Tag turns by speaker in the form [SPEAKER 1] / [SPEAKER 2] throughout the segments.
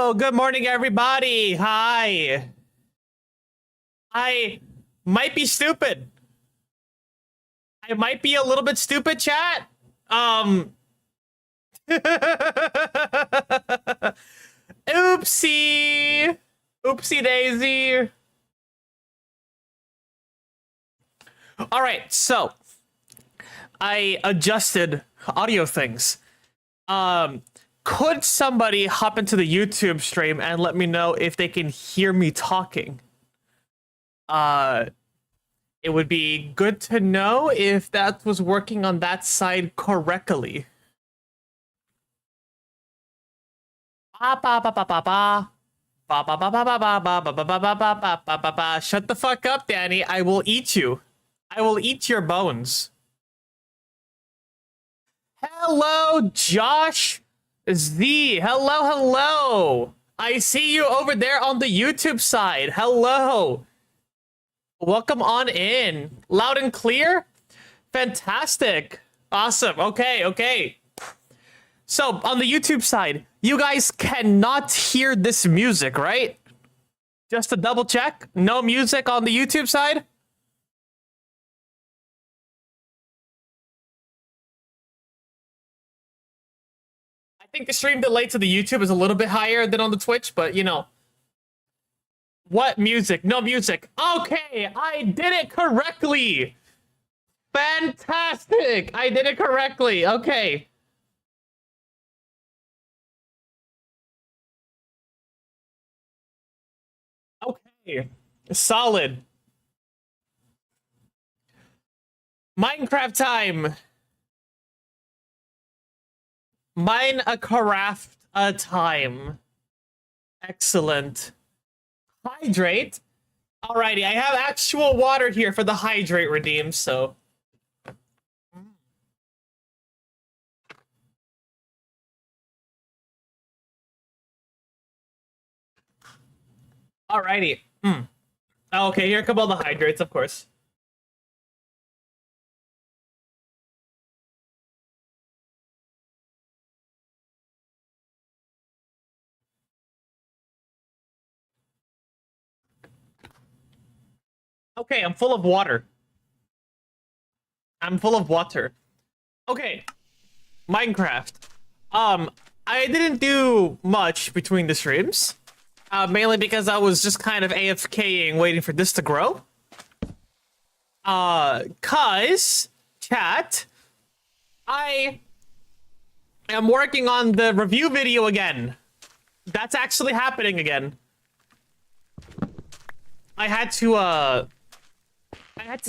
[SPEAKER 1] Hello, good morning, everybody. Hi. I might be stupid. I might be a little bit stupid, chat. Oopsie. Oopsie daisy. All right, so I adjusted audio things. Could somebody hop into the YouTube stream and let me know if they can hear me talking? It would be good to know if that was working on that side correctly. Shut the fuck up, Danny. I will eat you. I will eat your bones. Hello, Josh Z. Hello, hello. I see you over there on the YouTube side. Hello. Welcome on in. Loud and clear? Fantastic. Awesome. Okay. So, on the YouTube side, you guys cannot hear this music, right? Just to double check, no music on the YouTube side? I think the stream delay to the YouTube is a little bit higher than on the Twitch, but you know. What music? No music. Okay, I did it correctly. Fantastic. I did it correctly. Okay. Okay. Solid. Minecraft time. Mine a craft a time. Excellent. Hydrate. Alrighty, I have actual water here for the hydrate redeem, so. Alrighty. Okay, here come all the hydrates, of course. Okay, I'm full of water. I'm full of water. Okay. Minecraft. I didn't do much between the streams. Mainly because I was just kind of AFKing, waiting for this to grow. Cause, chat, I am working on the review video again. That's actually happening again. I had to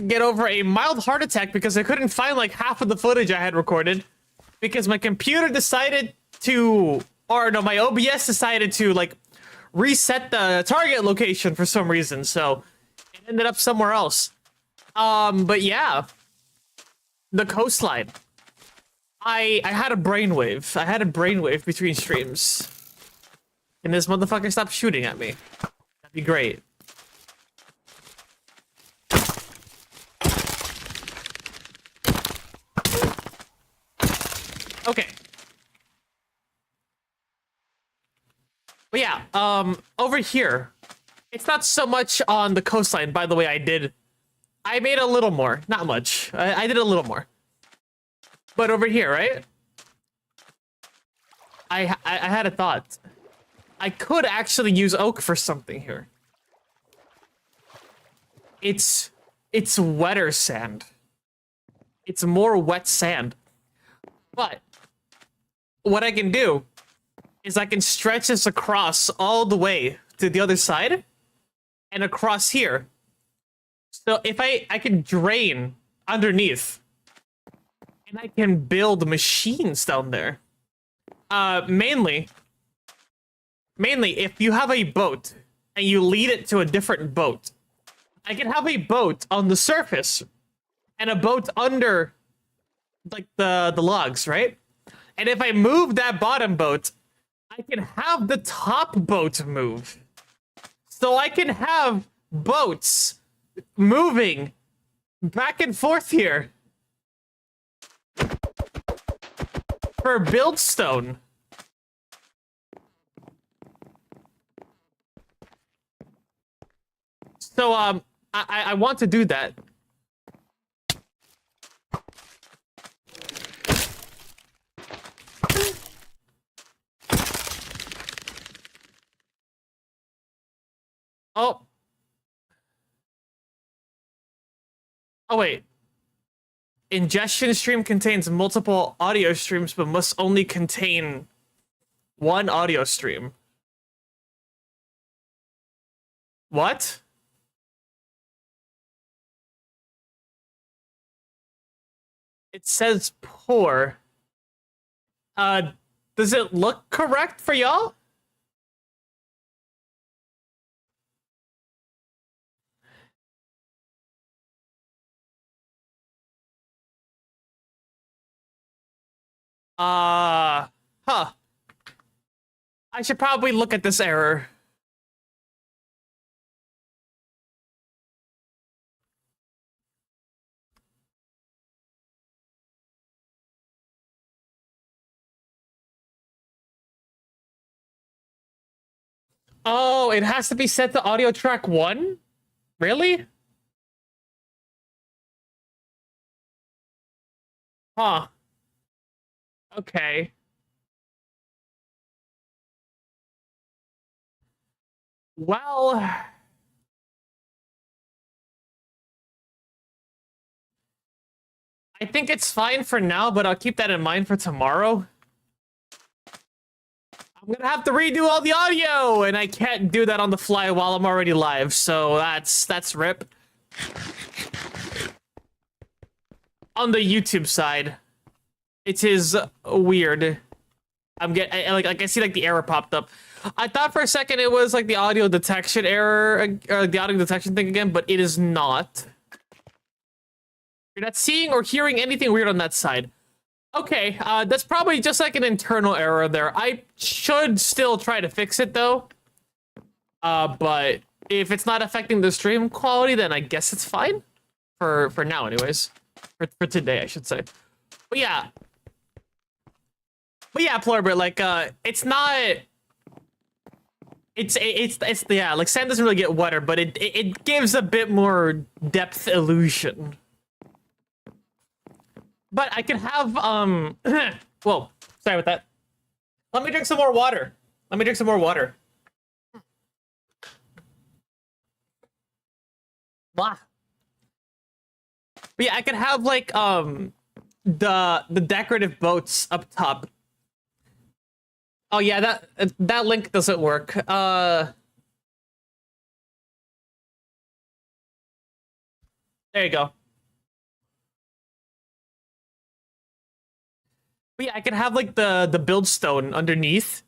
[SPEAKER 1] get over a mild heart attack because I couldn't find like half of the footage I had recorded because my computer decided to, or no, my OBS decided to like reset the target location for some reason, so it ended up somewhere else. But yeah, the coastline. I had a brainwave. I had a brainwave between streams. Can this motherfucker stop shooting at me? That'd be great. Okay. But yeah, over here, it's not so much on the coastline. By the way, I made a little more, not much. I did a little more. But over here, right? I had a thought. I could actually use oak for something here. It's wetter sand. It's more wet sand. But what I can do is I can stretch this across all the way to the other side and across here. So if I can drain underneath and I can build machines down there. Mainly if you have a boat and you lead it to a different boat, I can have a boat on the surface and a boat under like the logs, right? And if I move that bottom boat, I can have the top boat move. So I can have boats moving back and forth here. For Buildstone. So I want to do that. Oh. Oh wait. Ingestion stream contains multiple audio streams, but must only contain one audio stream. What? It says poor. Does it look correct for y'all? Huh. I should probably look at this error. Oh, it has to be set to audio track 1? Really? Huh. Okay. Well, I think it's fine for now, but I'll keep that in mind for tomorrow. I'm gonna have to redo all the audio, and I can't do that on the fly while I'm already live, so that's rip. On the YouTube side, it is weird. I see like the error popped up. I thought for a second it was like the audio detection error, or the audio detection thing again, but it is not. You're not seeing or hearing anything weird on that side. Okay, that's probably just like an internal error there. I should still try to fix it though. But if it's not affecting the stream quality, then I guess it's fine. For now anyways. For today, I should say. But yeah. Plurber, like, it's not... It's yeah, like sand doesn't really get wetter, but it gives a bit more depth illusion. But I could have, whoa, sorry about that. Let me drink some more water. Blah. But yeah, I could have, like, the decorative boats up top. Oh yeah, that link doesn't work. There you go. But yeah, I could have like the build stone underneath.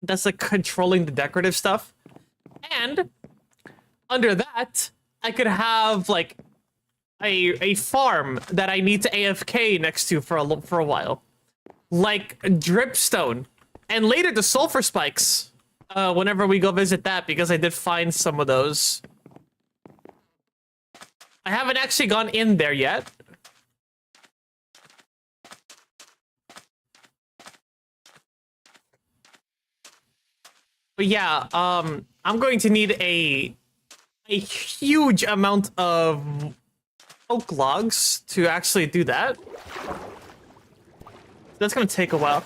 [SPEAKER 1] That's like controlling the decorative stuff. And under that, I could have like a farm that I need to AFK next to for a while. Like Dripstone. And later the sulfur spikes. Whenever we go visit that, because I did find some of those. I haven't actually gone in there yet. But yeah, I'm going to need a huge amount of oak logs to actually do that. That's gonna take a while.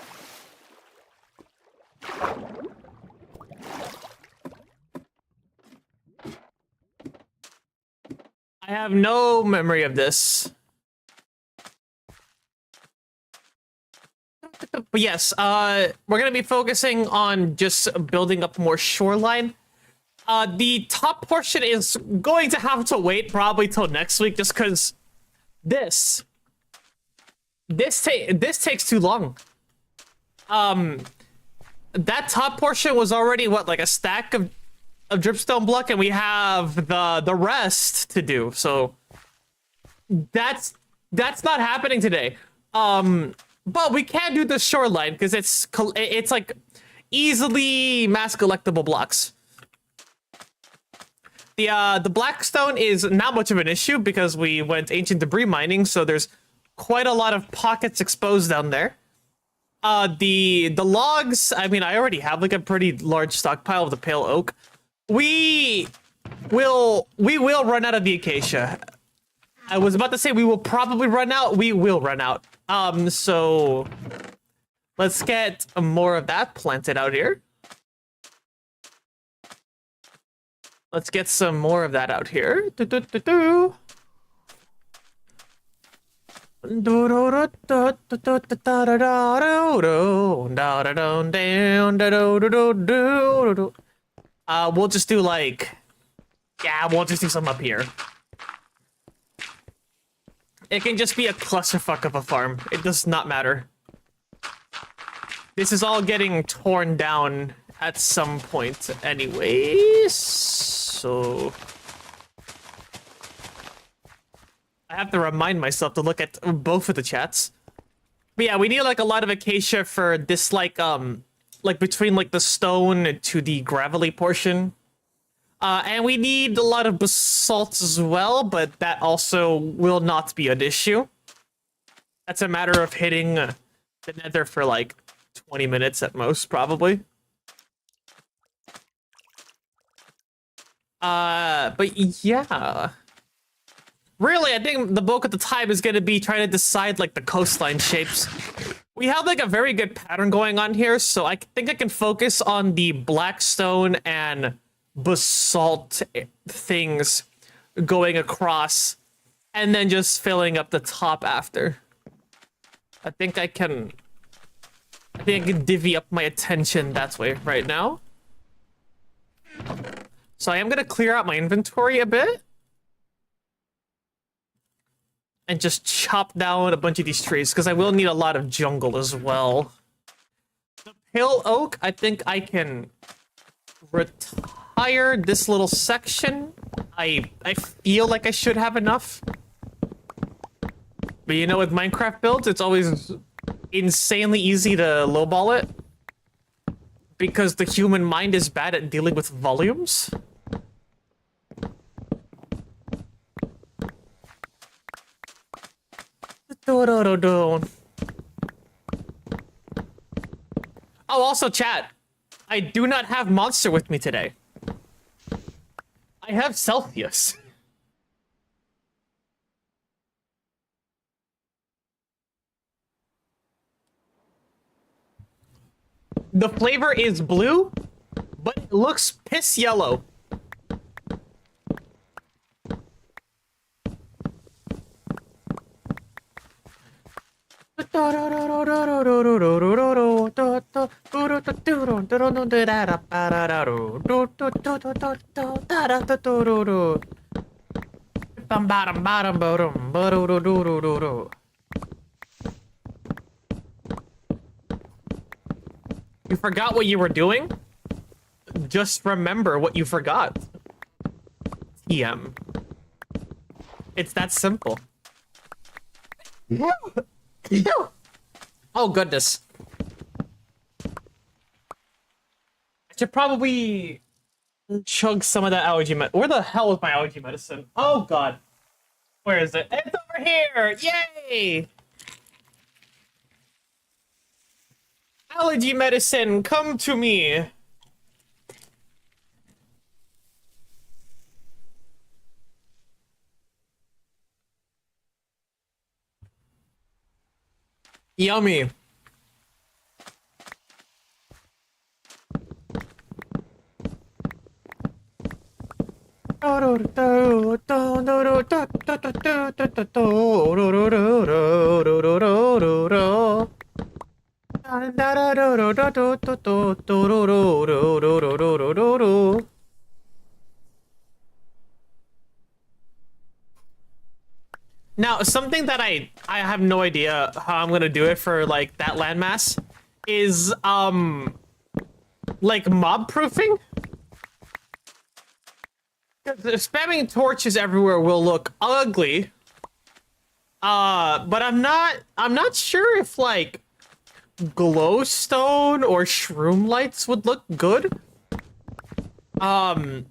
[SPEAKER 1] I have no memory of this. But yes, we're gonna be focusing on just building up more shoreline. The top portion is going to have to wait probably till next week, just because this takes too long. That top portion was already what, like a stack of dripstone block, and we have the rest to do. So that's not happening today. But we can do the shoreline because it's like easily mass collectible blocks. The blackstone is not much of an issue because we went ancient debris mining, so there's quite a lot of pockets exposed down there. The logs, I mean, I already have like a pretty large stockpile of the pale oak. We we will run out of the acacia. I was about to say we will probably run out. We will run out. So let's get more of that planted out here. Let's get some more of that out here. We'll just do like, yeah, we'll just do some up here. It can just be a clusterfuck of a farm. It does not matter. This is all getting torn down at some point anyways, so I have to remind myself to look at both of the chats. But yeah, we need like a lot of acacia for this like between like the stone to the gravelly portion. And we need a lot of basalt as well, but that also will not be an issue. That's a matter of hitting the nether for like 20 minutes at most, probably. But yeah. Really, I think the bulk of the time is going to be trying to decide like the coastline shapes. We have like a very good pattern going on here, so I think I can focus on the blackstone and basalt things going across and then just filling up the top after. I think I can divvy up my attention that way right now. So I am going to clear out my inventory a bit and just chop down a bunch of these trees because I will need a lot of jungle as well. The pale oak, I think I can retire this little section. I feel like I should have enough. But you know, with Minecraft builds, it's always insanely easy to lowball it because the human mind is bad at dealing with volumes. Oh, also chat, I do not have Monster with me today. I have Celsius. The flavor is blue, but it looks piss yellow. You forgot what you were doing? Just remember what you forgot. TM. It's that simple. Oh, goodness. I should probably chug some of that allergy medicine. Where the hell is my allergy medicine? Oh, God. Where is it? It's over here! Yay! Allergy medicine, come to me! Yummy. Now, something that I have no idea how I'm gonna do it for like that landmass is like mob proofing. Because spamming torches everywhere will look ugly. But I'm not sure if like glowstone or shroom lights would look good. I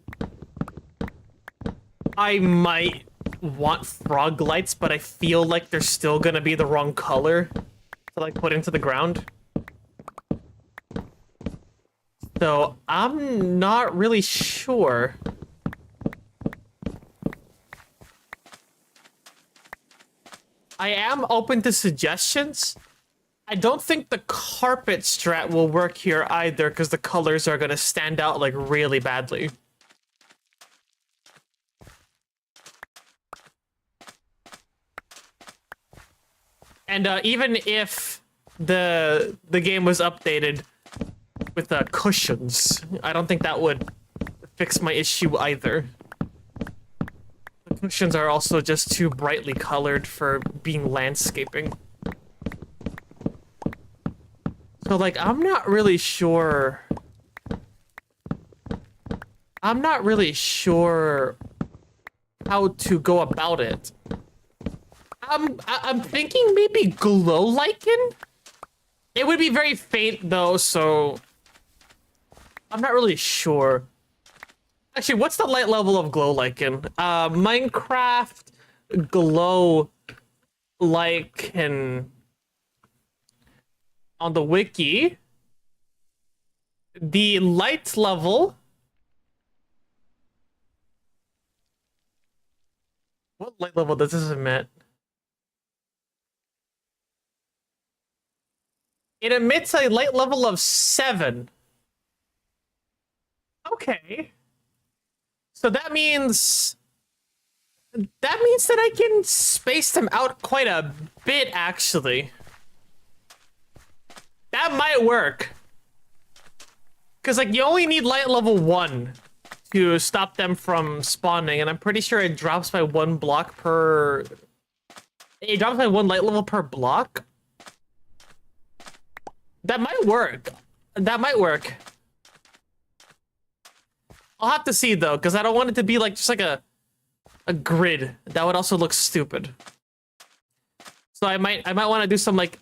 [SPEAKER 1] might want frog lights, but I feel like they're still gonna be the wrong color to like put into the ground. So I'm not really sure. I am open to suggestions. I don't think the carpet strat will work here either because the colors are gonna stand out like really badly. And even if the game was updated with cushions, I don't think that would fix my issue either. The cushions are also just too brightly colored for being landscaping. So, like, I'm not really sure how to go about it. I'm thinking maybe glow lichen? It would be very faint though, so I'm not really sure. Actually, what's the light level of glow lichen? Minecraft glow lichen on the wiki. The light level. What light level does this emit? It emits a light level of 7. Okay. So that means that I can space them out quite a bit, actually. That might work. Because, like, you only need light level 1 to stop them from spawning, and I'm pretty sure it drops by 1 block per... It drops by 1 light level per block? That might work. That might work. I'll have to see, though, because I don't want it to be, like, just like a grid. That would also look stupid. So I might want to do some, like...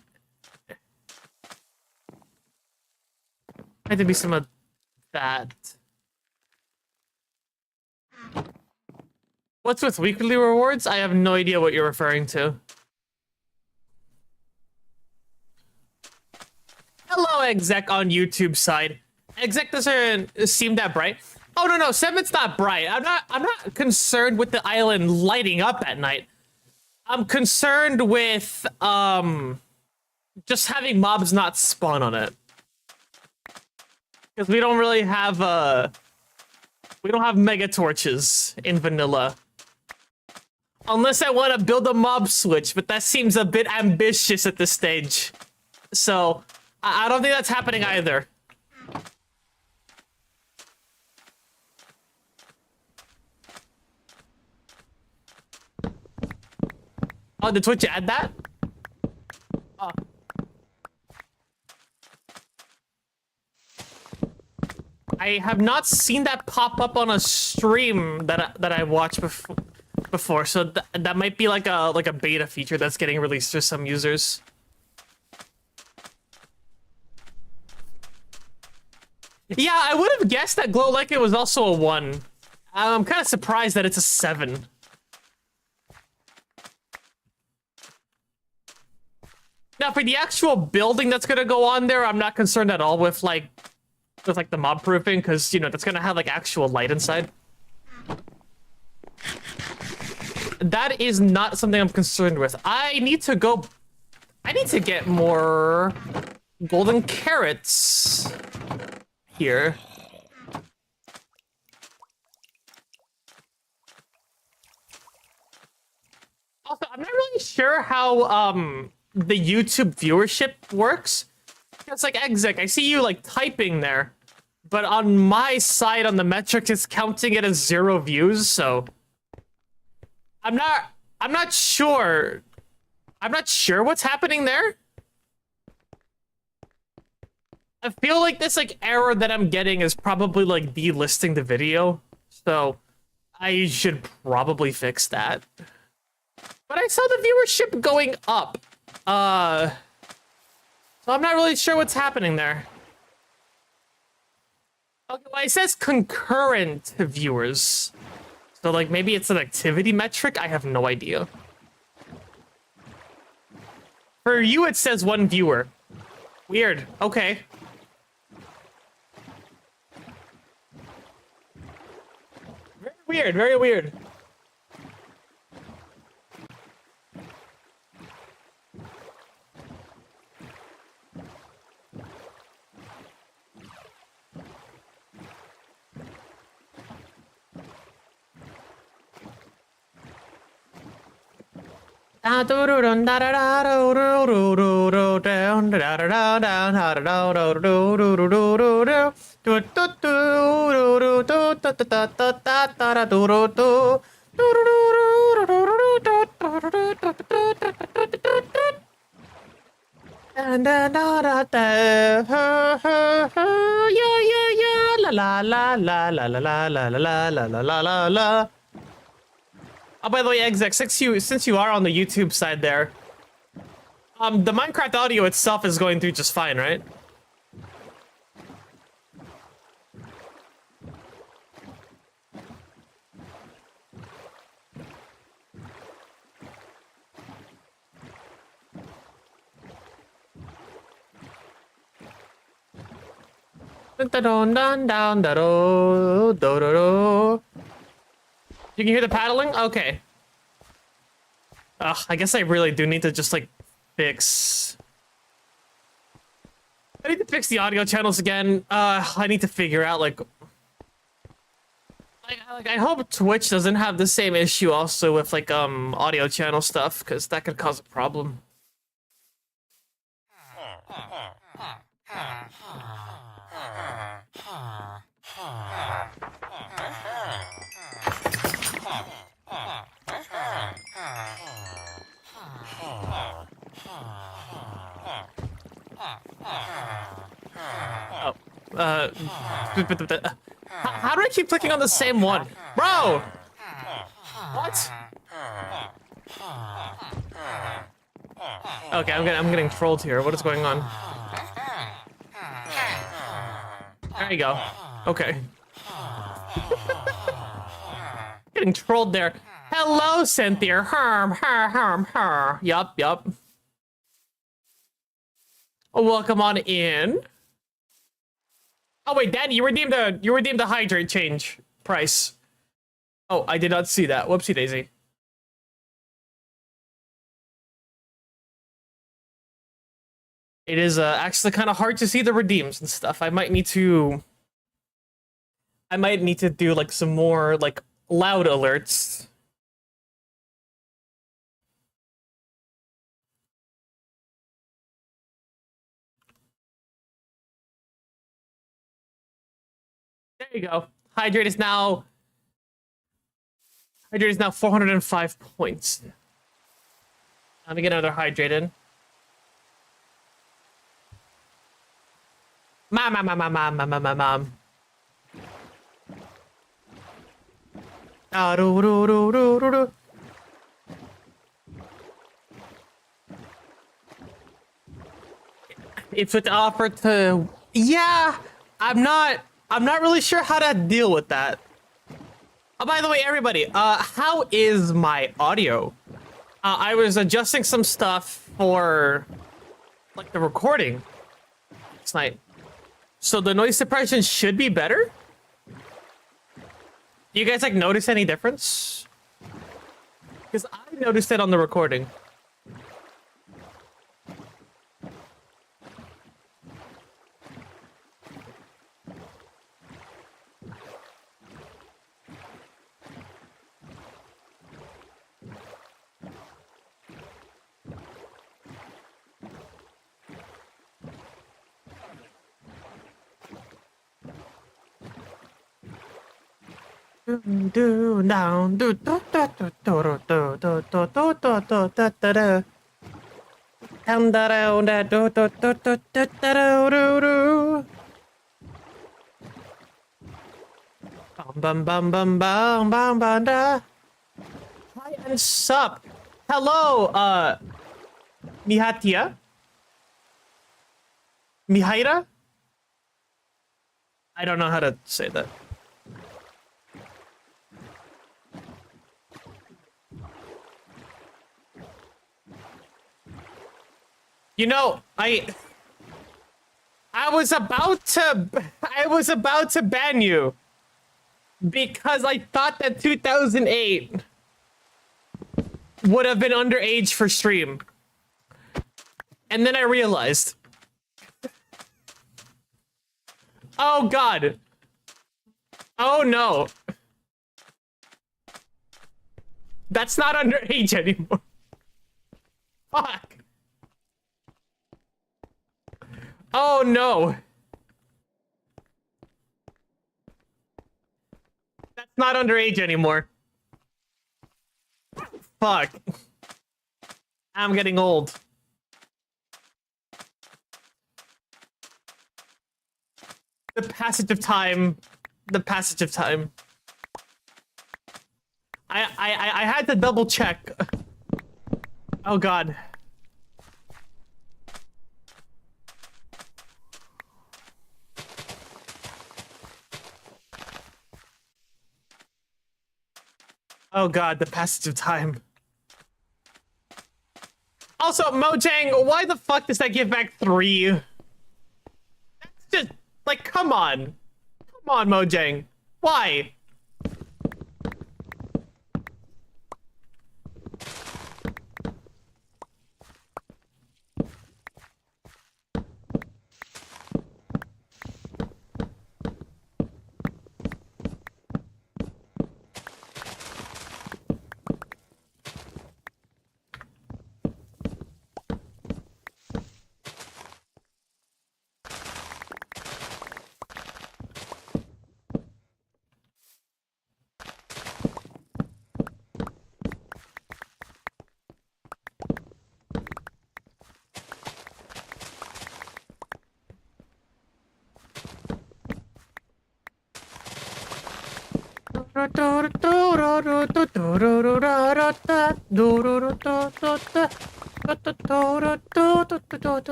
[SPEAKER 1] Might to be some of that. What's with weekly rewards? I have no idea what you're referring to. Hello, exec on YouTube side. Exec doesn't seem that bright. Oh no, 7's not bright. I'm not concerned with the island lighting up at night. I'm concerned with just having mobs not spawn on it. Because we don't really have we don't have mega torches in vanilla. Unless I want to build a mob switch, but that seems a bit ambitious at this stage. So I don't think that's happening either. Oh, did Twitch add that? Oh. I have not seen that pop up on a stream that I watched before, so that might be like a beta feature that's getting released to some users. Yeah, I would have guessed that glow like it was also a 1. I'm kind of surprised that it's a 7. Now, for the actual building that's gonna go on there, I'm not concerned at all with like the mob proofing, because you know that's gonna have like actual light inside. That is not something I'm concerned with. I need to get more golden carrots here. Also, I'm not really sure how the YouTube viewership works. It's like exec, I see you like typing there, but on my side on the metrics it's counting it as 0 views, so I'm not sure what's happening there. I feel like this like error that I'm getting is probably like delisting the video, so I should probably fix that. But I saw the viewership going up. So I'm not really sure what's happening there. Okay, well, it says concurrent viewers. So, like, maybe it's an activity metric? I have no idea. For you, it says 1 viewer. Weird. Okay. Very weird, very weird. Yeah, yeah, yeah, la la la la la la la la la la la la la la. Oh, by the way, Exec, since you are on the YouTube side there, the Minecraft audio itself is going through just fine, right? Dun dun dun dun dun dun dun dun dun. You can hear the paddling? Okay. Ugh, I guess I really do need to just, like, fix... I need to fix the audio channels again. I need to figure out, like... I hope Twitch doesn't have the same issue also with, like, audio channel stuff, because that could cause a problem. How do I keep clicking on the same one? Bro! What? Okay, I'm getting trolled here. What is going on? There you go. Okay. Getting trolled there. Hello, Cynthia. Herm. Yup. Welcome on in. Oh wait, Danny, you redeemed the hydrate change price. Oh, I did not see that. Whoopsie daisy. It is actually kind of hard to see the redeems and stuff. I might need to do like some more like loud alerts. There you go. Hydrate is now 405 points. Let me get another hydrate in. Mom. If it's offered to, yeah, I'm not really sure how to deal with that. Oh, by the way, everybody, how is my audio? I was adjusting some stuff for like the recording last night. So the noise suppression should be better? Do you guys like notice any difference? Because I noticed it on the recording. Down do do do do do do do do do do do do do do. Down down da do do do do do do do do. Bum bum bum bum bum bum da. Hi and sup. Hello, Mihatia. Mihaira? I don't know how to say that. You know, I was about to ban you because I thought that 2008 would have been underage for stream. And then I realized, oh God. Oh no. That's not underage anymore. Fuck. Oh no. That's not underage anymore. Fuck. I'm getting old. The passage of time. The passage of time. I had to double check. Oh god. Oh god, the passage of time. Also, Mojang, why the fuck does that give back 3? That's just, like, come on. Come on, Mojang. Why?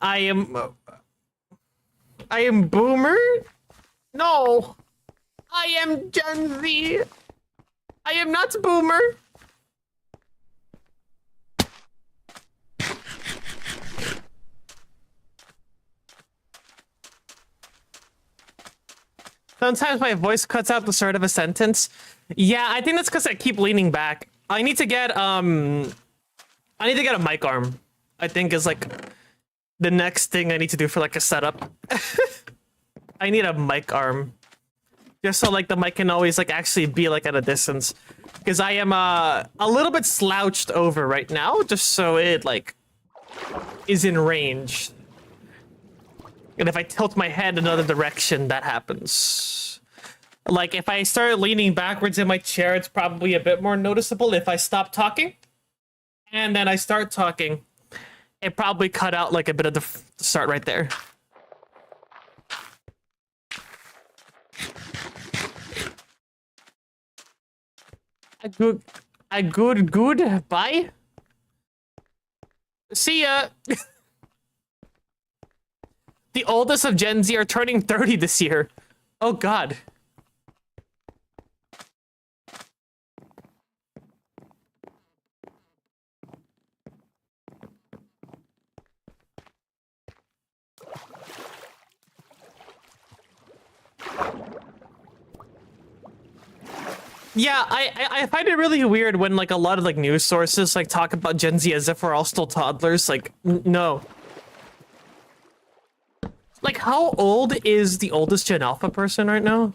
[SPEAKER 1] I am boomer? No. I am Gen Z. I am not boomer. Sometimes my voice cuts out the start of a sentence. Yeah, I think that's because I keep leaning back. I need to get a mic arm. I think is like the next thing I need to do for like a setup. I need a mic arm. Just so like the mic can always like actually be like at a distance. Because I am a little bit slouched over right now, just so it like is in range. And if I tilt my head another direction, that happens. Like if I start leaning backwards in my chair, it's probably a bit more noticeable. If I stop talking and then I start talking, it probably cut out like a bit of the start right there. A good, bye. See ya. The oldest of Gen Z are turning 30 this year. Oh god. Yeah, I find it really weird when like a lot of like news sources like talk about Gen Z as if we're all still toddlers. Like, no. Like, how old is the oldest Gen Alpha person right now?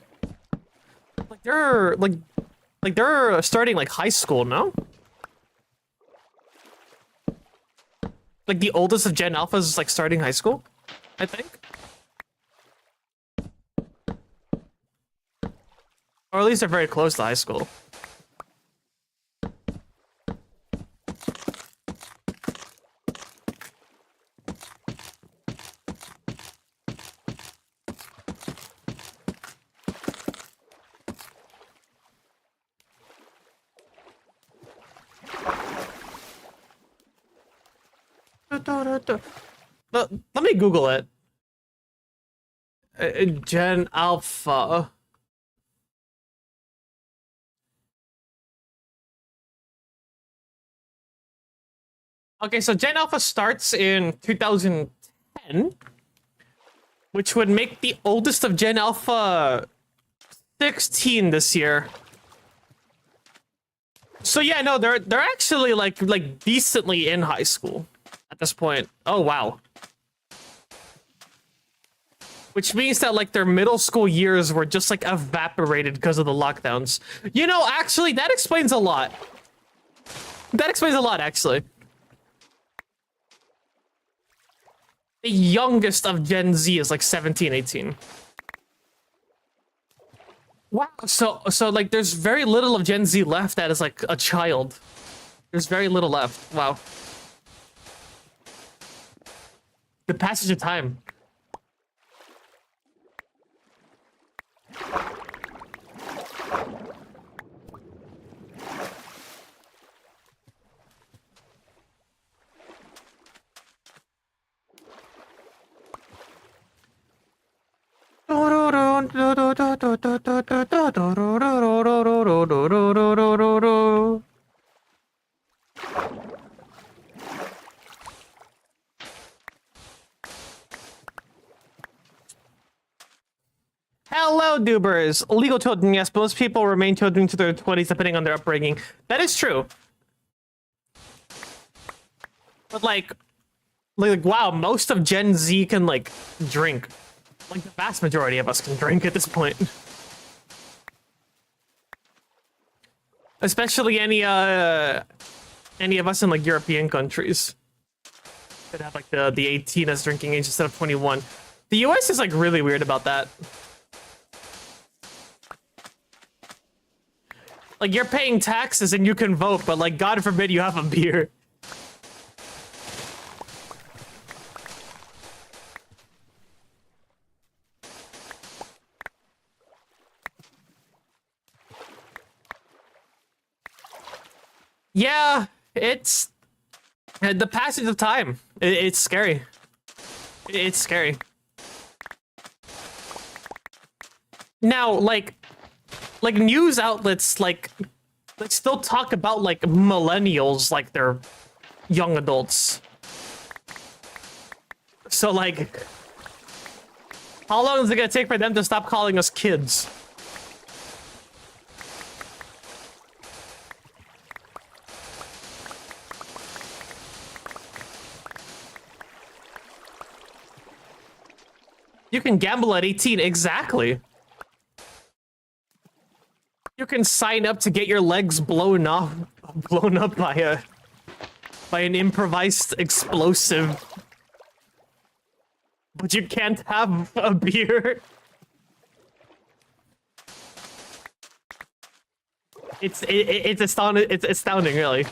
[SPEAKER 1] Like, they're starting like high school, no? Like the oldest of Gen Alphas is like starting high school, I think. Or at least they're very close to high school. Let me Google it. Gen Alpha. Okay, so Gen Alpha starts in 2010, which would make the oldest of Gen Alpha 16 this year. So yeah, no, they're actually like decently in high school at this point. Oh wow. Which means that like their middle school years were just like evaporated because of the lockdowns. You know, actually that explains a lot. That explains a lot actually. The youngest of Gen Z is like 17, 18. Wow, so like there's very little of Gen Z left that is like a child. There's very little left. Wow. The passage of time. Hello, Dubers. Legal children, yes. Most people remain children to their 20s depending on their upbringing. That is true. But like, wow, most of Gen Z can like drink. Like the vast majority of us can drink at this point. Especially any of us in like European countries that have like the 18 as drinking age instead of 21. The US is like really weird about that. Like you're paying taxes and you can vote, but like God forbid you have a beer. Yeah, it's the passage of time. It's scary. It's scary. Now, like news outlets like still talk about like millennials like they're young adults. So like, how long is it gonna take for them to stop calling us kids? You can gamble at 18, exactly. You can sign up to get your legs blown up by an improvised explosive. But you can't have a beer. It's astounding, really.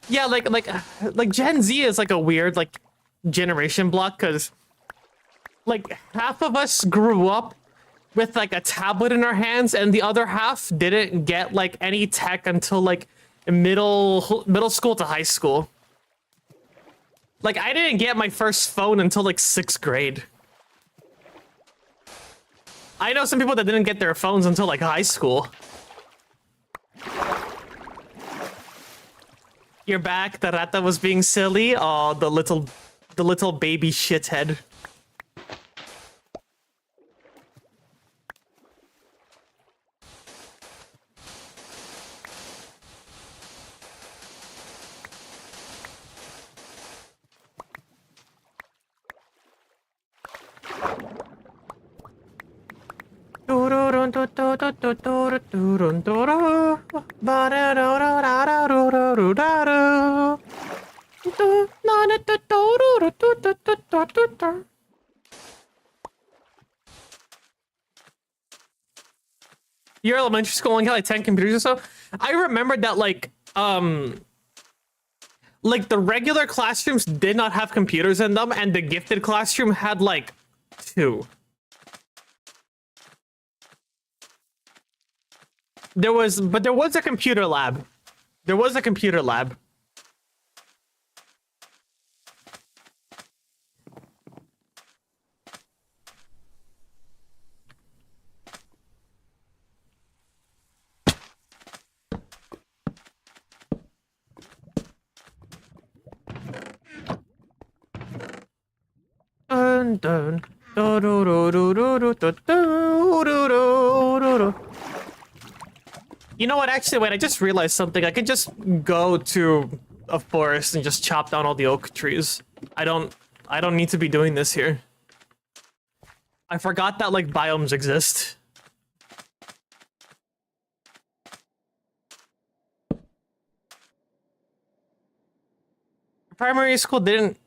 [SPEAKER 1] Yeah, like Gen Z is like a weird like generation block because like half of us grew up with like a tablet in our hands and the other half didn't get like any tech until like middle school to high school. Like I didn't get my first phone until like 6th grade. I know some people that didn't get their phones until like high school. You're back. The rata was being silly. Oh, the little baby shithead. Your elementary school only had like 10 computers or so. I remember that like the regular classrooms did not have computers in them, and the gifted classroom had like 2. There was a computer lab. There was a computer lab. Dun, dun, do, do, do, do, do, do, do, do, do, do, do. You know what? Actually, wait. I just realized something. I could just go to a forest and just chop down all the oak trees. I don't need to be doing this here. I forgot that like biomes exist. Primary school didn't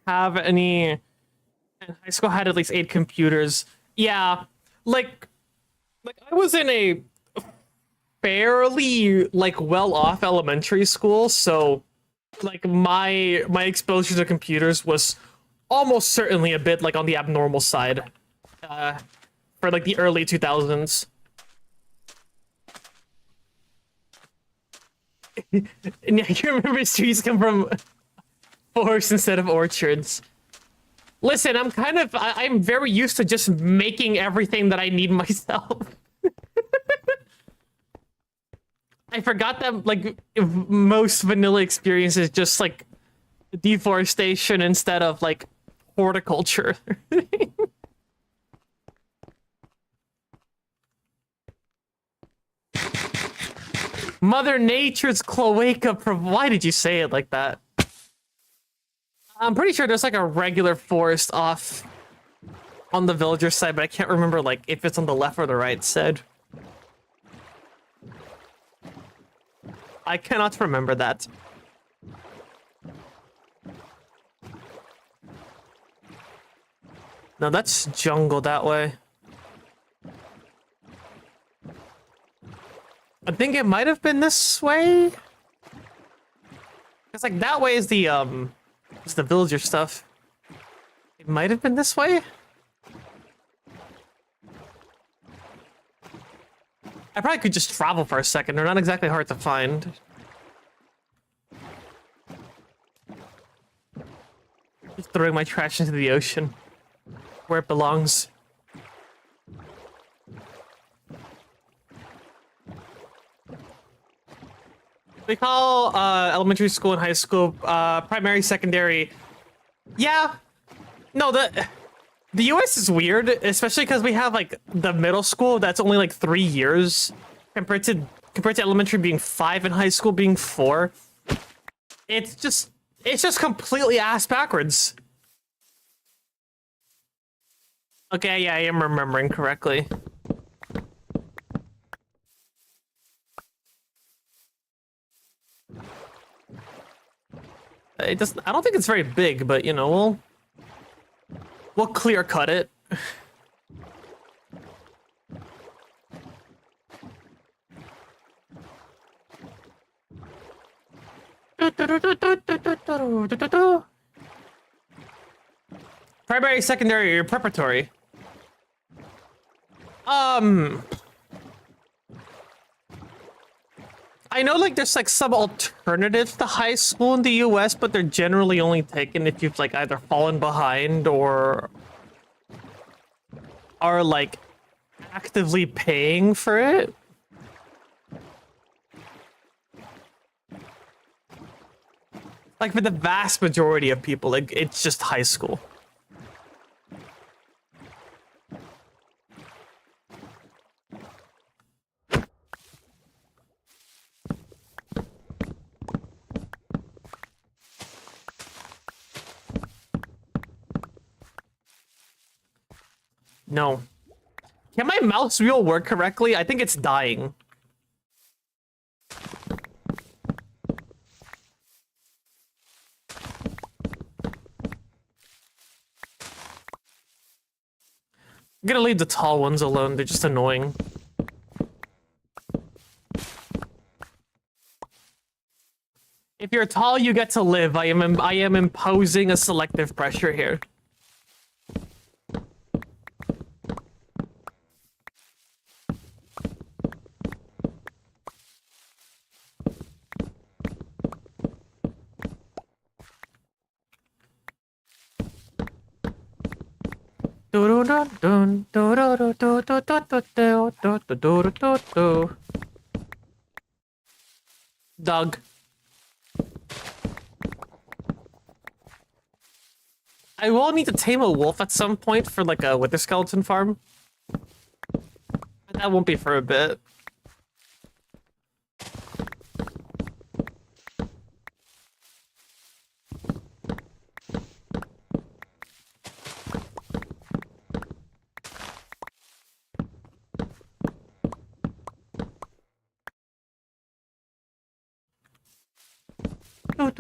[SPEAKER 1] have any, and high school had at least 8 computers. Yeah, like I was in a fairly like well-off elementary school, so like my exposure to computers was almost certainly a bit like on the abnormal side for like the early 2000s. And yeah, you remember trees come from forests instead of orchards. Listen, I'm very used to just making everything that I need myself. I forgot that, like, most vanilla experiences just, like, deforestation instead of, like, horticulture. Mother Nature's cloaca. Why did you say it like that? I'm pretty sure there's, like, a regular forest off on the villager side, but I can't remember, like, if it's on the left or the right side. I cannot remember that. No, that's jungle that way. I think it might have been this way. It's like that way is the villager stuff. It might have been this way. I probably could just travel for a second. They're not exactly hard to find. Just throwing my trash into the ocean. Where it belongs. We call elementary school and high school primary, secondary. Yeah. No, the US is weird, especially because we have like the middle school that's only like 3 years compared to elementary being 5 and high school being 4. It's just completely ass backwards. Okay, yeah, I am remembering correctly. It doesn't. I don't think it's very big, but you know, we'll clear cut it. Primary, secondary, or preparatory. I know, like, there's, like, some alternatives to high school in the US, but they're generally only taken if you've, like, either fallen behind or are, like, actively paying for it. Like, for the vast majority of people, like, it's just high school. No. Can my mouse wheel work correctly? I think it's dying. I'm gonna leave the tall ones alone. They're just annoying. If you're tall, you get to live. I am imposing a selective pressure here. Dog. I will need to tame a wolf at some point for like a wither skeleton farm. But that won't be for a bit. I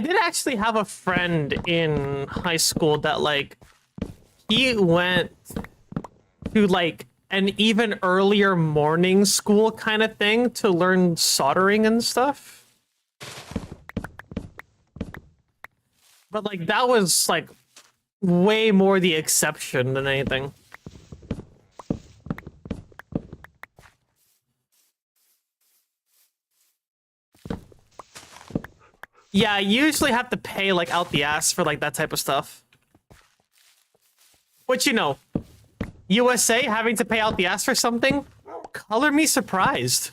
[SPEAKER 1] did actually have a friend in high school that like he went to like an even earlier morning school kind of thing to learn soldering and stuff. But like that was like way more the exception than anything. Yeah, you usually have to pay like out the ass for like that type of stuff. Which, you know, USA having to pay out the ass for something? Color me surprised.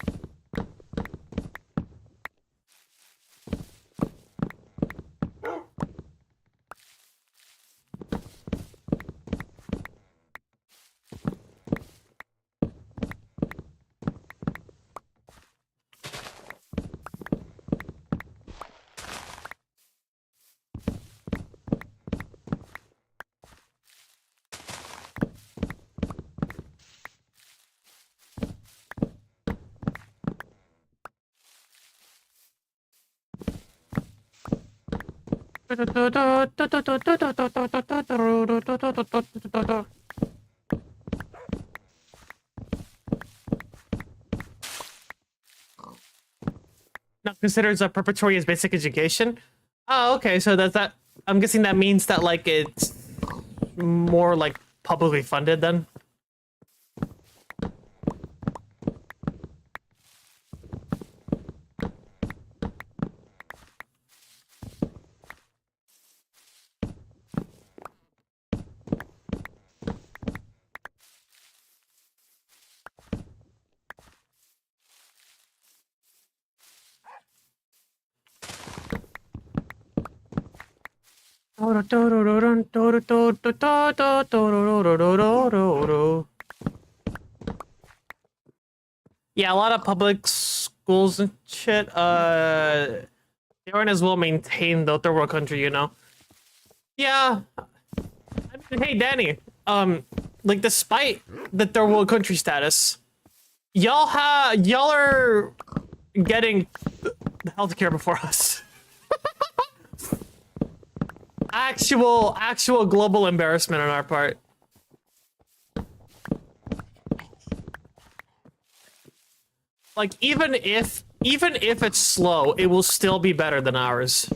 [SPEAKER 1] Not considered as a preparatory as basic education. Oh, okay. So that's that. I'm guessing that means that like it's more like publicly funded then. Yeah, a lot of public schools and shit, they aren't as well maintained though, third world country, you know. Yeah. I mean, hey Danny, like despite the third world country status, y'all are getting healthcare before us. Actual global embarrassment on our part. Like even if it's slow, it will still be better than ours.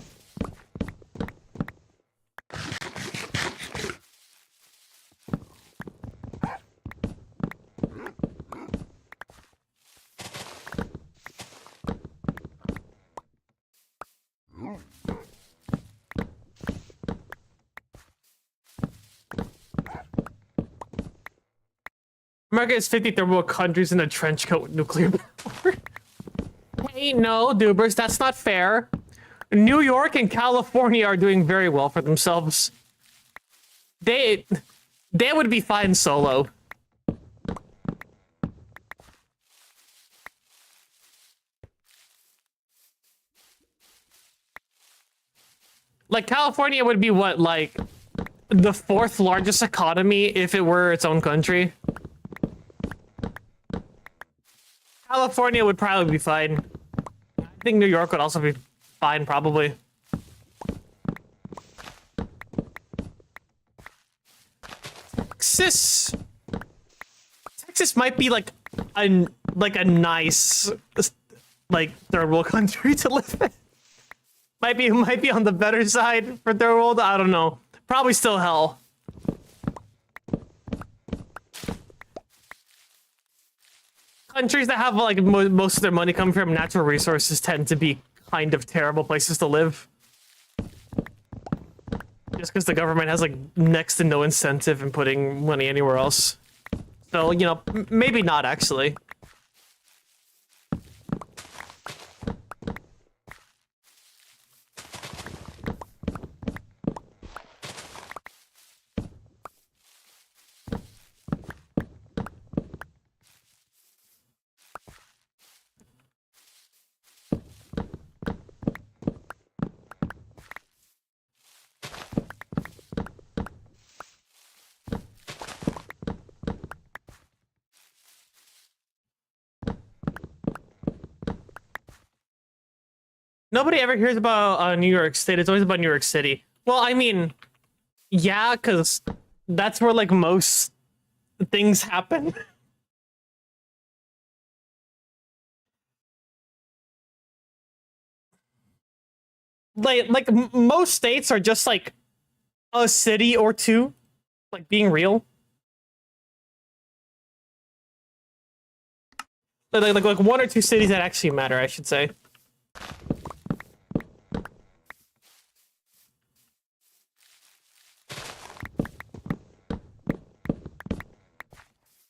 [SPEAKER 1] America is 50 third world countries in a trench coat with nuclear power. Hey, no, Dubers, that's not fair. New York and California are doing very well for themselves. They would be fine solo. Like, California would be what, like, the fourth largest economy if it were its own country? California would probably be fine. I think New York would also be fine, probably. Texas might be like a nice like third world country to live in. Might be on the better side for third world. I don't know. Probably still hell. Countries that have like most of their money coming from natural resources tend to be kind of terrible places to live. Just because the government has like next to no incentive in putting money anywhere else. So, you know, maybe not actually. Nobody ever hears about New York State. It's always about New York City. Well, I mean, yeah, because that's where like most things happen. Most states are just like a city or two, like being real. Like one or two cities that actually matter, I should say.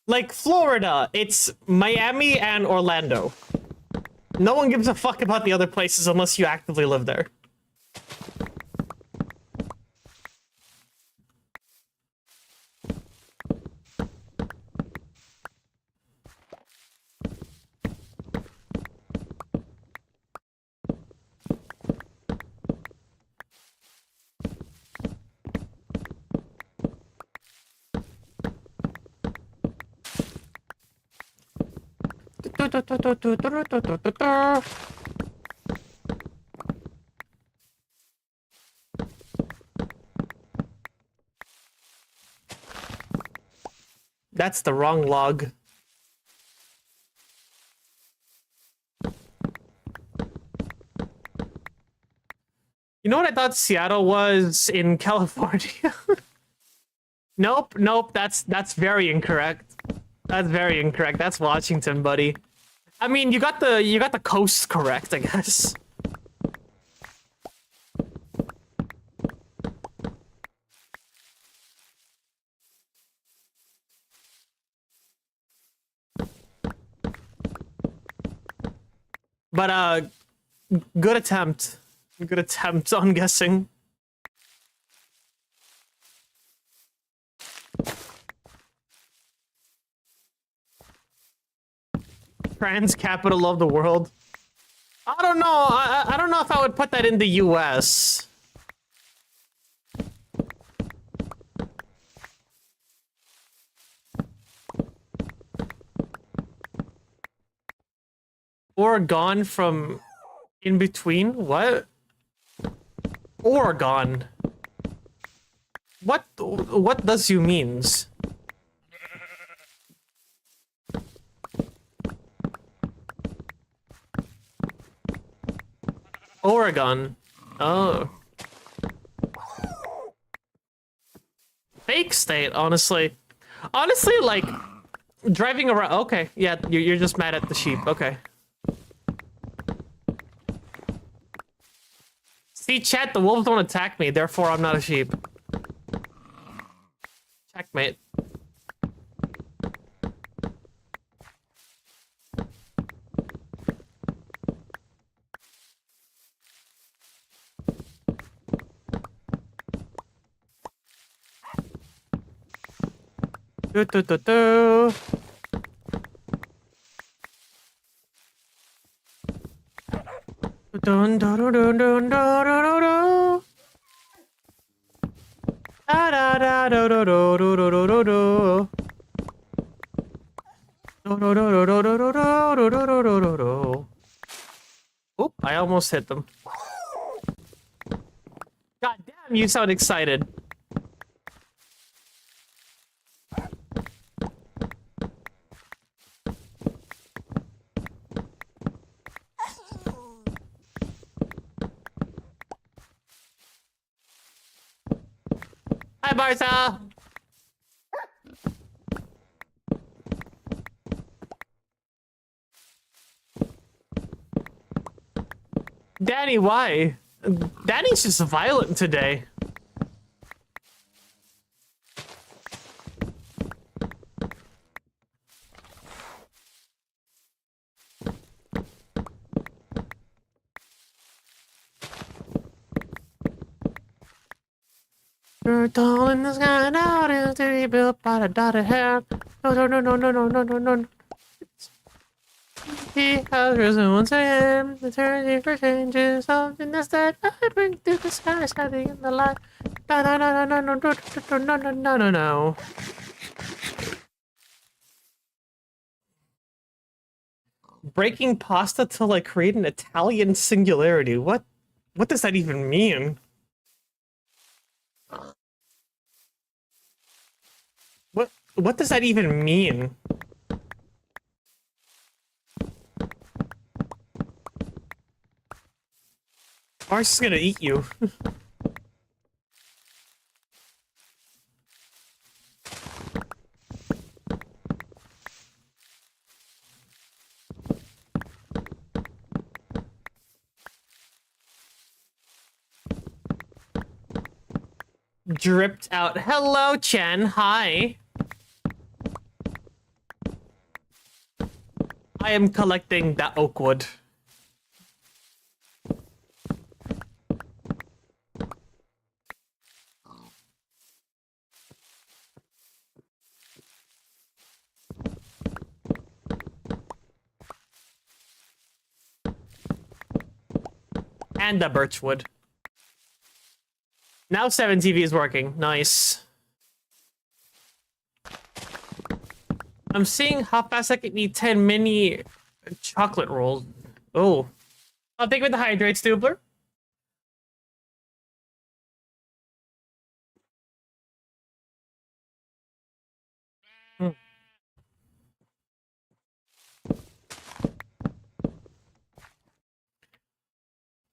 [SPEAKER 1] Like Florida, it's Miami and Orlando. No one gives a fuck about the other places unless you actively live there. That's the wrong log. You know what I thought Seattle was in California? Nope, nope, that's very incorrect. That's very incorrect. That's Washington, buddy. I mean, you got the coast correct, I guess. But good attempt. Good attempt on guessing. Trans capital of the world. I don't know. I don't know if I would put that in the US. Oregon from in between? What? Oregon. What does you means? Oregon. Oh. Fake state, honestly. Honestly, like, driving around... Okay, yeah, you're just mad at the sheep. Okay. See, chat, the wolves don't attack me, therefore I'm not a sheep. Checkmate. Do do do do. Dun dun dun dun dun dun dun dun. Da da da do do do do do do do do. Do do do do do do do do do do do do. Oop! I almost hit them. God damn! You sound excited. Hi, Bartha! Danny, why? Danny's just violent today. You're tall in the sky now, is to be built by the dotted hair. No, no, no, no, no, no, no, no, no. He has risen once again. The turning for changes, something that's that I bring to the sky, shining in the light. No, no, no, no, no, no, no, no, no, no, no, no. Breaking pasta to like create an Italian singularity. What does that even mean? What does that even mean? Mars is gonna eat you. Dripped out. Hello, Chen. Hi. I am collecting that oak wood. And the birch wood. Now 7 TV is working. Nice. I'm seeing how fast I can eat 10 mini chocolate rolls. Oh. I'll take with the hydrate, Stubler. Hmm.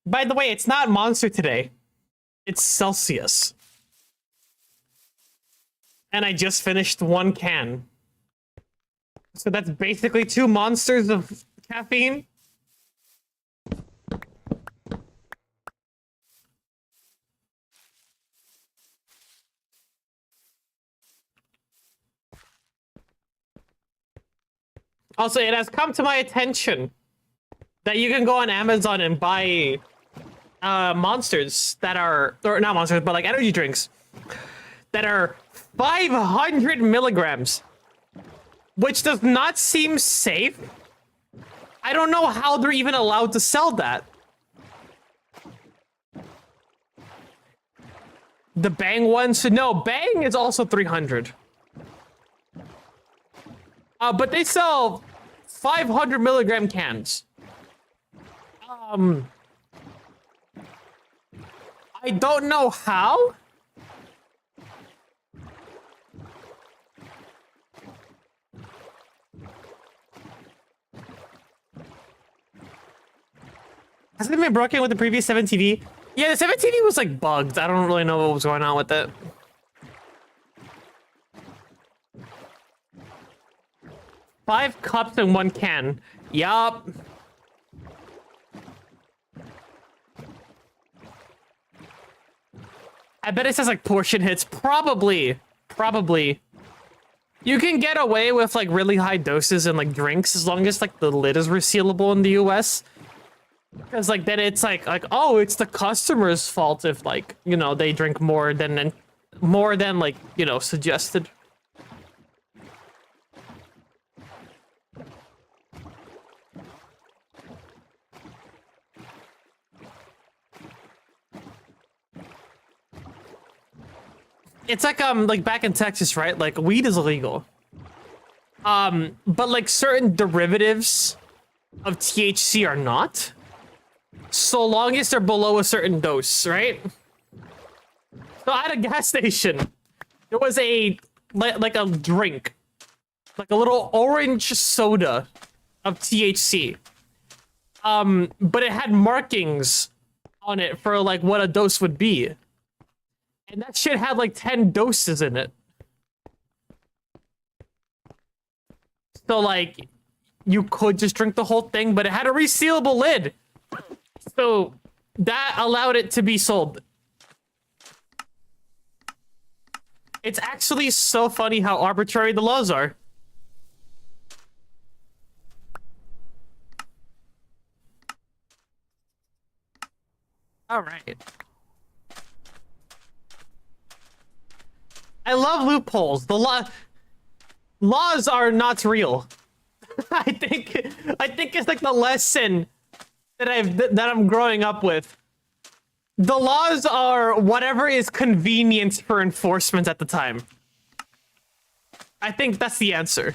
[SPEAKER 1] By the way, it's not Monster today. It's Celsius. And I just finished 1 can. So that's basically 2 monsters of caffeine. Also, it has come to my attention that you can go on Amazon and buy monsters that are, or not monsters, but like energy drinks that are 500 milligrams, which does not seem safe. I don't know how they're even allowed to sell that. The Bang ones, no, Bang is also 300. But they sell 500 milligram cans. I don't know how. Has it been broken with the previous 7 TV? Yeah, the 7 TV was like bugged. I don't really know what was going on with it. Five cups in 1 can. Yup. I bet it says like portion hits. Probably. Probably. You can get away with like really high doses and like drinks as long as like the lid is resealable in the US. Because like then it's like oh, it's the customer's fault if like, you know, they drink more than like, you know, suggested. It's like back in Texas, right? Like weed is illegal. But like certain derivatives of THC are not. So long as they're below a certain dose, right? So at a gas station, there was like a drink, like a little orange soda of THC. But it had markings on it for like what a dose would be. And that shit had like 10 doses in it. So like, you could just drink the whole thing, but it had a resealable lid. So that allowed it to be sold. It's actually so funny how arbitrary the laws are. All right. I love loopholes. The laws are not real. I think it's like the lesson that I'm growing up with. The laws are whatever is convenient for enforcement at the time. I think that's the answer.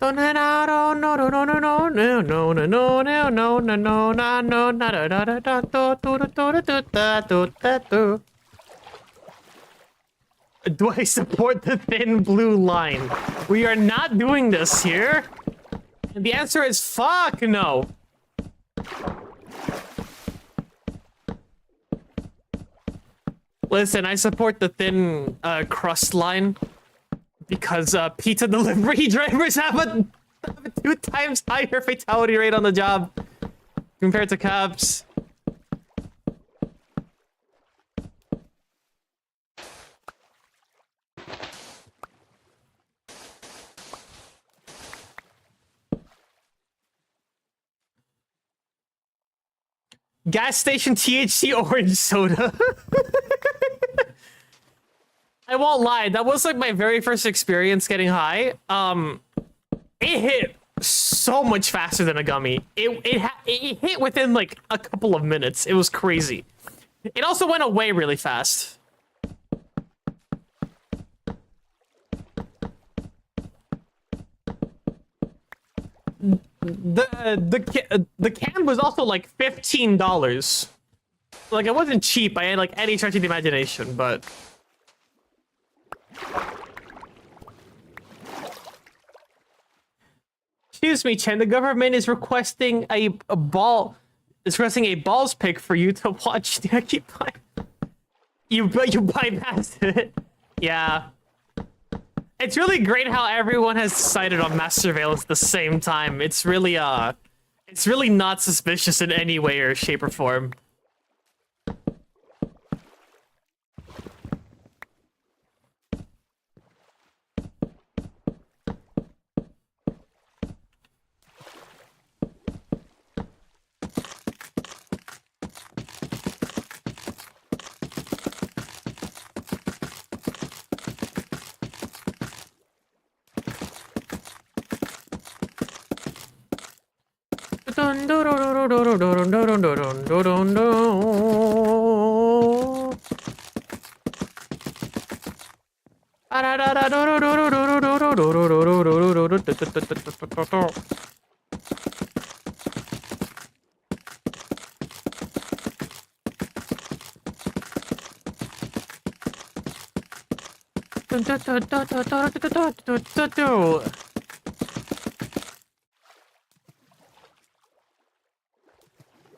[SPEAKER 1] Do I support the thin blue line? We are not doing this here. And the answer is fuck no. Listen, I support the thin crust line because pizza delivery drivers have a 2 times higher fatality rate on the job compared to cops. Gas station THC orange soda. I won't lie, that was like my very first experience getting high. It hit so much faster than a gummy. It hit within like a couple of minutes. It was crazy. It also went away really fast. The can was also like $15. Like, it wasn't cheap by like any stretch of the imagination, but excuse me, Chen. The government is requesting a balls pick for you to watch. You bypassed it. Yeah. It's really great how everyone has decided on mass surveillance at the same time. It's really not suspicious in any way or shape or form.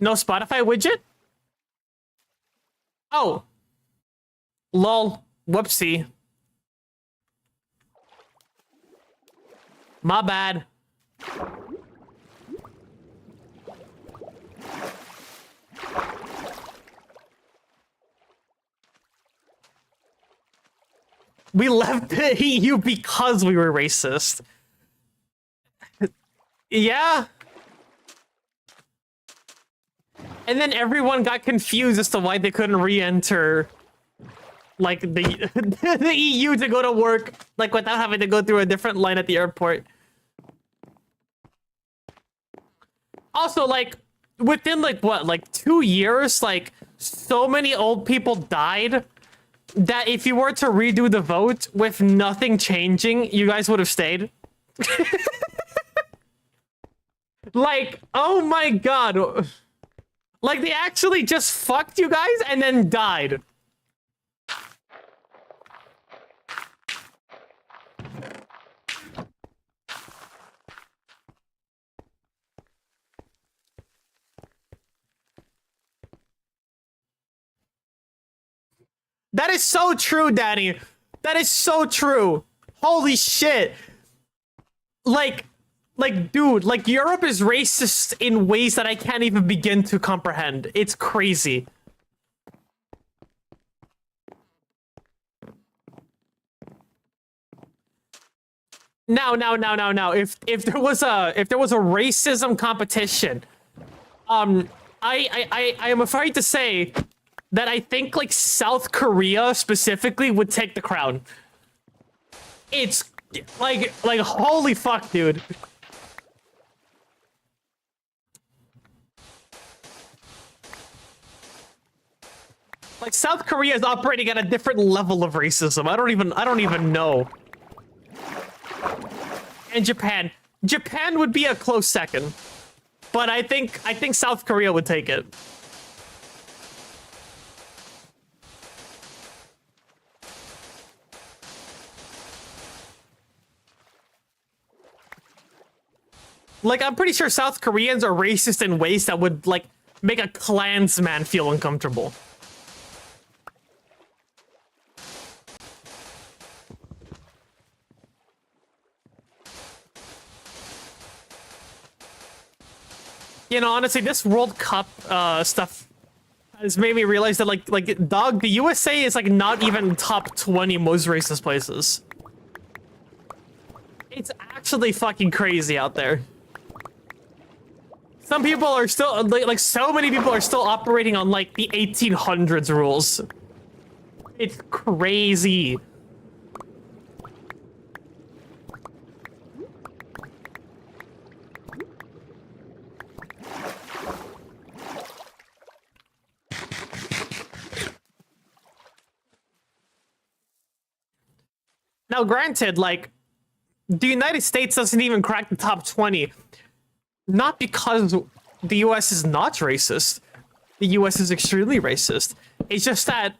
[SPEAKER 1] No Spotify widget? Oh. Lol. Whoopsie. My bad. We left the EU because we were racist. Yeah. And then everyone got confused as to why they couldn't re-enter, like, the the EU to go to work, like, without having to go through a different line at the airport. Also, like, within, like, what, like, 2 years, like, so many old people died that if you were to redo the vote with nothing changing, you guys would have stayed. Like, oh my god. Like, they actually just fucked you guys and then died. That is so true, Danny. That is so true. Holy shit. Like, dude, like, Europe is racist in ways that I can't even begin to comprehend. It's crazy. Now. If there was a racism competition, I am afraid to say that I think, like, South Korea specifically would take the crown. It's like holy fuck, dude. Like, South Korea is operating at a different level of racism. I don't even know. And Japan. Japan would be a close second, but I think South Korea would take it. Like, I'm pretty sure South Koreans are racist in ways that would, like, make a Klansman feel uncomfortable. You know, honestly, this World Cup stuff has made me realize that, like, dog, the USA is, like, not even top 20 most racist places. It's actually fucking crazy out there. Some people are still, like, so many people are still operating on, like, the 1800s rules. It's crazy. Now, granted, like, the United States doesn't even crack the top 20. Not because the US is not racist. The US is extremely racist. It's just that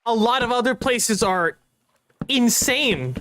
[SPEAKER 1] a lot of other places are insane.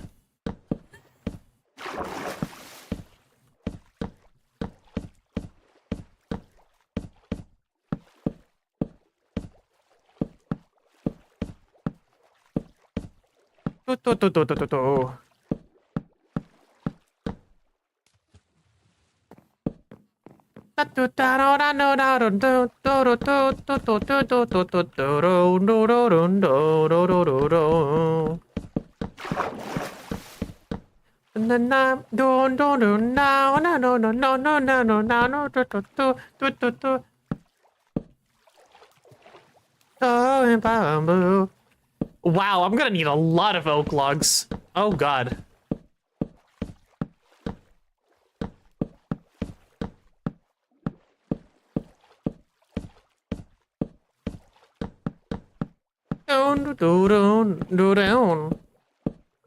[SPEAKER 1] Wow, I'm gonna need a lot of oak logs. Oh god.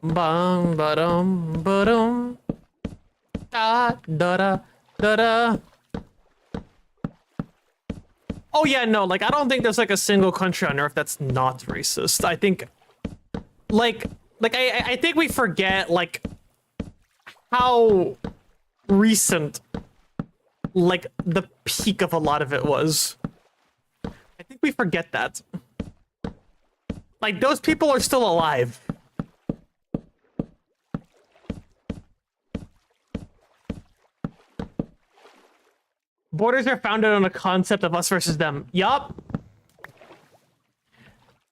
[SPEAKER 1] Bang ba-dum ba-dum. Da da da da da. Oh yeah, no, like I don't think there's like a single country on earth that's not racist. I think I think we forget like how recent like the peak of a lot of it was. I think we forget that. Like those people are still alive. Borders are founded on a concept of us versus them. Yup.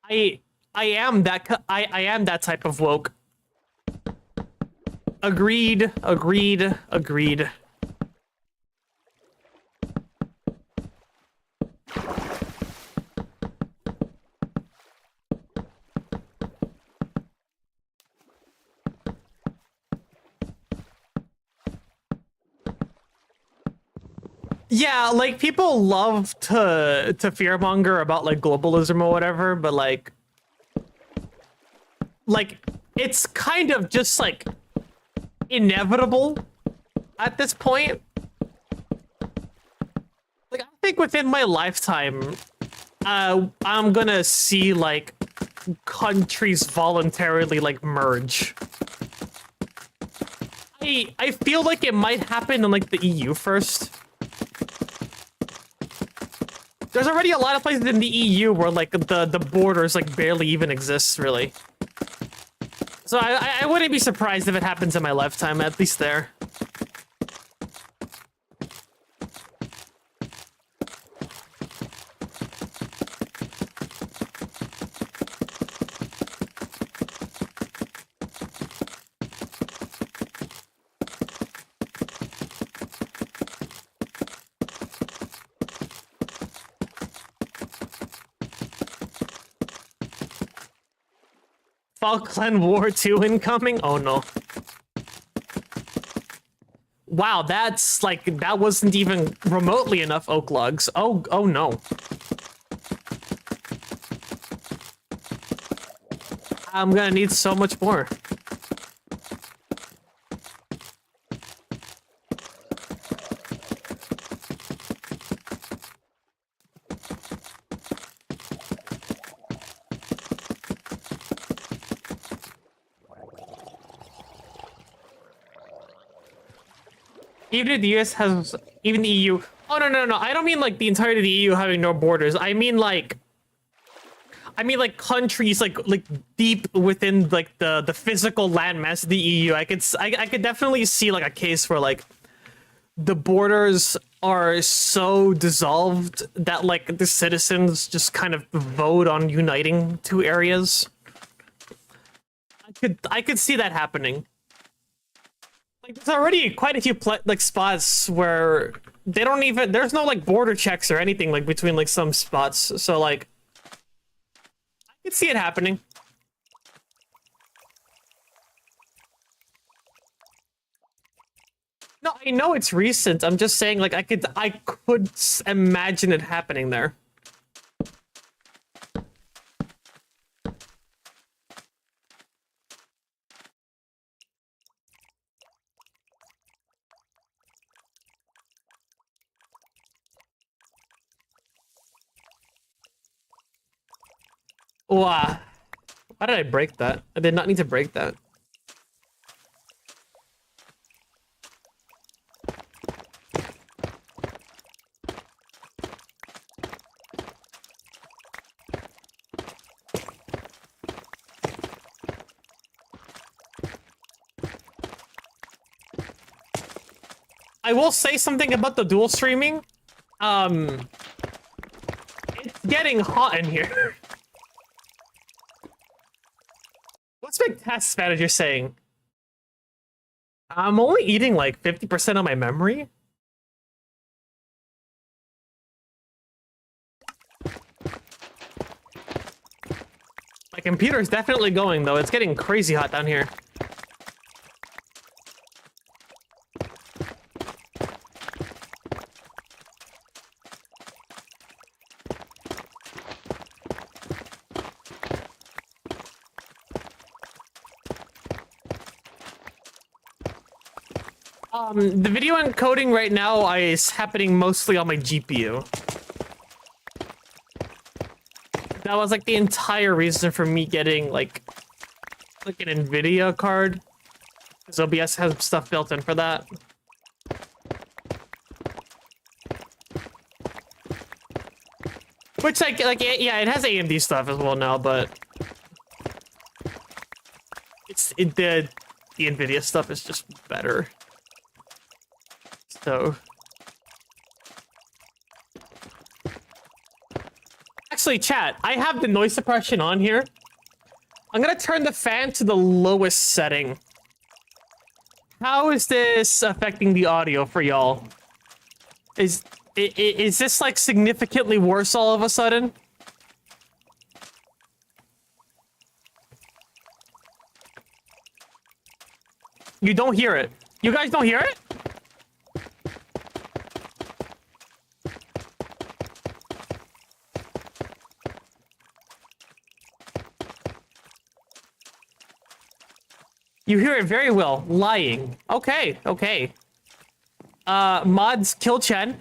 [SPEAKER 1] I am that type of woke. Agreed, agreed, agreed. Yeah, like people love to fearmonger about like globalism or whatever, but like it's kind of just like inevitable at this point. Like I think within my lifetime, I'm gonna see like countries voluntarily like merge. I feel like it might happen in like the EU first. There's already a lot of places in the EU where like the borders like barely even exist really. So I wouldn't be surprised if it happens in my lifetime, at least there. Falkland War 2 incoming? Oh no. Wow, that's like, that wasn't even remotely enough oak logs. Oh no. I'm gonna need so much more. Even if the US has, even the EU. Oh no! I don't mean like the entirety of the EU having no borders. I mean like countries like deep within like the physical landmass of the EU. I could definitely see like a case where like the borders are so dissolved that like the citizens just kind of vote on uniting two areas. I could see that happening. Like there's already quite a few like spots where they don't even there's no like border checks or anything like between like some spots. So like I could see it happening. No, I know it's recent. I'm just saying like I could imagine it happening there. Wow. Why did I break that? I did not need to break that. I will say something about the dual streaming. It's getting hot in here. What's my task manager saying? I'm only eating like 50% of my memory. My computer is definitely going though. It's getting crazy hot down here. The video encoding right now is happening mostly on my GPU. That was like the entire reason for me getting like an NVIDIA card. Because OBS has stuff built in for that. Which like yeah, it has AMD stuff as well now, but the NVIDIA stuff is just better. So actually, chat, I have the noise suppression on here. I'm gonna turn the fan to the lowest setting. How is this affecting the audio for y'all? Is this like significantly worse all of a sudden? You don't hear it. You guys don't hear it? You hear it very well. Lying. Okay, okay. Mods, kill Chen.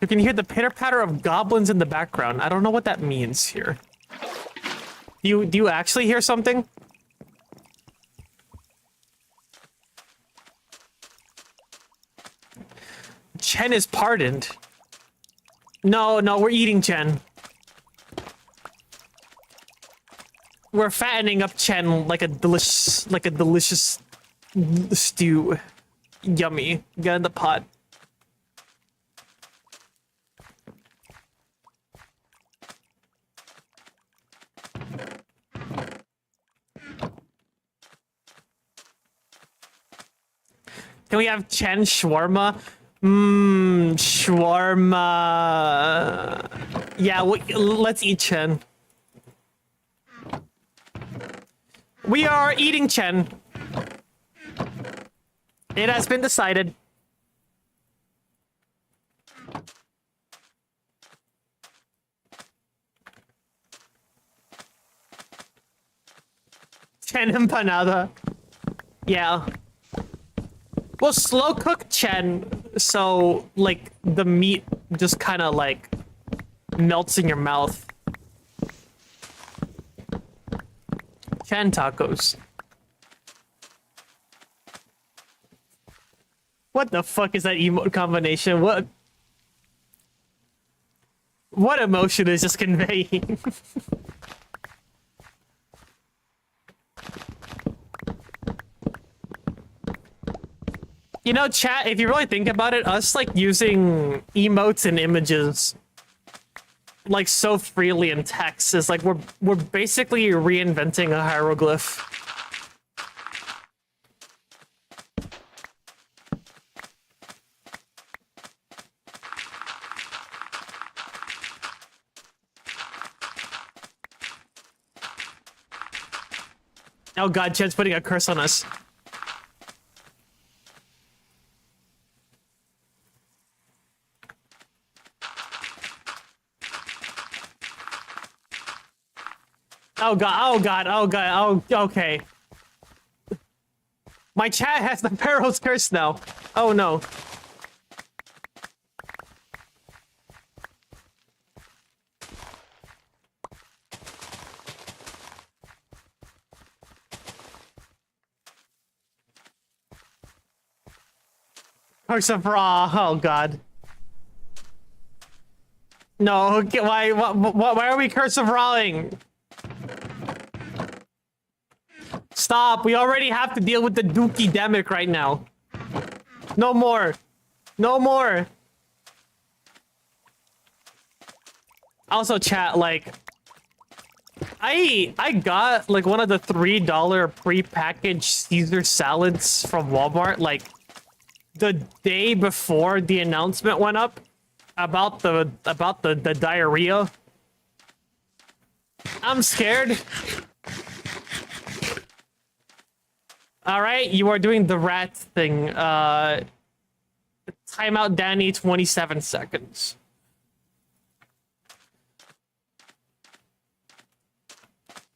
[SPEAKER 1] You can hear the pitter-patter of goblins in the background. I don't know what that means here. Do you actually hear something? Chen is pardoned. No, we're eating Chen. We're fattening up Chen like a delicious stew. Yummy. Get in the pot. Can we have Chen shawarma? Shawarma. Yeah, let's eat Chen. We are eating Chen. It has been decided. Chen empanada. Yeah. Well, slow cook Chen, so like the meat just kind of like melts in your mouth. Chen tacos. What the fuck is that emote combination? What emotion is this conveying? You know, chat, if you really think about it, us like using emotes and images like so freely in text is like we're basically reinventing a hieroglyph. Oh god, Chen's putting a curse on us. Oh god, oh god, oh god, oh, okay. My chat has the Pharaoh's curse now. Oh no. Curse of Ra, oh god. No, okay, why are we Curse of Rawing? Stop, we already have to deal with the Dookie Demic right now. No more. No more. Also, chat, like, I got like one of the $3 pre-packaged Caesar salads from Walmart like the day before the announcement went up about the diarrhea. I'm scared. All right, you are doing the rat thing. Timeout, Danny. 27 seconds.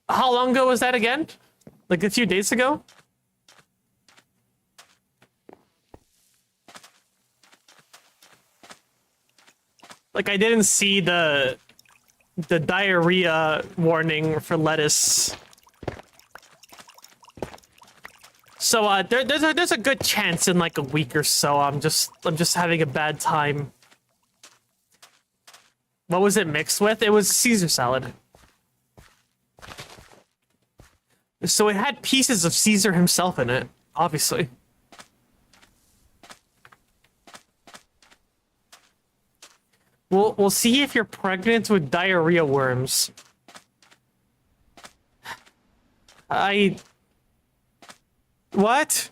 [SPEAKER 1] How long ago was that again? Like a few days ago? Like I didn't see the diarrhea warning for lettuce. So there's a good chance in like a week or so I'm just having a bad time. What was it mixed with? It was Caesar salad. So it had pieces of Caesar himself in it, obviously. We'll see if you're pregnant with diarrhea worms. What?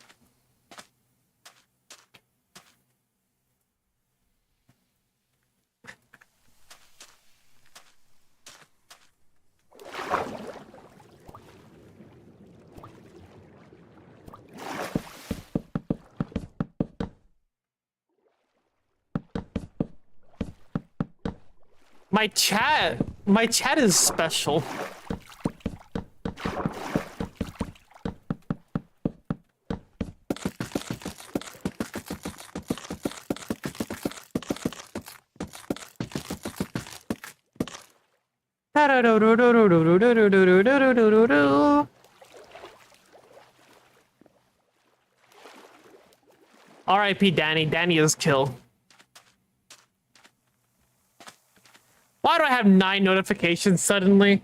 [SPEAKER 1] My chat is special. R.I.P. Danny. Danny is kill. Why do I have 9 notifications suddenly?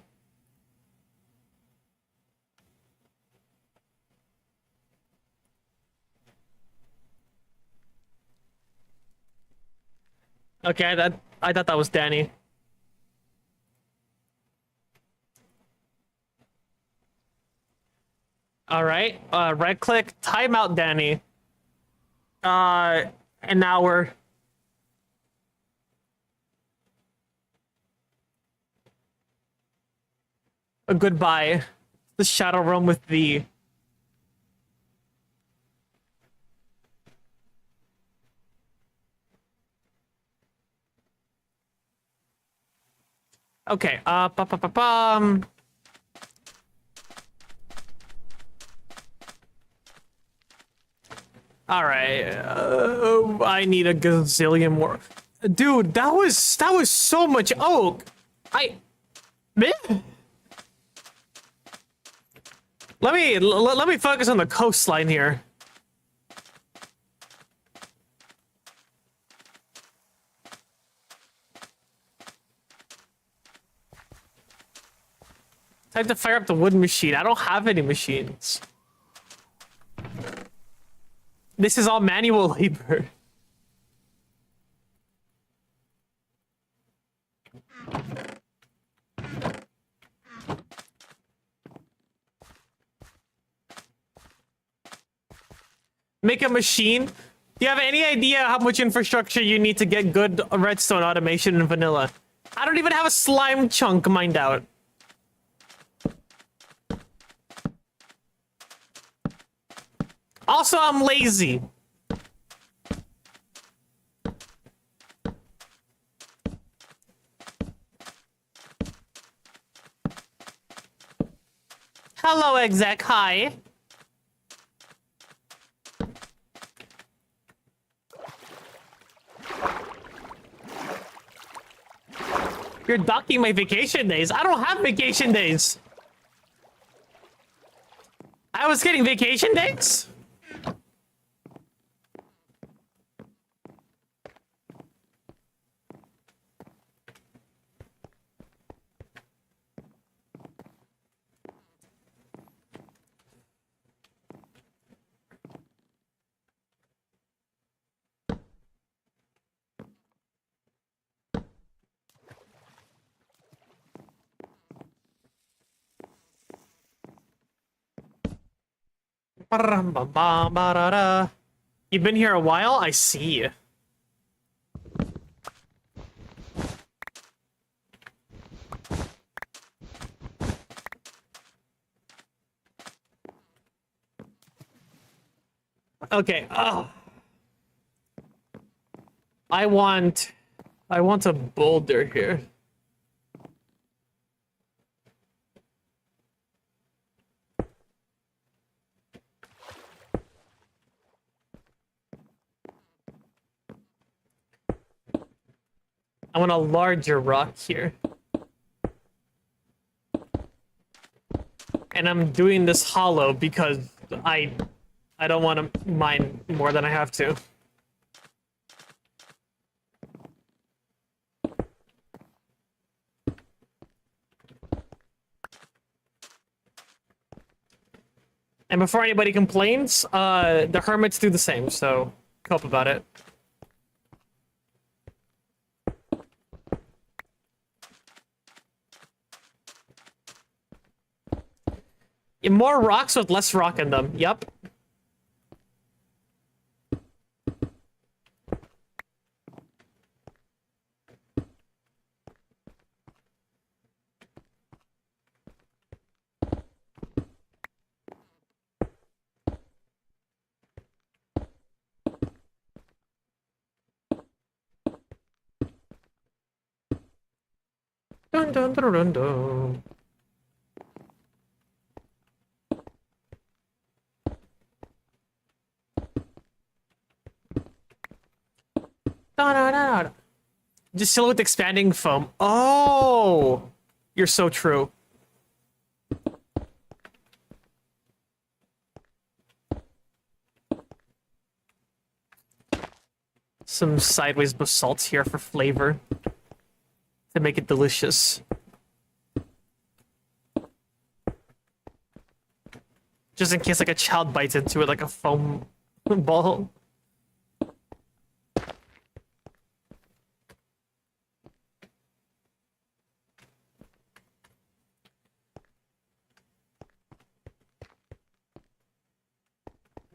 [SPEAKER 1] Okay, I thought that was Danny. All right, right click, timeout Danny. An hour. A goodbye. The shadow realm with thee. Okay, All right. I need a gazillion more. Dude, that was so much oak. Man. Let me focus on the coastline here. Time to fire up the wood machine. I don't have any machines. This is all manual labor. Make a machine? Do you have any idea how much infrastructure you need to get good redstone automation in vanilla? I don't even have a slime chunk mined out. Also, I'm lazy. Hello, exec. Hi. You're docking my vacation days. I don't have vacation days. I was getting vacation days? You've been here a while? I see. Okay. I want a boulder here. I want a larger rock here. And I'm doing this hollow because I don't want to mine more than I have to. And before anybody complains, the hermits do the same, so cope about it. More rocks with less rock in them. Yep. Dun dun dun dun dun. Just chill with expanding foam. Oh, you're so true. Some sideways basalt here for flavor to make it delicious. Just in case like a child bites into it like a foam ball.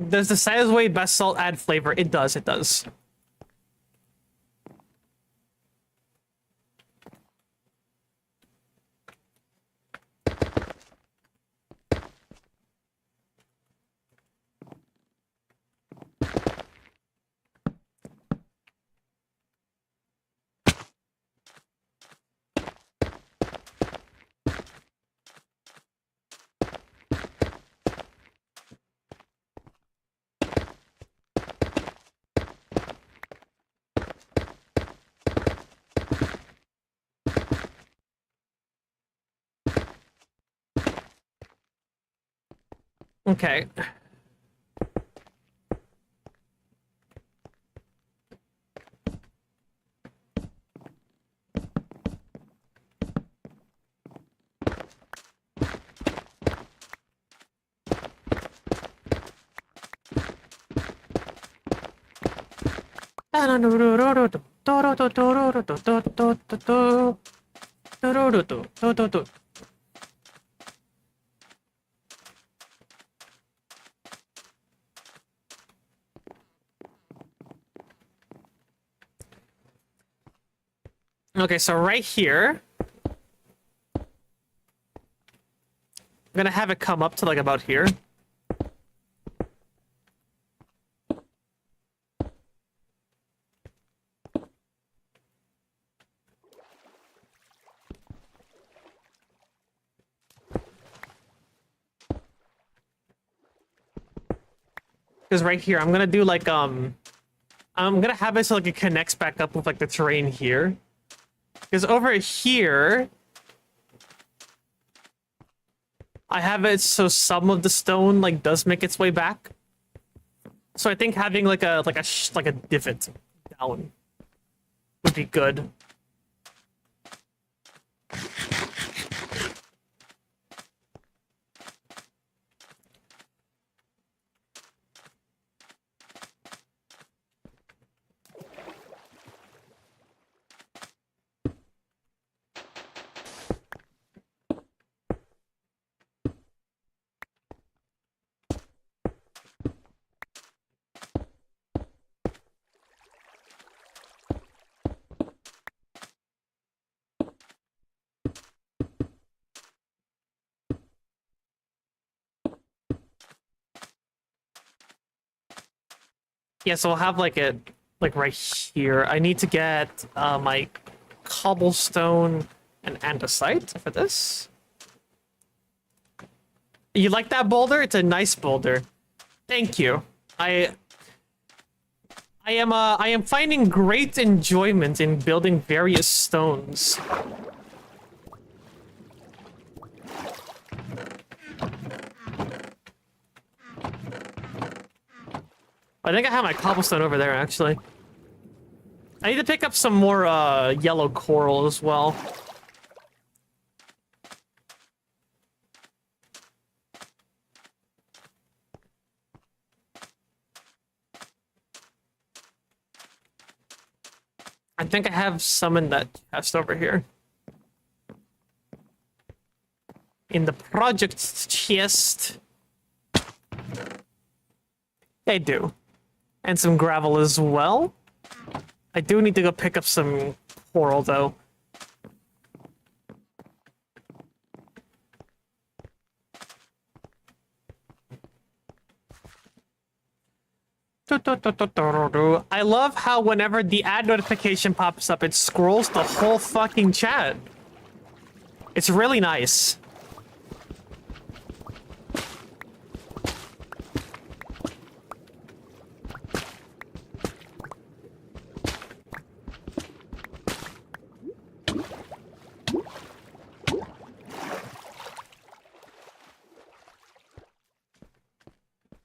[SPEAKER 1] Does the sideways basalt add flavor? It does, it does. Okay. Okay, so right here, I'm gonna have it come up to like about here. Because right here, I'm gonna do like I'm gonna have it so like it connects back up with like the terrain here. Because over here, I have it so some of the stone like does make its way back. So I think having like a divot down would be good. Yeah, so I'll have like it like right here. I need to get my cobblestone and andesite for this. You like that boulder? It's a nice boulder. Thank you. I am finding great enjoyment in building various stones. I think I have my cobblestone over there, actually. I need to pick up some more yellow coral as well. I think I have some in that chest over here. In the project chest. I do. And some gravel as well. I do need to go pick up some coral, though. I love how whenever the ad notification pops up, it scrolls the whole fucking chat. It's really nice.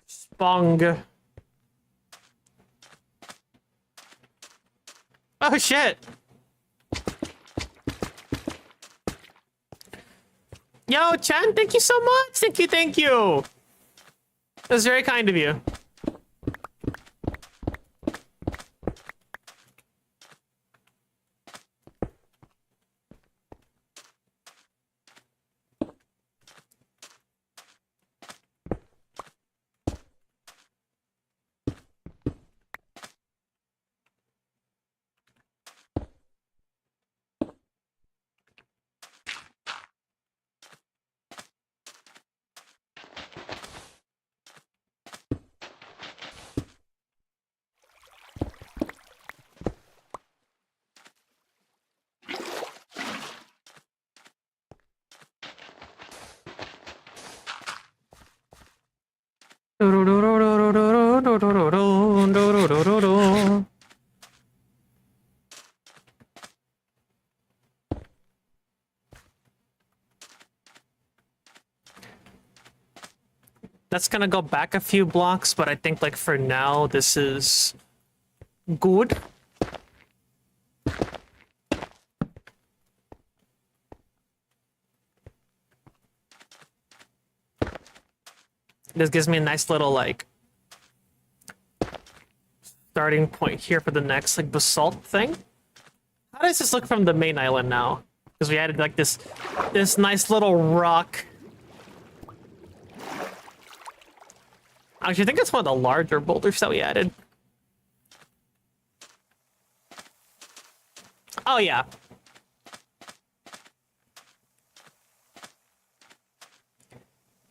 [SPEAKER 1] Spong. Oh shit. Yo, Chen, thank you so much. Thank you, thank you. That's very kind of you. That's gonna go back a few blocks, but I think like for now this is good. This gives me a nice little like starting point here for the next like basalt thing. How does this look from the main island now? Because we added like this nice little rock. Actually, I think it's one of the larger boulders that we added. Oh yeah.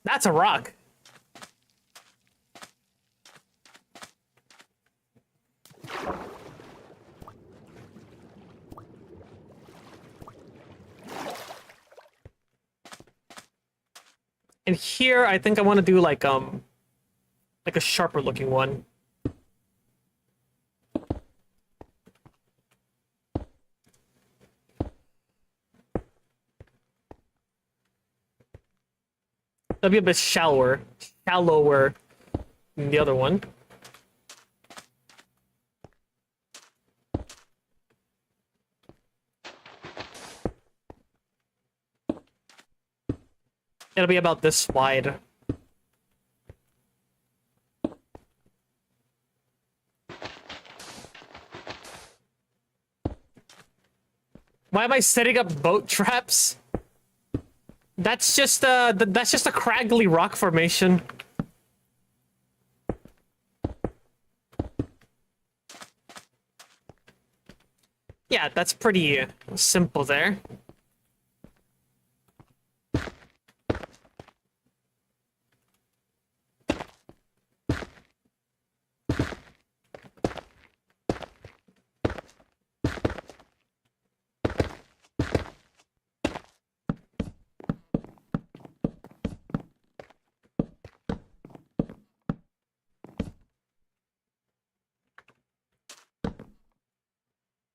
[SPEAKER 1] That's a rock. And here, I think I want to do like a sharper looking one. That'd be a bit shallower than the other one. It'll be about this wide. Why am I setting up boat traps? That's just a craggly rock formation. Yeah, that's pretty simple there.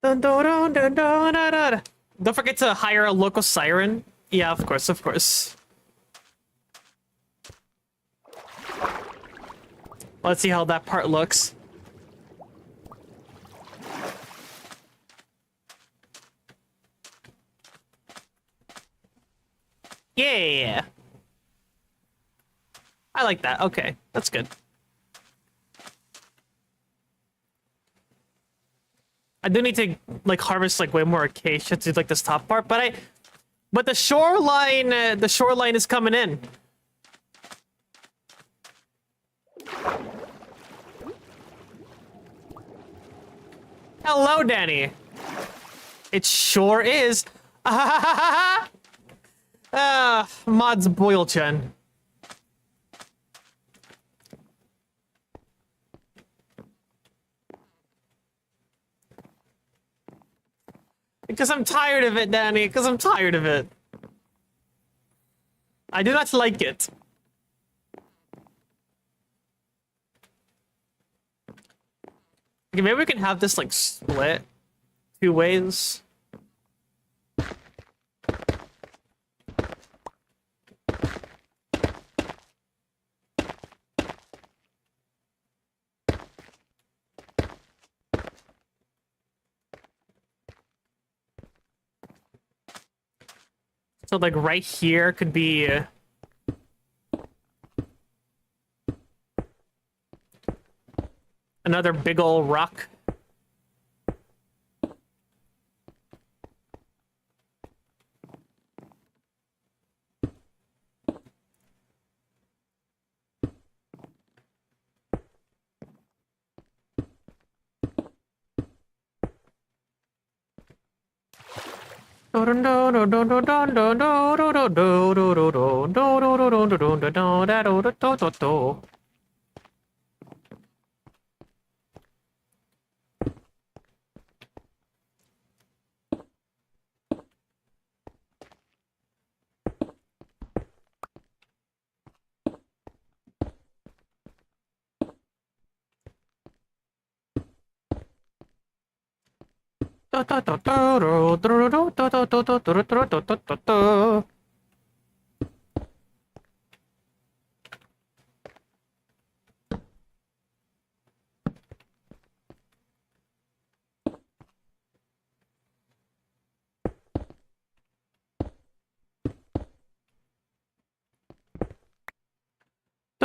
[SPEAKER 1] Dun, dun, dun, dun, dun, dun, dun. Don't forget to hire a local siren. Yeah, of course, of course. Let's see how that part looks. Yeah. I like that. Okay, that's good. I do need to like harvest like way more acacia to like this top part, but the shoreline is coming in. Hello, Danny. It sure is. Mods Boyle-chan. Because I'm tired of it, Danny. Because I'm tired of it. I do not like it. Okay, maybe we can have this, like, split 2 ways. So, like, right here could be... another big ol' rock.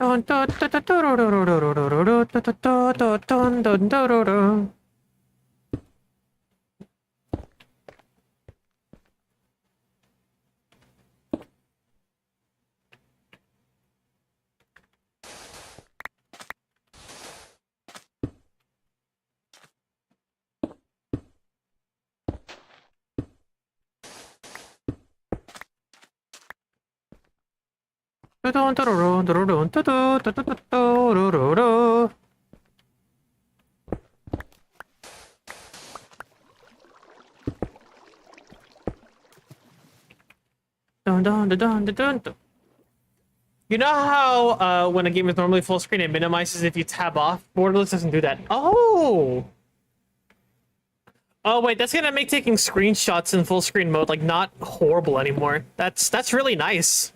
[SPEAKER 1] Dun, dun, dun, dun, dun, dun, dun, dun, dun, dun, dun, dun, dun, dun, dun. Dun, dun, dun, dun, dun, dun, dun, dun, dun, dun, dun, dun, dun. Dun, dun, dun, dun, dun, dun, dun. You know how when a game is normally full screen, it minimizes if you tab off? Borderlands doesn't do that. Oh! Oh wait, that's gonna make taking screenshots in full screen mode like not horrible anymore. That's really nice.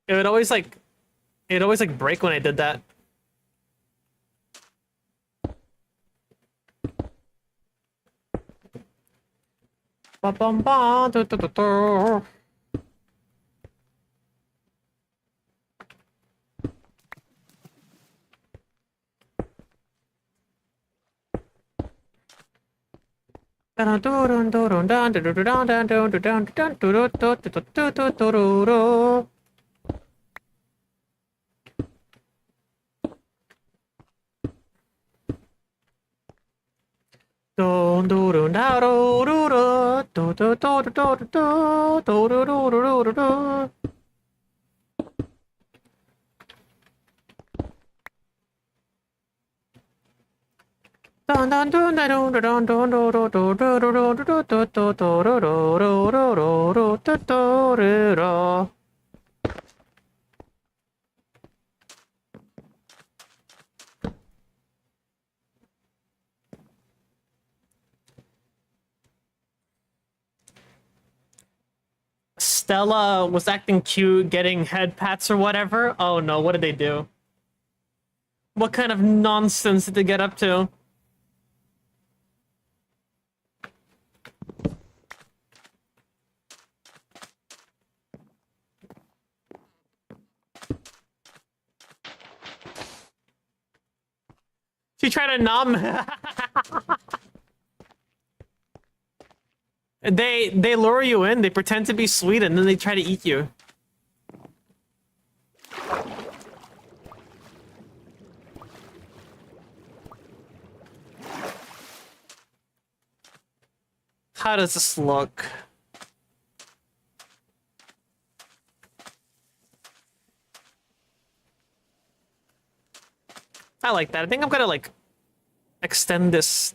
[SPEAKER 1] It would always like it'd always like break when I did that. Ba bum ba du du du du. Dun dun dun dun dun dun dun dun dun dun dun dun dun dun dun dun dun. Dun dun dun da do do do do do do do do do do do do do do. Dun dun dun dun dun dun dun dun dun dun dun dun dun dun dun dun dun dun. Stella was acting cute, getting head pats or whatever. Oh no, what did they do? What kind of nonsense did they get up to? She tried to nom. They lure you in, they pretend to be sweet, and then they try to eat you. How does this look? I like that. I think I'm gonna like extend this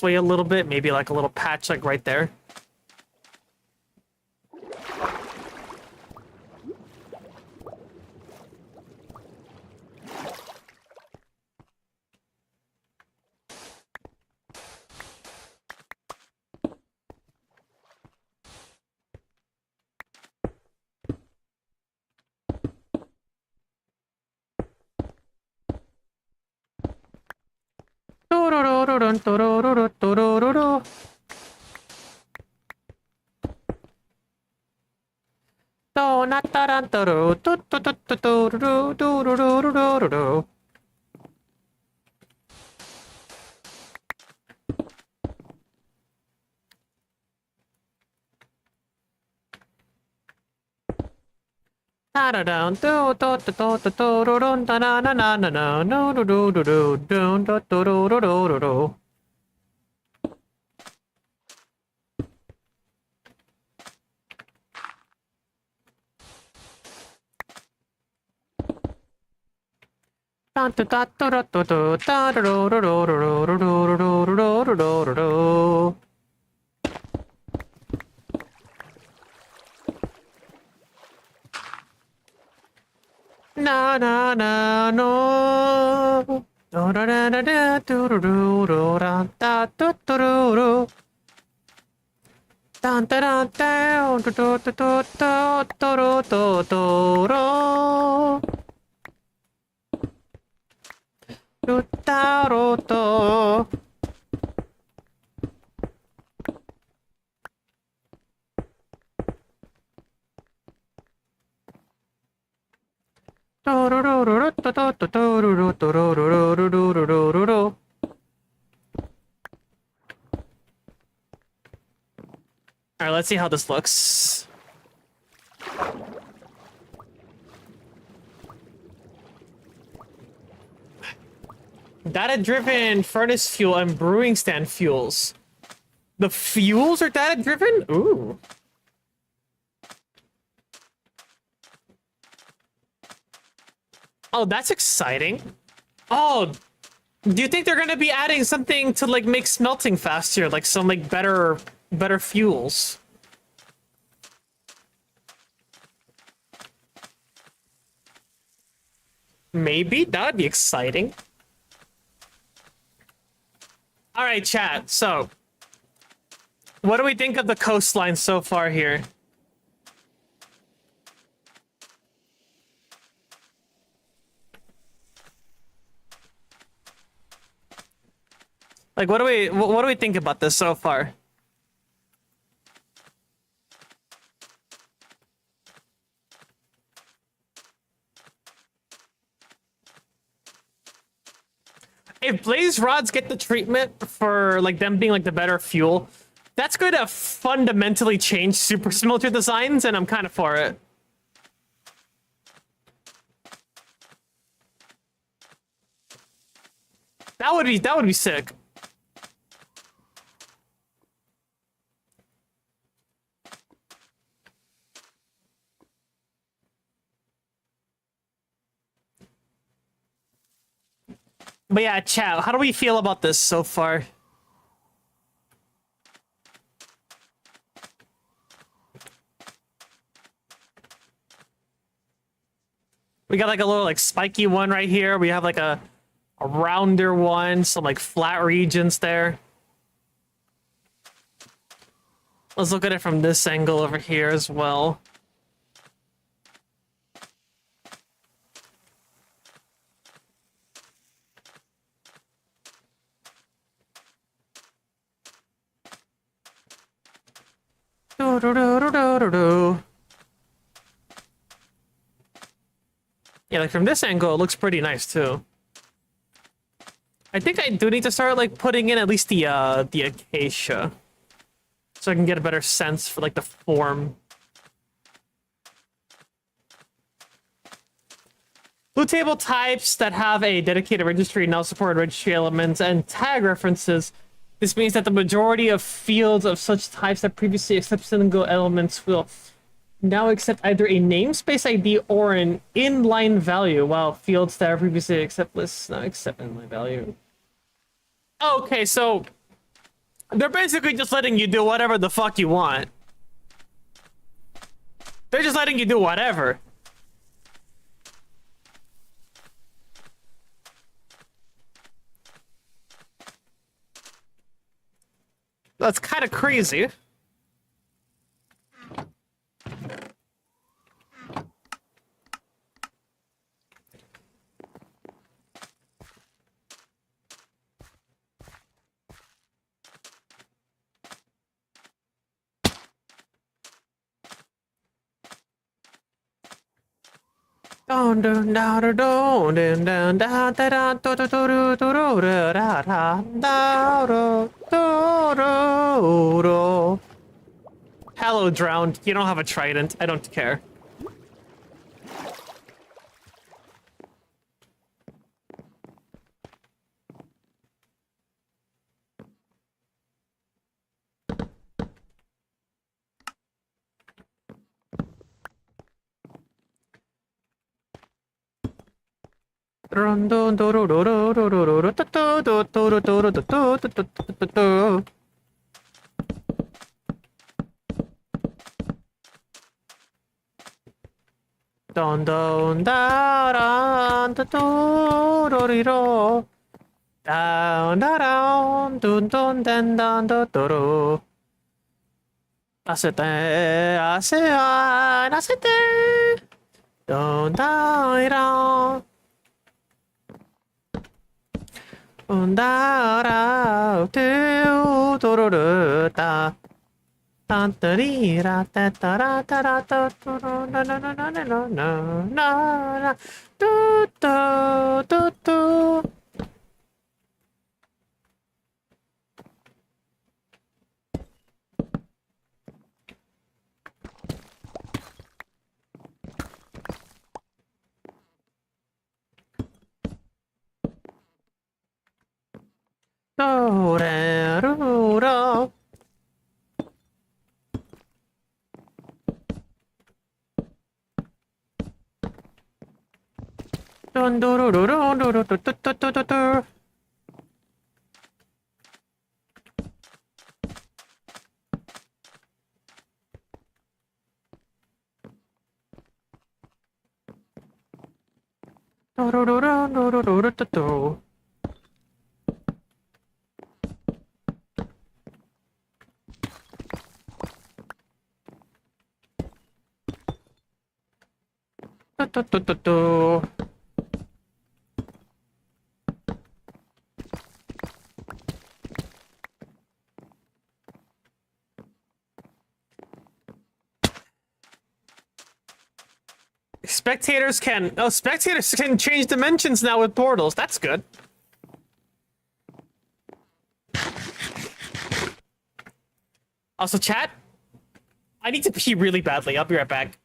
[SPEAKER 1] way a little bit, maybe like a little patch like right there. Na na na no. Do da da da da do do do do da da do do do do. Dun da da da do do do do do do do do do. da ro do. All right, let's see how this looks. Data-driven furnace fuel and brewing stand fuels. The fuels are data-driven? Ooh. Oh, that's exciting. Oh, do you think they're gonna be adding something to like make smelting faster, like some like better fuels? Maybe that'd be exciting. All right, chat. So, what do we think of the coastline so far here? Like, what do we think about this so far? If blaze rods get the treatment for like them being like the better fuel, that's going to fundamentally change super smelter designs, and I'm kind of for it. That would be sick. But yeah, chat, how do we feel about this so far? We got like a little like spiky one right here. We have like a rounder one, some like flat regions there. Let's look at it from this angle over here as well. Yeah, like from this angle, it looks pretty nice too. I think I do need to start like putting in at least the acacia, so I can get a better sense for like the form. Blue table types that have a dedicated registry now support registry elements and tag references. This means that the majority of fields of such types that previously accepted single elements will now accept either a namespace ID or an inline value, while fields that previously accept lists now accept inline value. Okay, so they're basically just letting you do whatever the fuck you want. They're just letting you do whatever. That's kind of crazy. Down down down down down down down down down. Hello, drowned. You don't have a trident. I don't care. Don don da da da do do ri do. Down da down dun dun dan dan do do do. Asete asean asete. Don da da. 온다라 뚜도로르다 딴따리라 따따라따라따 뚜루나나나나나나나나 뚜뚜뚜뚜 노래루라 뚠두루루루루루뚜뚜뚜뚜뚜 루루루루루루뚜뚜 뚜뚜뚜뚜뚜 spectators can change dimensions now with portals. That's good. Also, chat, I need to pee really badly. I'll be right back.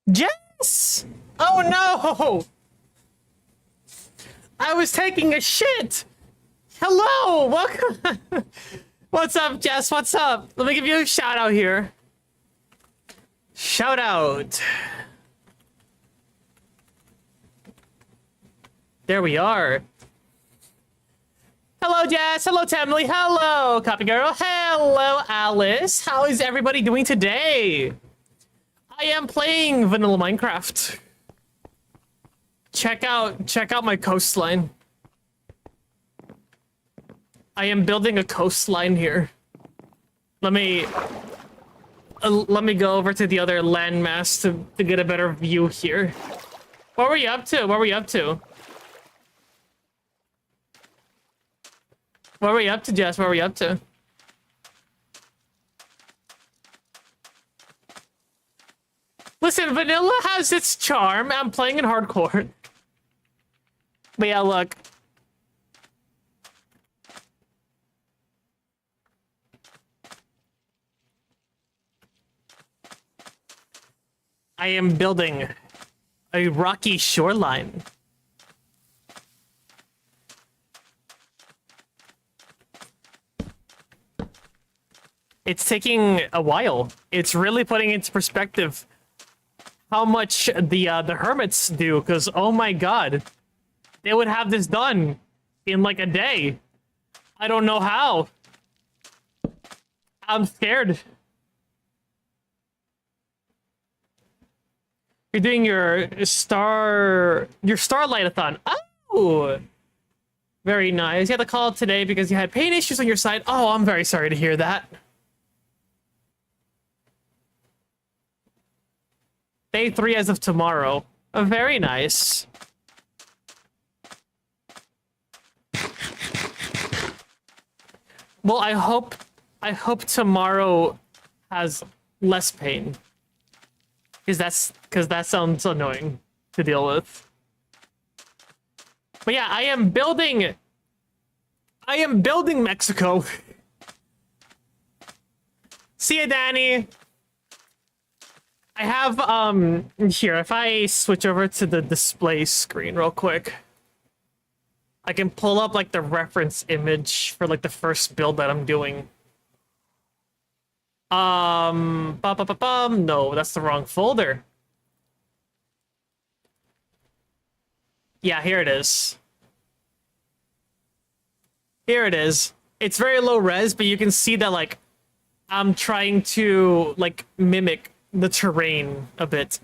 [SPEAKER 1] Jess! Oh no! I was taking a shit! Hello! Welcome! What's up, Jess? What's up? Let me give you a shout out here. Shout out. There we are. Hello, Jess. Hello, Tammy. Hello, Copy Girl. Hello, Alice. How is everybody doing today? I am playing vanilla Minecraft. Check out my coastline. I am building a coastline here. Let me go over to the other landmass to get a better view here. What were you up to? What were you up to? What were you up to, Jess? What were you up to? Listen, vanilla has its charm. I'm playing in hardcore. But yeah, look. I am building a rocky shoreline. It's taking a while. It's really putting into perspective how much the hermits do, because oh my god, they would have this done in like a day. I don't know how. I'm scared. You're doing your Starlight-a-thon. Oh, very nice. You had to call today because you had pain issues on your side. Oh, I'm very sorry to hear that. Day 3 as of tomorrow. Very nice. Well, I hope tomorrow has less pain. Because that sounds annoying to deal with. But yeah, I am building Mexico. See ya, Danny. I have here, if I switch over to the display screen real quick, I can pull up like the reference image for like the first build that I'm doing. No, that's the wrong folder. Yeah, here it is. Here it is. It's very low res, but you can see that like I'm trying to like mimic the terrain a bit.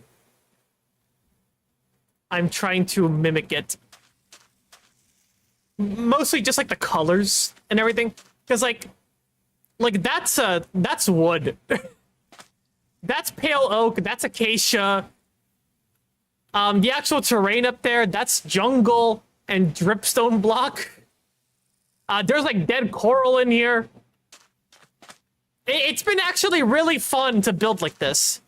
[SPEAKER 1] I'm trying to mimic it. Mostly just like the colors and everything. Because like that's wood. That's pale oak, that's acacia. The actual terrain up there, that's jungle and dripstone block. There's like dead coral in here. It's been actually really fun to build like this.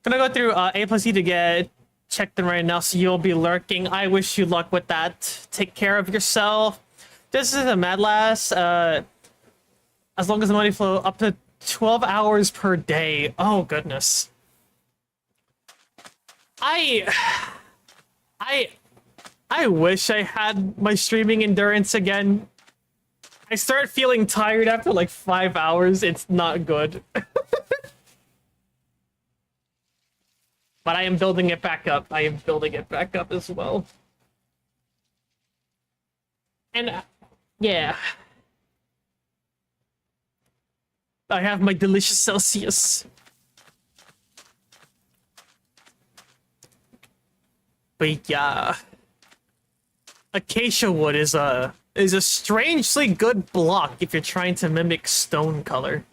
[SPEAKER 1] Gonna go through A plus E to get checked in right now, so you'll be lurking. I wish you luck with that. Take care of yourself. This is a mad lass. As long as the money flow up to 12 hours per day. Oh goodness. I wish I had my streaming endurance again. I start feeling tired after like 5 hours. It's not good. But I am building it back up. I am building it back up as well. And yeah. I have my delicious Celsius. But yeah. Acacia wood is a strangely good block if you're trying to mimic stone color.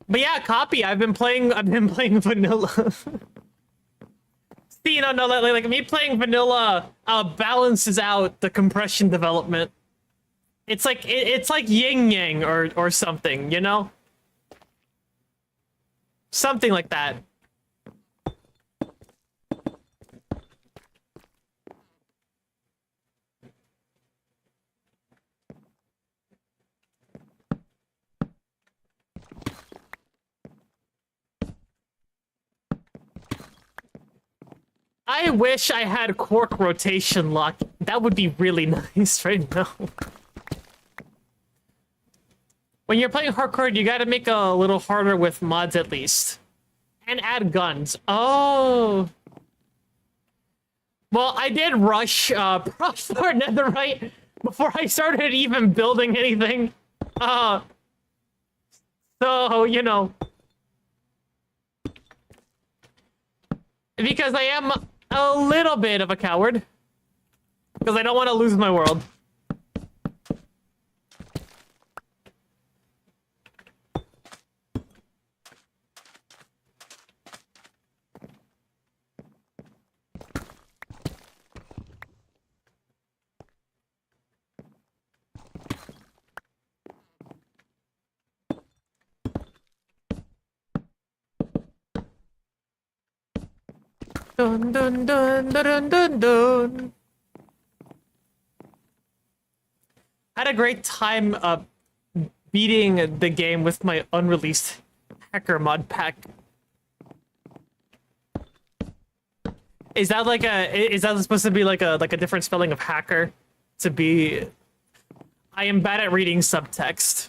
[SPEAKER 1] But yeah, copy. I've been playing vanilla. See, no, like me playing vanilla balances out the compression development. it's like yin yang or something, you know? Something like that. I wish I had cork rotation luck. That would be really nice right now. When you're playing hardcore, you gotta make it a little harder with mods at least. And add guns. Oh. Well, I did rush Prof for Netherite before I started even building anything. So, you know. Because I am a little bit of a coward. Because I don't want to lose my world. Dun dun dun dun dun dun dun. I had a great time beating the game with my unreleased hacker mod pack. Is that like is that supposed to be like a different spelling of hacker? To be I am bad at reading subtext.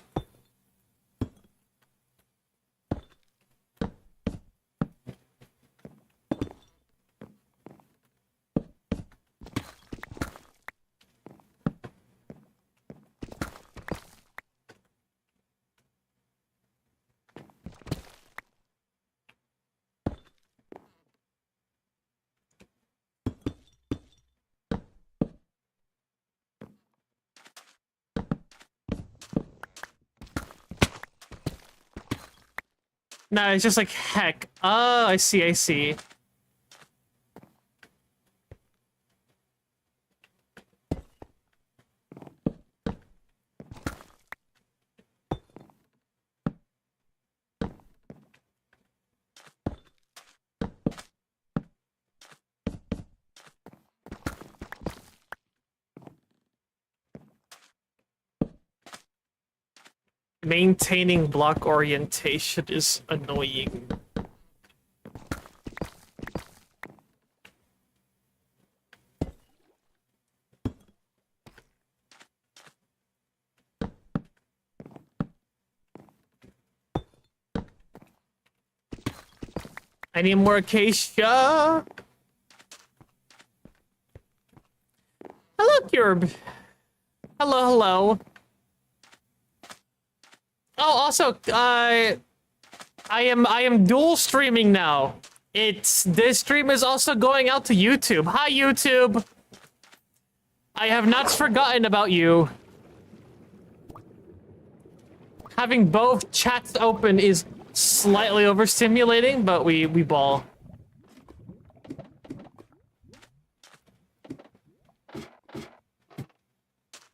[SPEAKER 1] No, it's just like heck. Oh, I see, I see. Maintaining block orientation is annoying. I need more acacia. Hello, Curb. Hello, hello. Oh, also, I am dual streaming now. This stream is also going out to YouTube. Hi, YouTube. I have not forgotten about you. Having both chats open is slightly overstimulating, but we ball.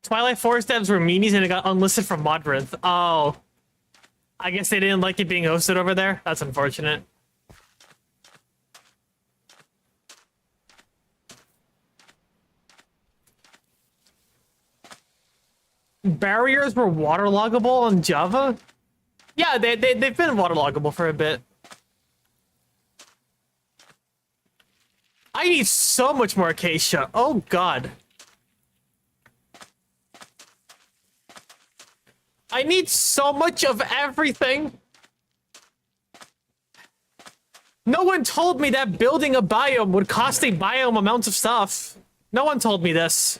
[SPEAKER 1] Twilight Forest devs were meanies and it got unlisted from Modrinth. Oh. I guess they didn't like it being hosted over there. That's unfortunate. Barriers were waterloggable on Java? Yeah, they've been waterloggable for a bit. I need so much more acacia. Oh, God. I need so much of everything. No one told me that building a biome would cost a biome amount of stuff. No one told me this.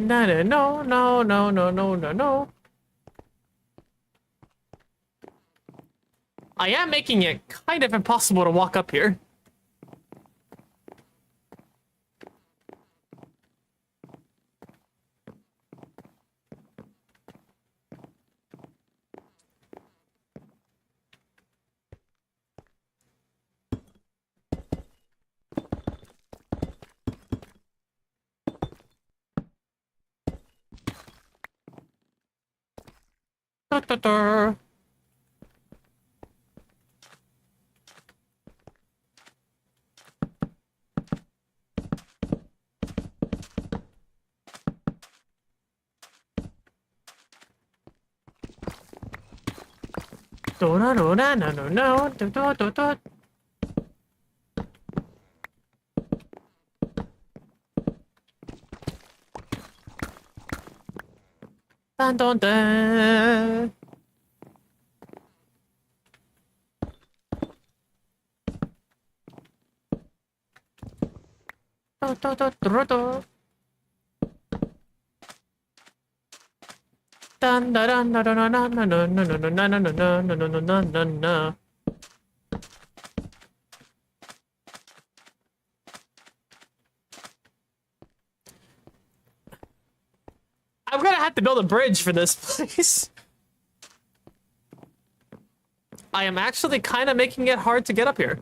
[SPEAKER 1] No, no, no, no, no, no, no, no. I am making it kind of impossible to walk up here. Dun, dun, dun. Dun, dun, dun, dun, dun. Dun, dun, dun, dun, dun, dun, dun, dun, dun, dun, dun, dun, dun, dun, dun, dun, dun. I'm gonna have to build a bridge for this place. I am actually kind of making it hard to get up here.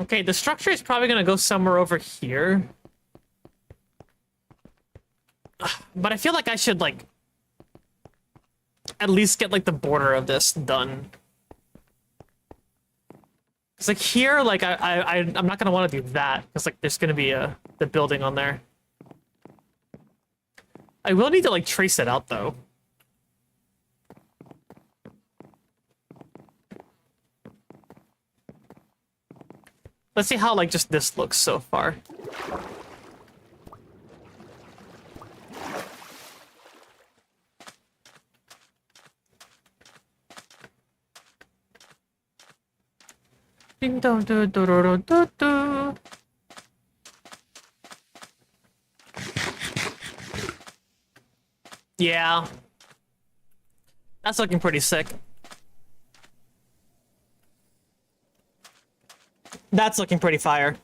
[SPEAKER 1] Okay, the structure is probably gonna go somewhere over here. But I feel like I should, like, at least get, like, the border of this done. It's like here, like, I'm not gonna want to do that, because, like, there's gonna be the building on there. I will need to, like, trace it out, though. Let's see how, like, just this looks so far. Ding dong do do do do do. Yeah. That's looking pretty sick. That's looking pretty fire.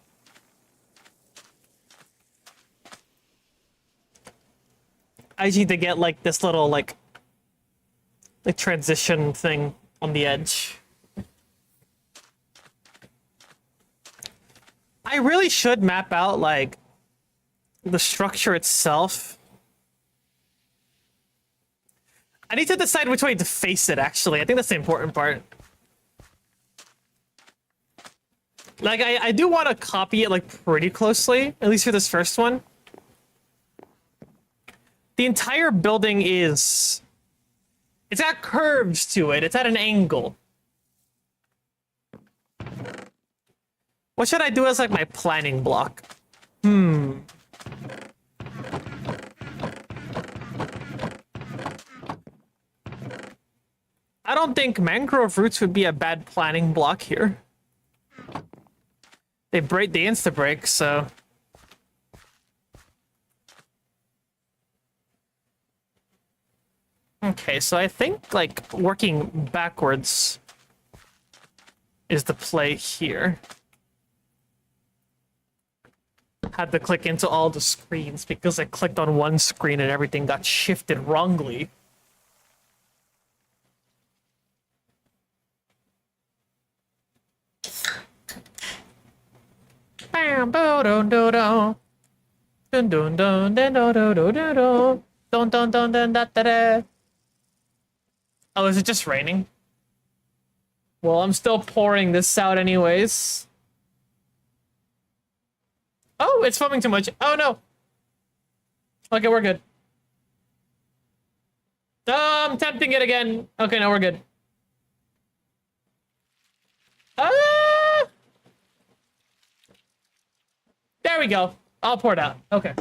[SPEAKER 1] I just need to get, like, this little, like transition thing on the edge. I really should map out, like the structure itself. I need to decide which way to face it, actually. I think that's the important part. Like, I do want to copy it, like, pretty closely, at least for this first one. The entire building is... It's got curves to it. It's at an angle. What should I do as, like, my planning block? I don't think mangrove roots would be a bad planning block here. They insta-break, so... Okay, so I think, like, working backwards is the play here. Had to click into all the screens because I clicked on one screen and everything got shifted wrongly. Bam, bo, dun, dun, dun. Dun, dun, dun, dun, dun, dun, dun, dun, dun. Dun, dun, dun, dun, da, da, da. Oh, is it just raining? Well, I'm still pouring this out anyways. Oh, it's foaming too much. Oh, no. Okay, we're good. I'm tempting it again. Okay, no, we're good. Ah! There we go. I'll pour it out. Okay.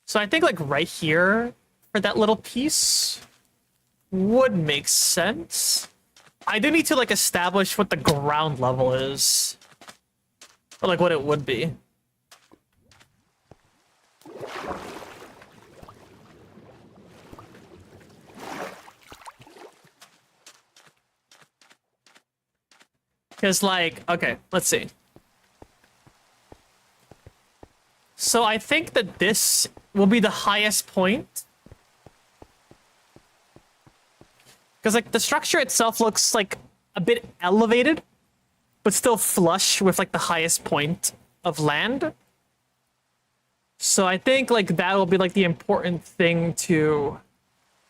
[SPEAKER 1] So I think, like, right here for that little piece would make sense. I do need to, like, establish what the ground level is. Or, like, what it would be. Because, like, okay, let's see. So I think that this will be the highest point. Because, like, the structure itself looks, like, a bit elevated, but still flush with, like, the highest point of land. So I think, like, that will be, like, the important thing to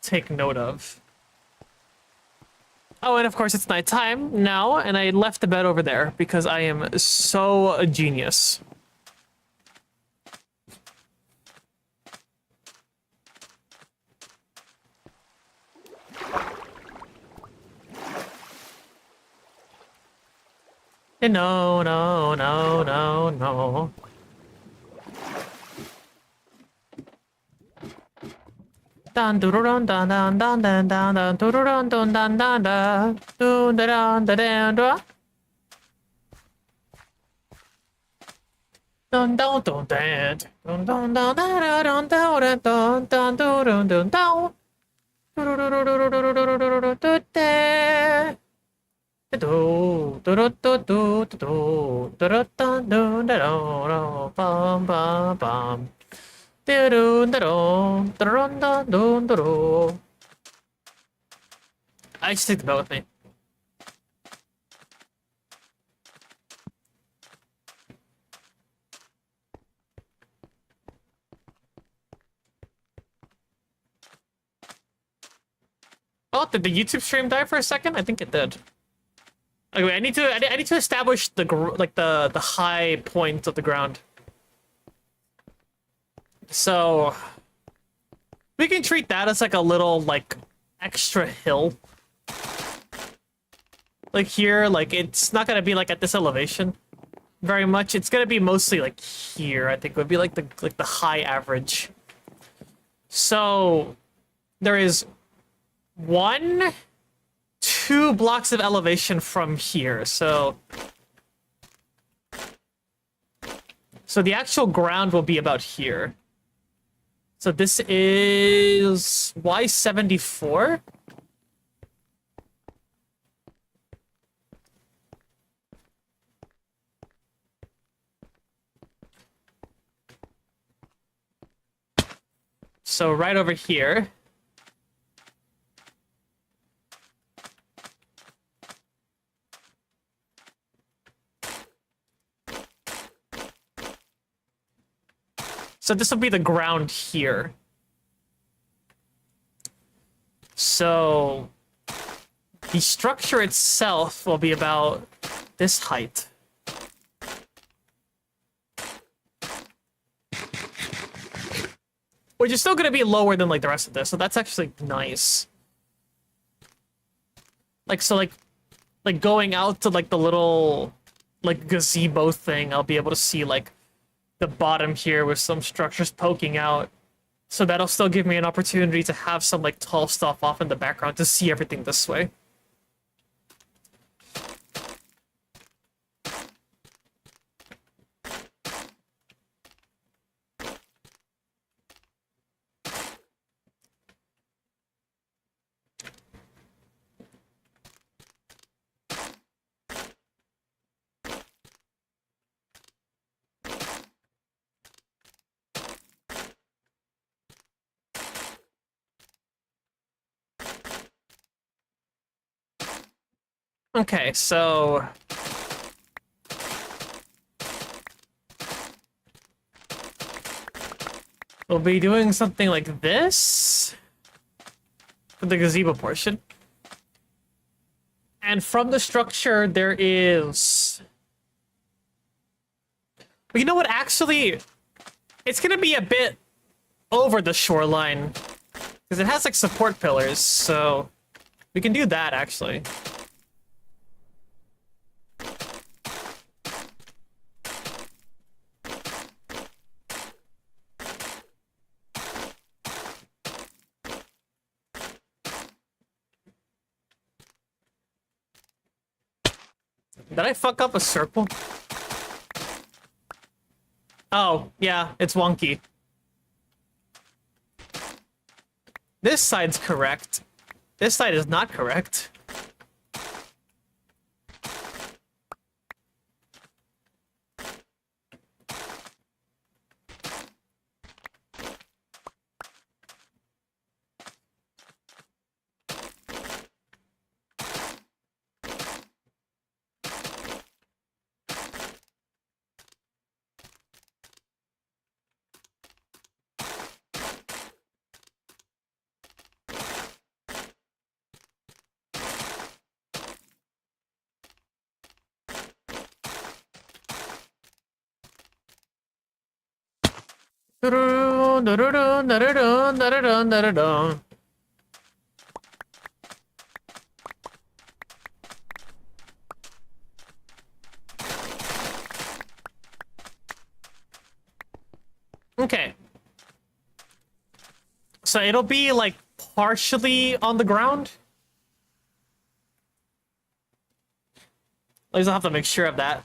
[SPEAKER 1] take note of. Oh, and of course it's nighttime now, and I left the bed over there because I am so a genius. No, no, no, no, no. Dun dun dun dun dun dun dun dun dun dun dun dun dun dun dun dun dun dun dun. Dun dun dun dun dun dun dun dun dun dun dun dun dun dun dun. I just take the bell with me. Oh, did the YouTube stream die for a second? I think it did. Okay, I need to establish the high point of the ground. So we can treat that as like a little like extra hill. Like here, like it's not gonna be like at this elevation very much. It's gonna be mostly like here, I think would be like the high average. So there is 2 blocks of elevation from here. So the actual ground will be about here. So this is Y74. So right over here. So this will be the ground here. So the structure itself will be about this height. Which is still going to be lower than, like, the rest of this, so that's actually nice. Like, so, like going out to, like, the little, like, gazebo thing, I'll be able to see, like, the bottom here with some structures poking out. So that'll still give me an opportunity to have some, like, tall stuff off in the background to see everything this way. Okay, so we'll be doing something like this for the gazebo portion. And from the structure, there is... But you know what, actually, it's gonna be a bit over the shoreline. Because it has, like, support pillars, so we can do that, actually. Did I fuck up a circle? Oh, yeah, it's wonky. This side's correct. This side is not correct. Okay. So it'll be, like, partially on the ground. At least I'll have to make sure of that.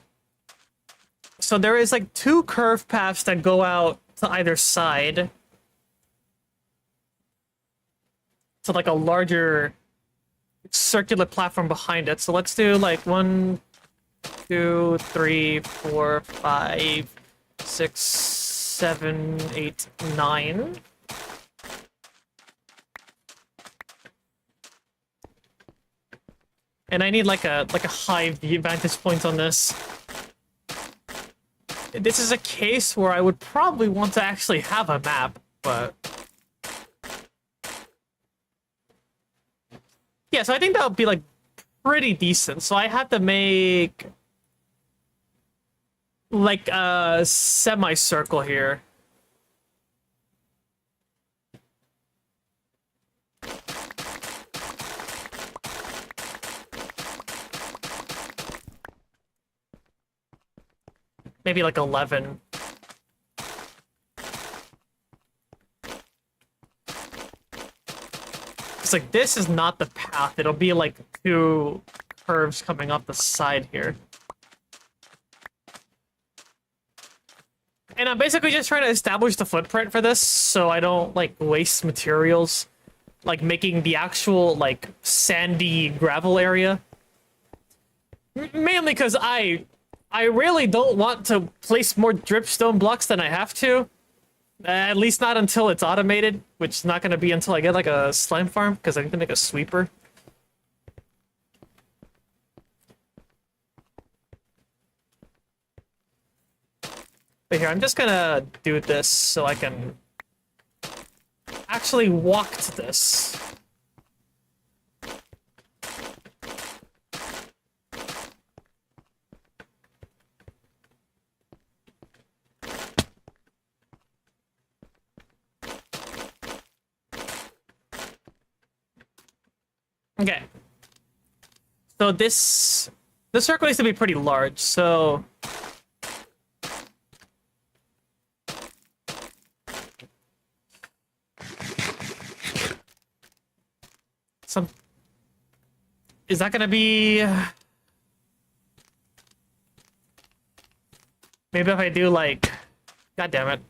[SPEAKER 1] So there is, like, two curved paths that go out to either side. To, like, a larger circular platform behind it. So let's do, like, 1, 2, 3, 4, 5, 6, 7, 8, 9. And I need, like a high vantage point on this. This is a case where I would probably want to actually have a map, but... Yeah, so I think that would be, like, pretty decent. So I have to make... like, a semicircle here. Maybe like 11. It's like, this is not the path. It'll be like two curves coming off the side here. And I'm basically just trying to establish the footprint for this so I don't, like, waste materials. Like, making the actual, like, sandy gravel area. Mainly because I really don't want to place more dripstone blocks than I have to. At least not until it's automated, which is not going to be until I get, like, a slime farm, because I need to make a sweeper. But here, I'm just gonna do this so I can actually walk to this. Okay. So this circle needs to be pretty large, so some is that gonna be maybe if I do like god damn it.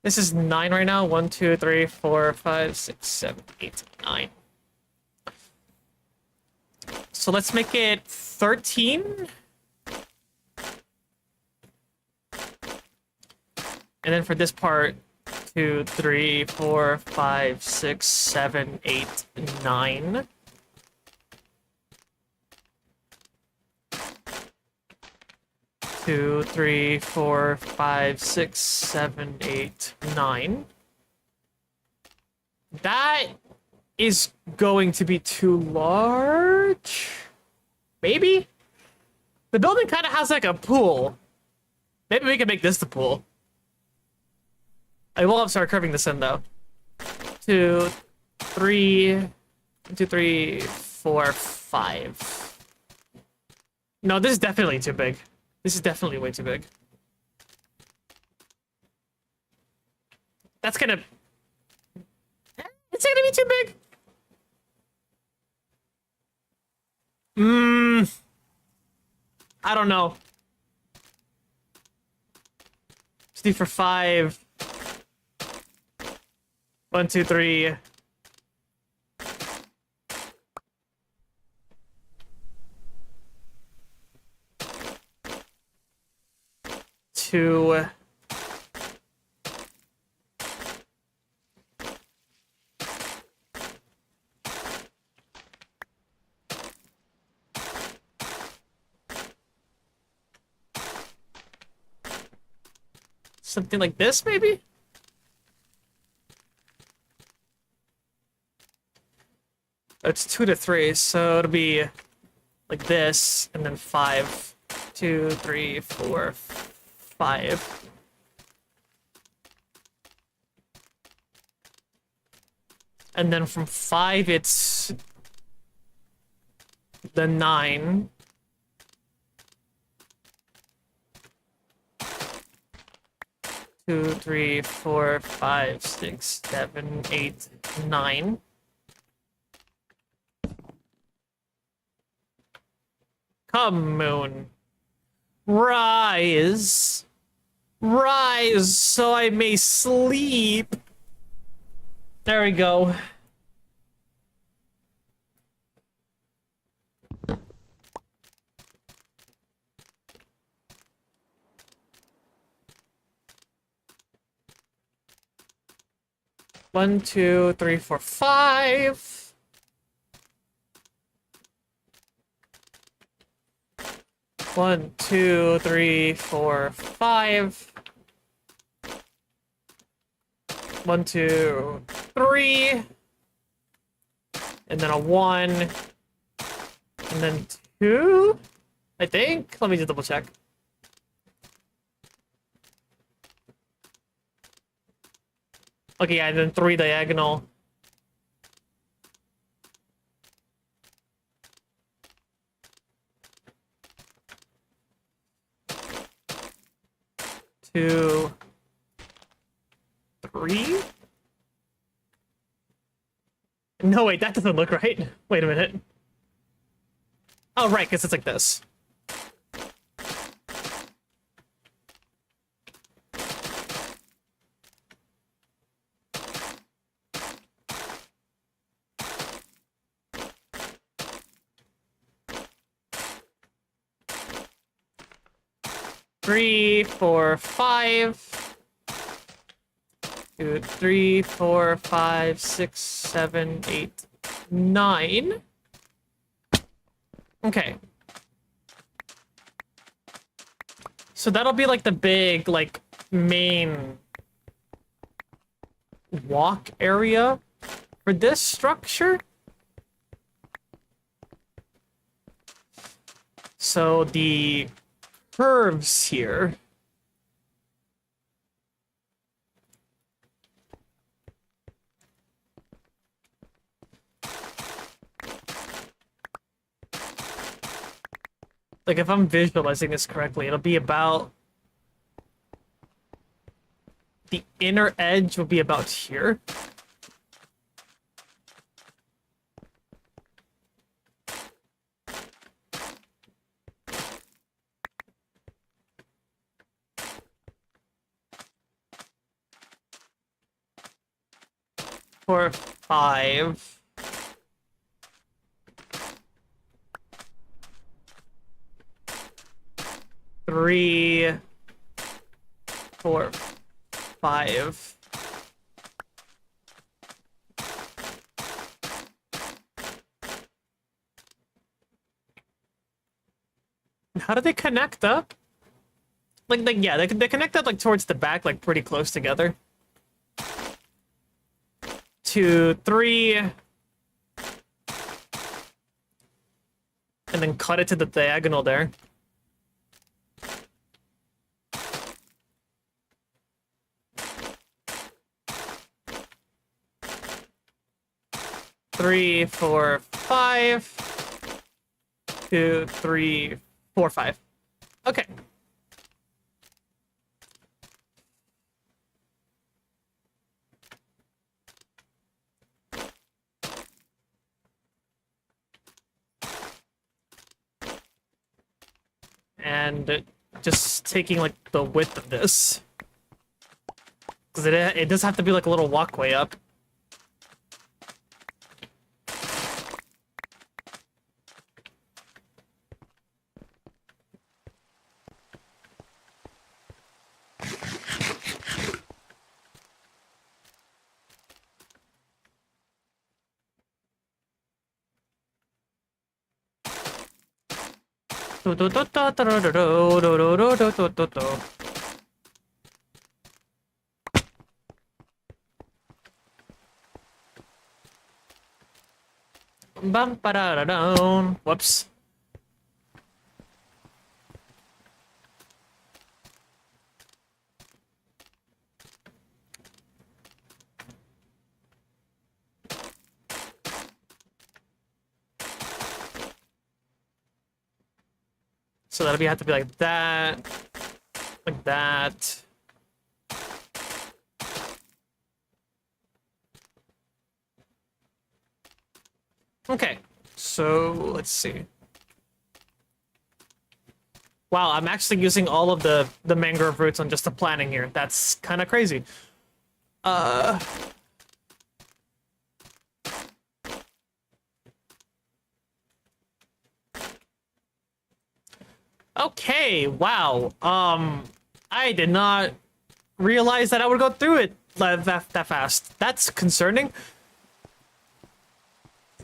[SPEAKER 1] This is 9 right now. 1, 2, 3, 4, 5, 6, 7, 8, 9. So let's make it 13. And then for this part, 2, 3, 4, 5, 6, 7, 8, 9. Two, 3, 4, 5, 6, 7, 8, 9. That is going to be too large. Maybe? The building kind of has like a pool. Maybe we can make this the pool. I will have to start curving this in though. 2, 3, 2, 3, 4, 5. No, this is definitely too big. This is definitely way too big. That's gonna... It's gonna be too big. I don't know. Let's do for 5. 1, 2, 3. 2. Something like this, maybe? It's 2 to 3, so it'll be like this, and then 5. 2, 3, 4, 5. And then from 5, it's the 9. Two, 3, 4, 5, 6, 7, 8, 9. Come, moon. Rise. Rise so I may sleep. There we go. One, 2, 3, 4, 5. One, 2, 3, 4, 5. 1, 2, 3. And then a 1. And then 2, I think. Let me just double check. Okay, yeah, and then 3 diagonal. Two, 3. No, wait, that doesn't look right. Wait a minute. Oh, right, because it's like this. Three, 4, 5. 2, 3, 4, 5, 6, 7, 8, 9. Okay. So that'll be like the big, like, main walk area for this structure. So the curves here. Like, if I'm visualizing this correctly, it'll be about... The inner edge will be about here. Four, five. Three, four, five. How do they connect up? Like yeah, they connect up like towards the back, like pretty close together. 2, 3, and then cut it to the diagonal there. Three, four, five. 2, 3, 4, 5. Okay. And just taking like the width of this, because it does have to be like a little walkway up. Bum, ba-da-da-down. Whoops. So that'll have to be like that. Like that. Okay, so let's see. Wow, I'm actually using all of the mangrove roots on just the planning here. That's kind of crazy. Okay, wow. I did not realize that I would go through it that fast. That's concerning.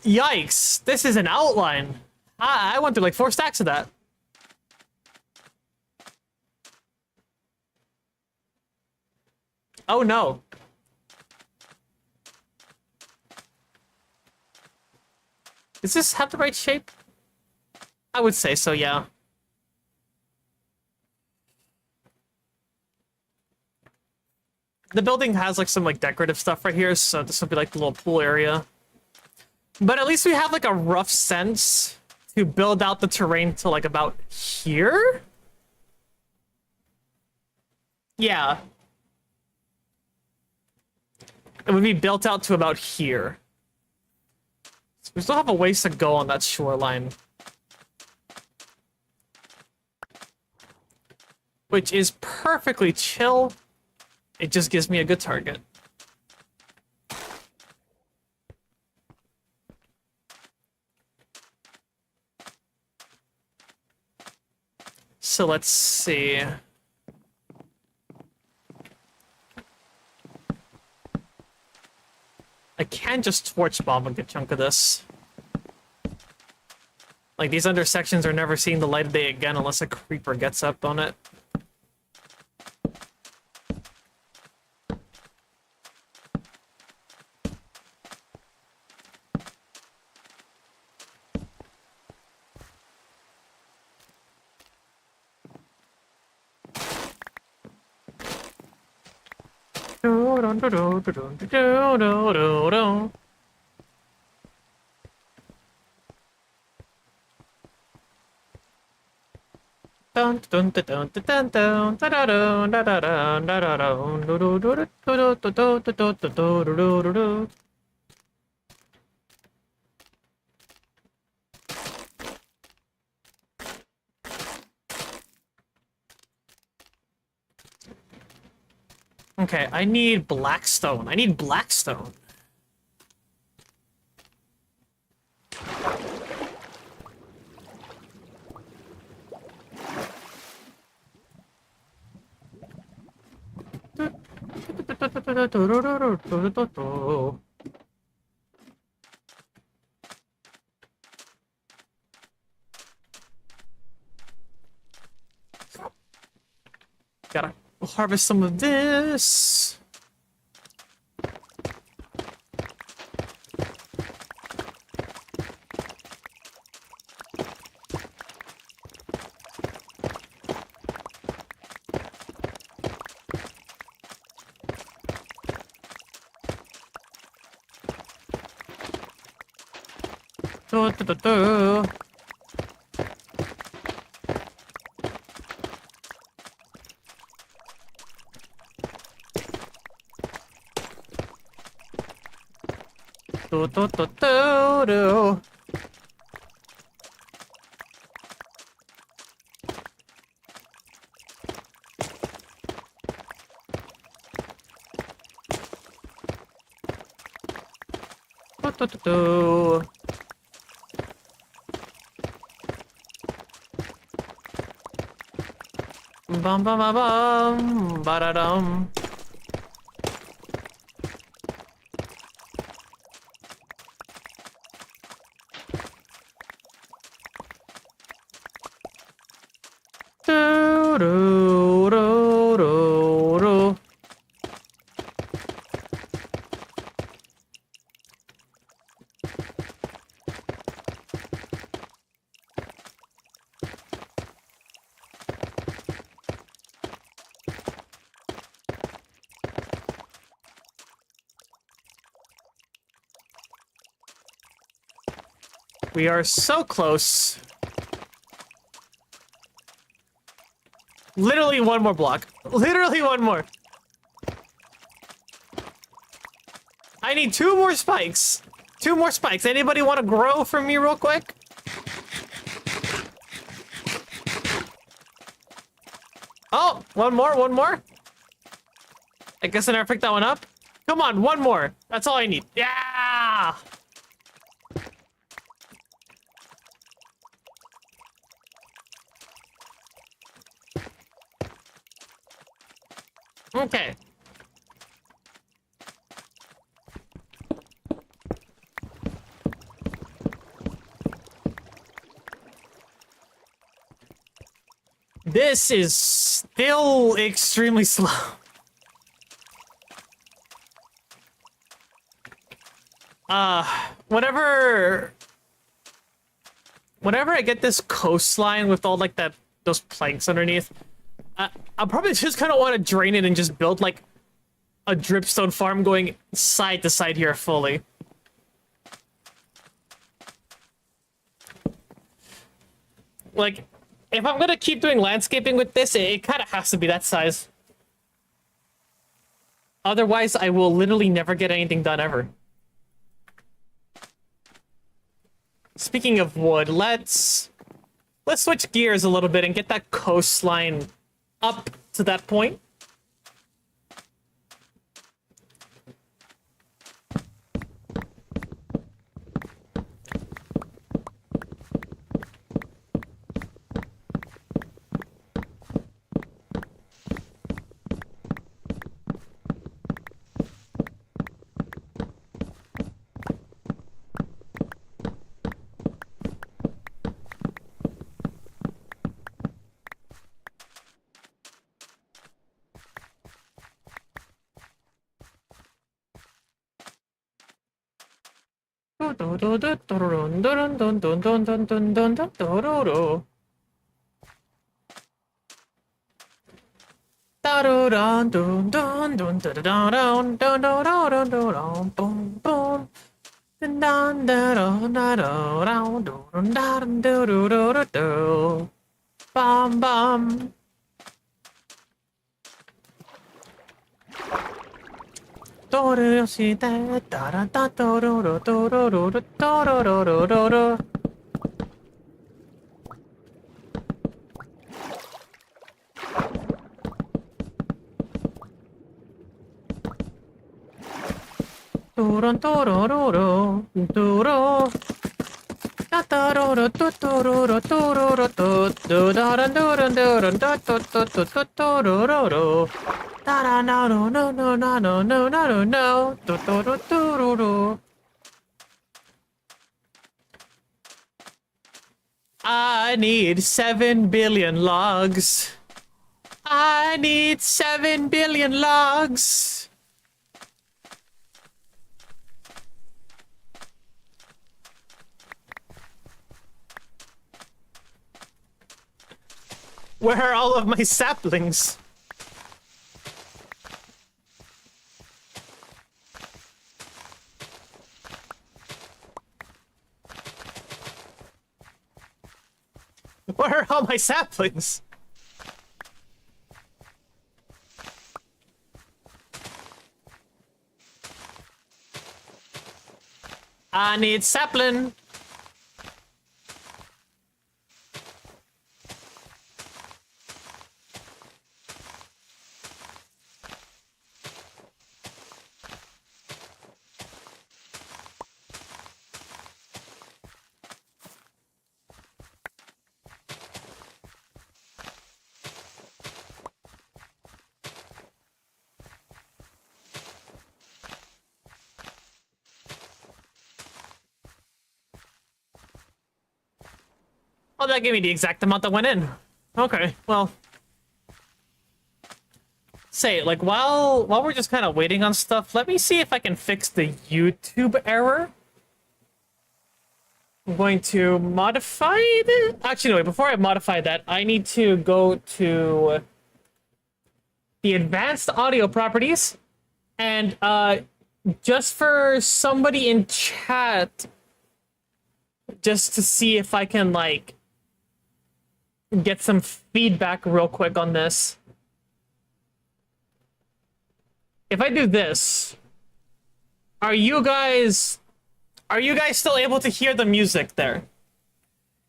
[SPEAKER 1] Yikes, this is an outline. I went through like 4 stacks of that. Oh no. Does this have the right shape? I would say so, yeah. The building has like some like decorative stuff right here, so this will be like the little pool area. But at least we have like a rough sense to build out the terrain to like about here. Yeah. It would be built out to about here. So we still have a ways to go on that shoreline. Which is perfectly chill. It just gives me a good target. So let's see. I can just torch bomb a good chunk of this. Like, these intersections are never seeing the light of day again unless a creeper gets up on it. Okay, I need blackstone. I need blackstone. Gotta harvest some of this. Do, do, do, do. Do, do, do, do, do. Do, do, do, do. Bum bum bum bum ba da dum. Do do do do do. We are so close. Literally one more block. Literally one more. I need 2 more spikes. 2 more spikes. Anybody want to grow from me real quick? Oh, one more, one more. I guess I never picked that one up. Come on, one more. That's all I need. Yeah! Okay. This is still extremely slow. Whenever I get this coastline with all like those planks underneath, I'll probably just kind of want to drain it and just build like a dripstone farm going side to side here fully. Like, if I'm gonna keep doing landscaping with this, it kind of has to be that size. Otherwise, I will literally never get anything done ever. Speaking of wood, let's switch gears a little bit and get that coastline up to that point. Bum bum. I need 7 billion logs. I need 7 billion logs. Where are all of my saplings? Where are all my saplings? I need sapling. Oh, that gave me the exact amount that went in. Okay, well. Say, like, while we're just kind of waiting on stuff, let me see if I can fix the YouTube error. I'm going to modify the... Actually, no, wait, before I modify that, I need to go to the advanced audio properties. And, just for somebody in chat, just to see if I can, like, get some feedback real quick on this. If I do this, are you guys still able to hear the music there?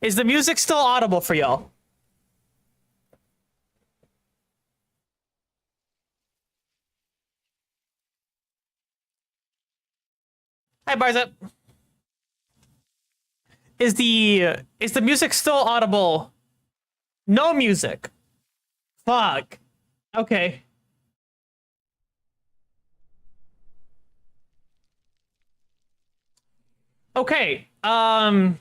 [SPEAKER 1] Is the music still audible for y'all? Hi, Barza. Is the music still audible? No music. Fuck. Okay. Okay. Hmm.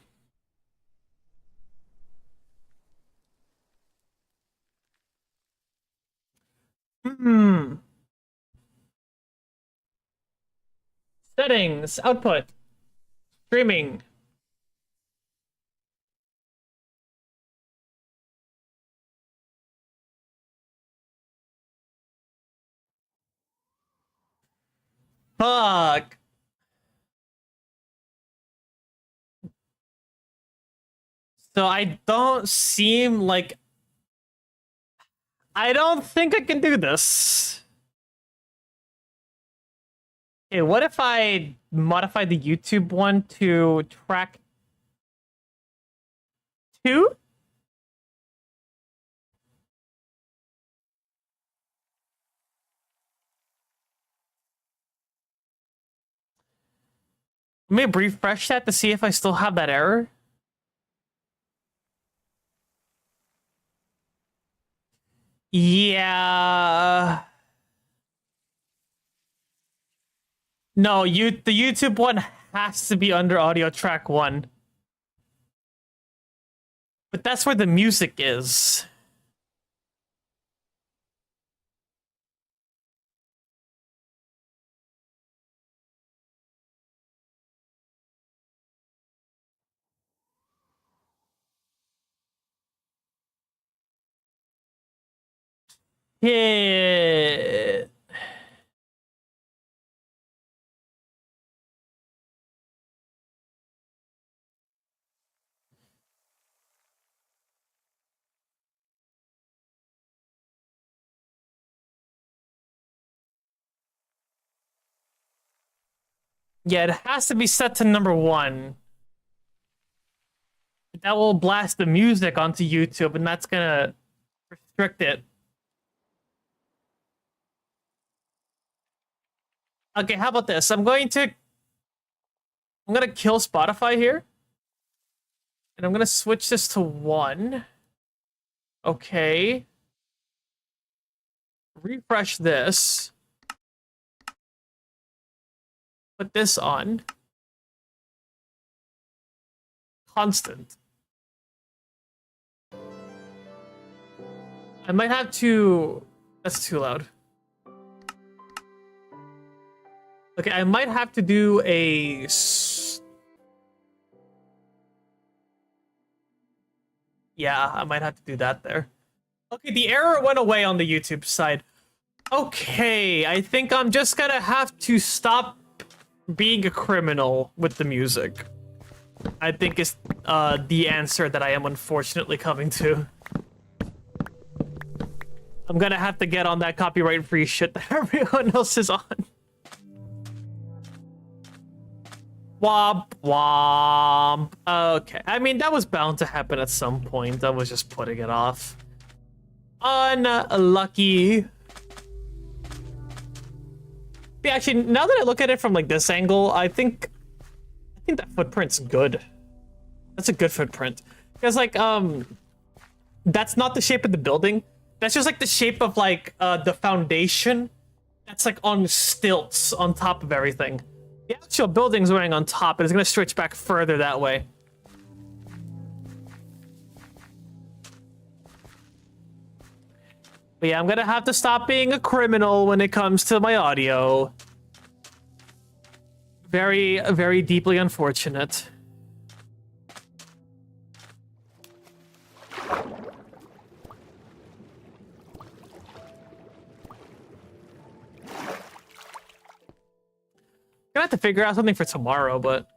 [SPEAKER 1] Settings. Output. Streaming. Fuck. So I don't seem like... I don't think I can do this. Okay, what if I modify the YouTube one to track 2? Let me refresh that to see if I still have that error. Yeah. No, the YouTube one has to be under audio track 1. But that's where the music is. Shit. Yeah, it has to be set to number 1. That will blast the music onto YouTube, and that's gonna restrict it. Okay, how about this? I'm gonna kill Spotify here, and I'm gonna switch this to 1. Okay. Refresh this. Put this on. Constant. I might have to... That's too loud. Okay, I might have to do a... Yeah, I might have to do that there. Okay, the error went away on the YouTube side. Okay, I think I'm just gonna have to stop being a criminal with the music. I think is the answer that I am unfortunately coming to. I'm gonna have to get on that copyright-free shit that everyone else is on. Womp womp. Okay, I mean, that was bound to happen at some point. I was just putting it off. Unlucky. Yeah, actually, now that I look at it from like this angle, I think that footprint's good. That's a good footprint. Because like that's not the shape of the building. That's just like the shape of like the foundation that's like on stilts on top of everything. The actual building's going on top, and it's gonna stretch back further that way. But yeah, I'm gonna have to stop being a criminal when it comes to my audio. Very, very deeply unfortunate. Gonna have to figure out something for tomorrow, but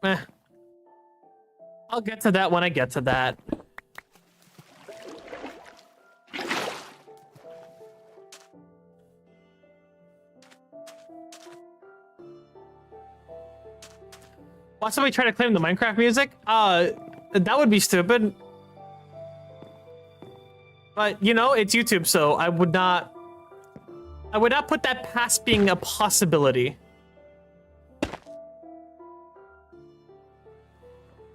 [SPEAKER 1] I'll get to that when I get to that. Watch somebody try to claim the Minecraft music? That would be stupid. But, you know, it's YouTube, so I would not put that past being a possibility.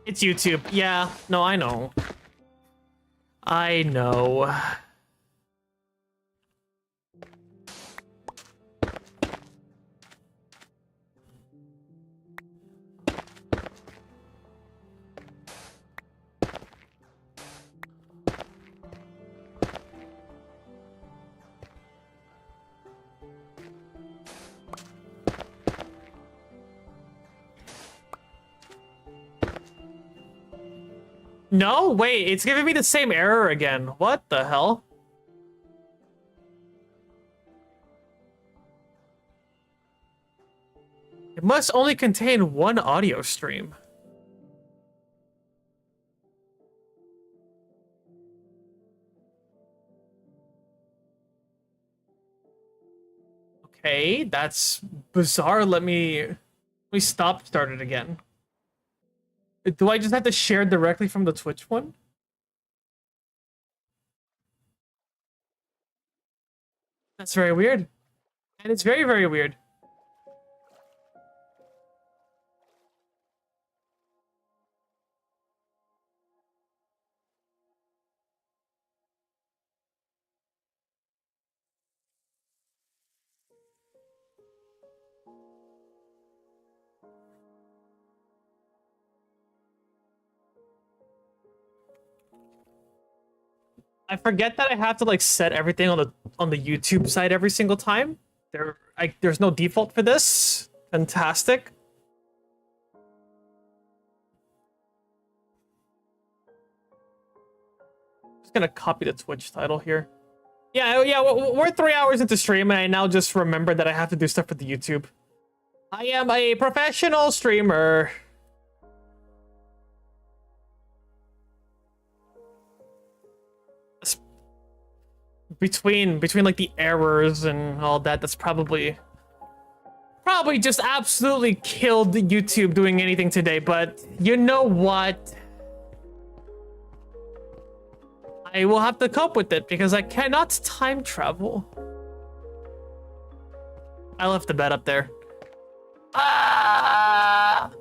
[SPEAKER 1] It's YouTube. Yeah, no, I know. I know. No, wait, it's giving me the same error again. What the hell? It must only contain 1 audio stream. Okay, that's bizarre. Let me start it again. Do I just have to share directly from the Twitch one? That's very weird. And it's very, very weird. I forget that I have to like set everything on the YouTube side every single time. There's no default for this. Fantastic. Just gonna copy the Twitch title here. Yeah, we're 3 hours into stream, and I now just remember that I have to do stuff with the YouTube. I am a professional streamer. Between like the errors and all that, that's probably just absolutely killed YouTube doing anything today. But you know what? I will have to cope with it because I cannot time travel. I left the bed up there. Ah!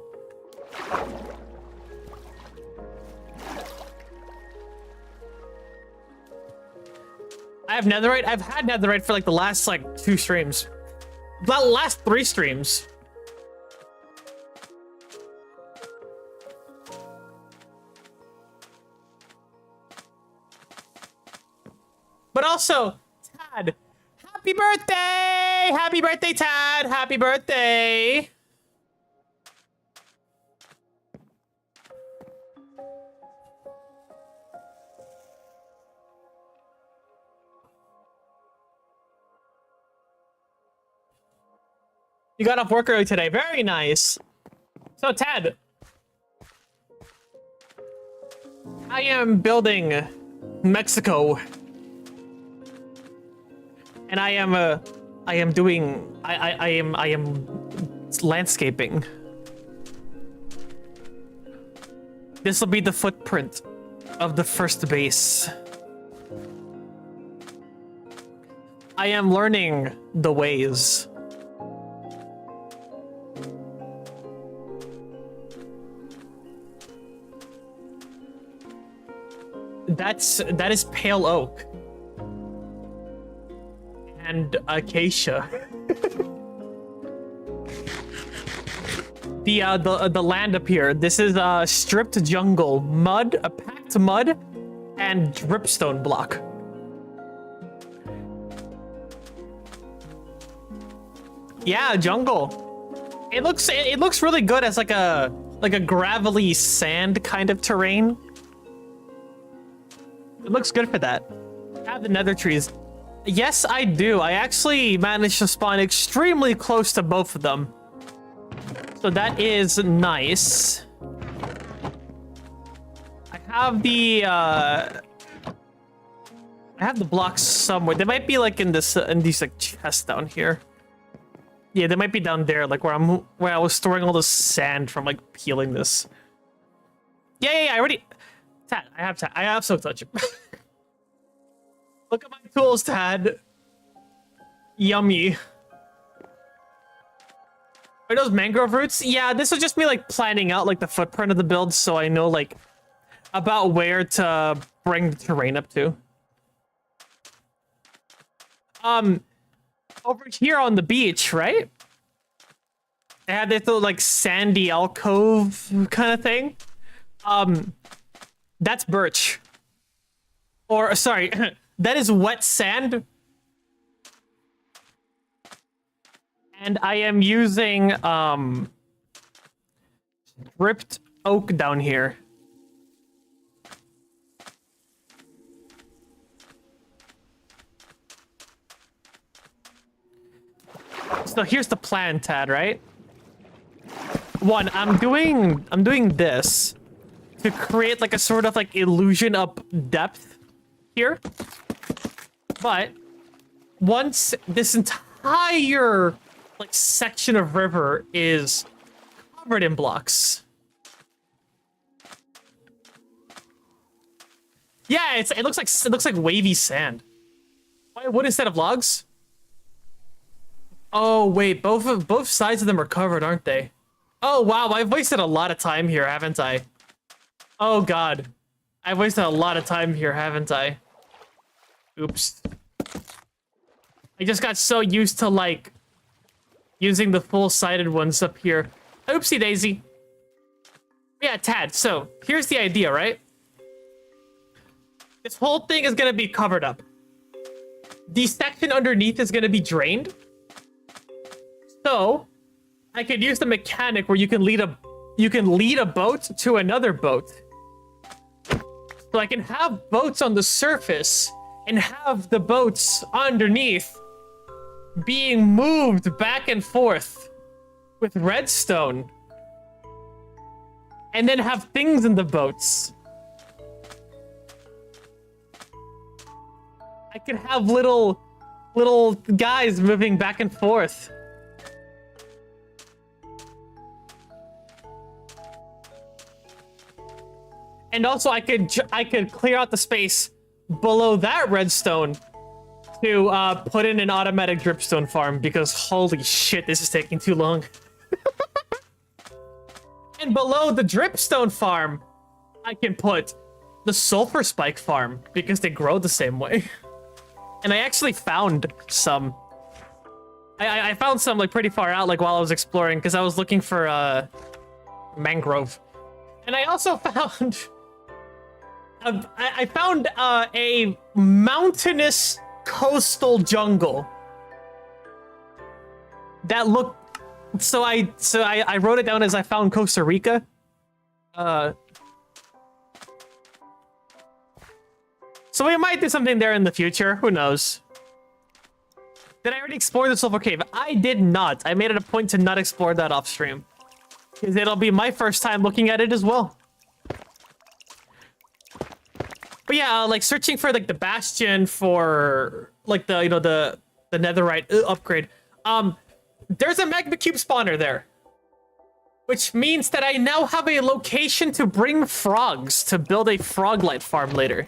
[SPEAKER 1] I have netherite. I've had netherite for like the last like 2 streams. The last 3 streams. But also, Tad, happy birthday! Happy birthday, Tad! Happy birthday! You got off work early today. Very nice. So, Tad, I am building Mexico. And I am landscaping. This will be the footprint of the first base. I am learning the ways. That is pale oak. And acacia. The land up here. This is stripped jungle, mud, a packed mud, and dripstone block. Yeah, jungle. It looks really good as like a gravelly sand kind of terrain. It looks good for that. I have the nether trees. Yes, I do. I actually managed to spawn extremely close to both of them. So that is nice. I have the blocks somewhere. They might be like in these like chests down here. Yeah, they might be down there, like where I was storing all the sand from like peeling this. Yeah, I already Tad, I have so touch. Look at my tools, Tad. Yummy. Are those mangrove roots? Yeah, this would just be like planning out like the footprint of the build so I know like about where to bring the terrain up to. Over here on the beach, right? They had this little like sandy alcove kind of thing. That's birch. Or sorry, that is wet sand. And I am using ripped oak down here. So here's the plan, Tad, right? One, I'm doing this to create like a sort of like illusion of depth here. But once this entire like section of river is covered in blocks. Yeah, it looks like wavy sand. Why wood instead of logs? Oh wait, both sides of them are covered, aren't they? Oh wow, I've wasted a lot of time here, haven't I? Oh god. I've wasted a lot of time here, haven't I? Oops. I just got so used to like using the full-sided ones up here. Oopsie daisy. Yeah, Tad, so here's the idea, right? This whole thing is gonna be covered up. The section underneath is gonna be drained. So I could use the mechanic where you can lead a boat to another boat. So I can have boats on the surface and have the boats underneath being moved back and forth with redstone. And then have things in the boats. I could have little guys moving back and forth. And also I could clear out the space below that redstone to put in an automatic dripstone farm, because holy shit, this is taking too long. And below the dripstone farm, I can put the sulfur spike farm, because they grow the same way. And I actually found some. I found some like pretty far out, like while I was exploring, because I was looking for mangrove. And I also found I found a mountainous coastal jungle that looked. So I wrote it down as I found Costa Rica. So we might do something there in the future. Who knows? Did I already explore the Sulfur Cave? I did not. I made it a point to not explore that off stream, because it'll be my first time looking at it as well. But yeah, like searching for like the bastion for like the the netherite upgrade. There's a magma cube spawner there, which means that I now have a location to bring frogs to build a frog-light farm later.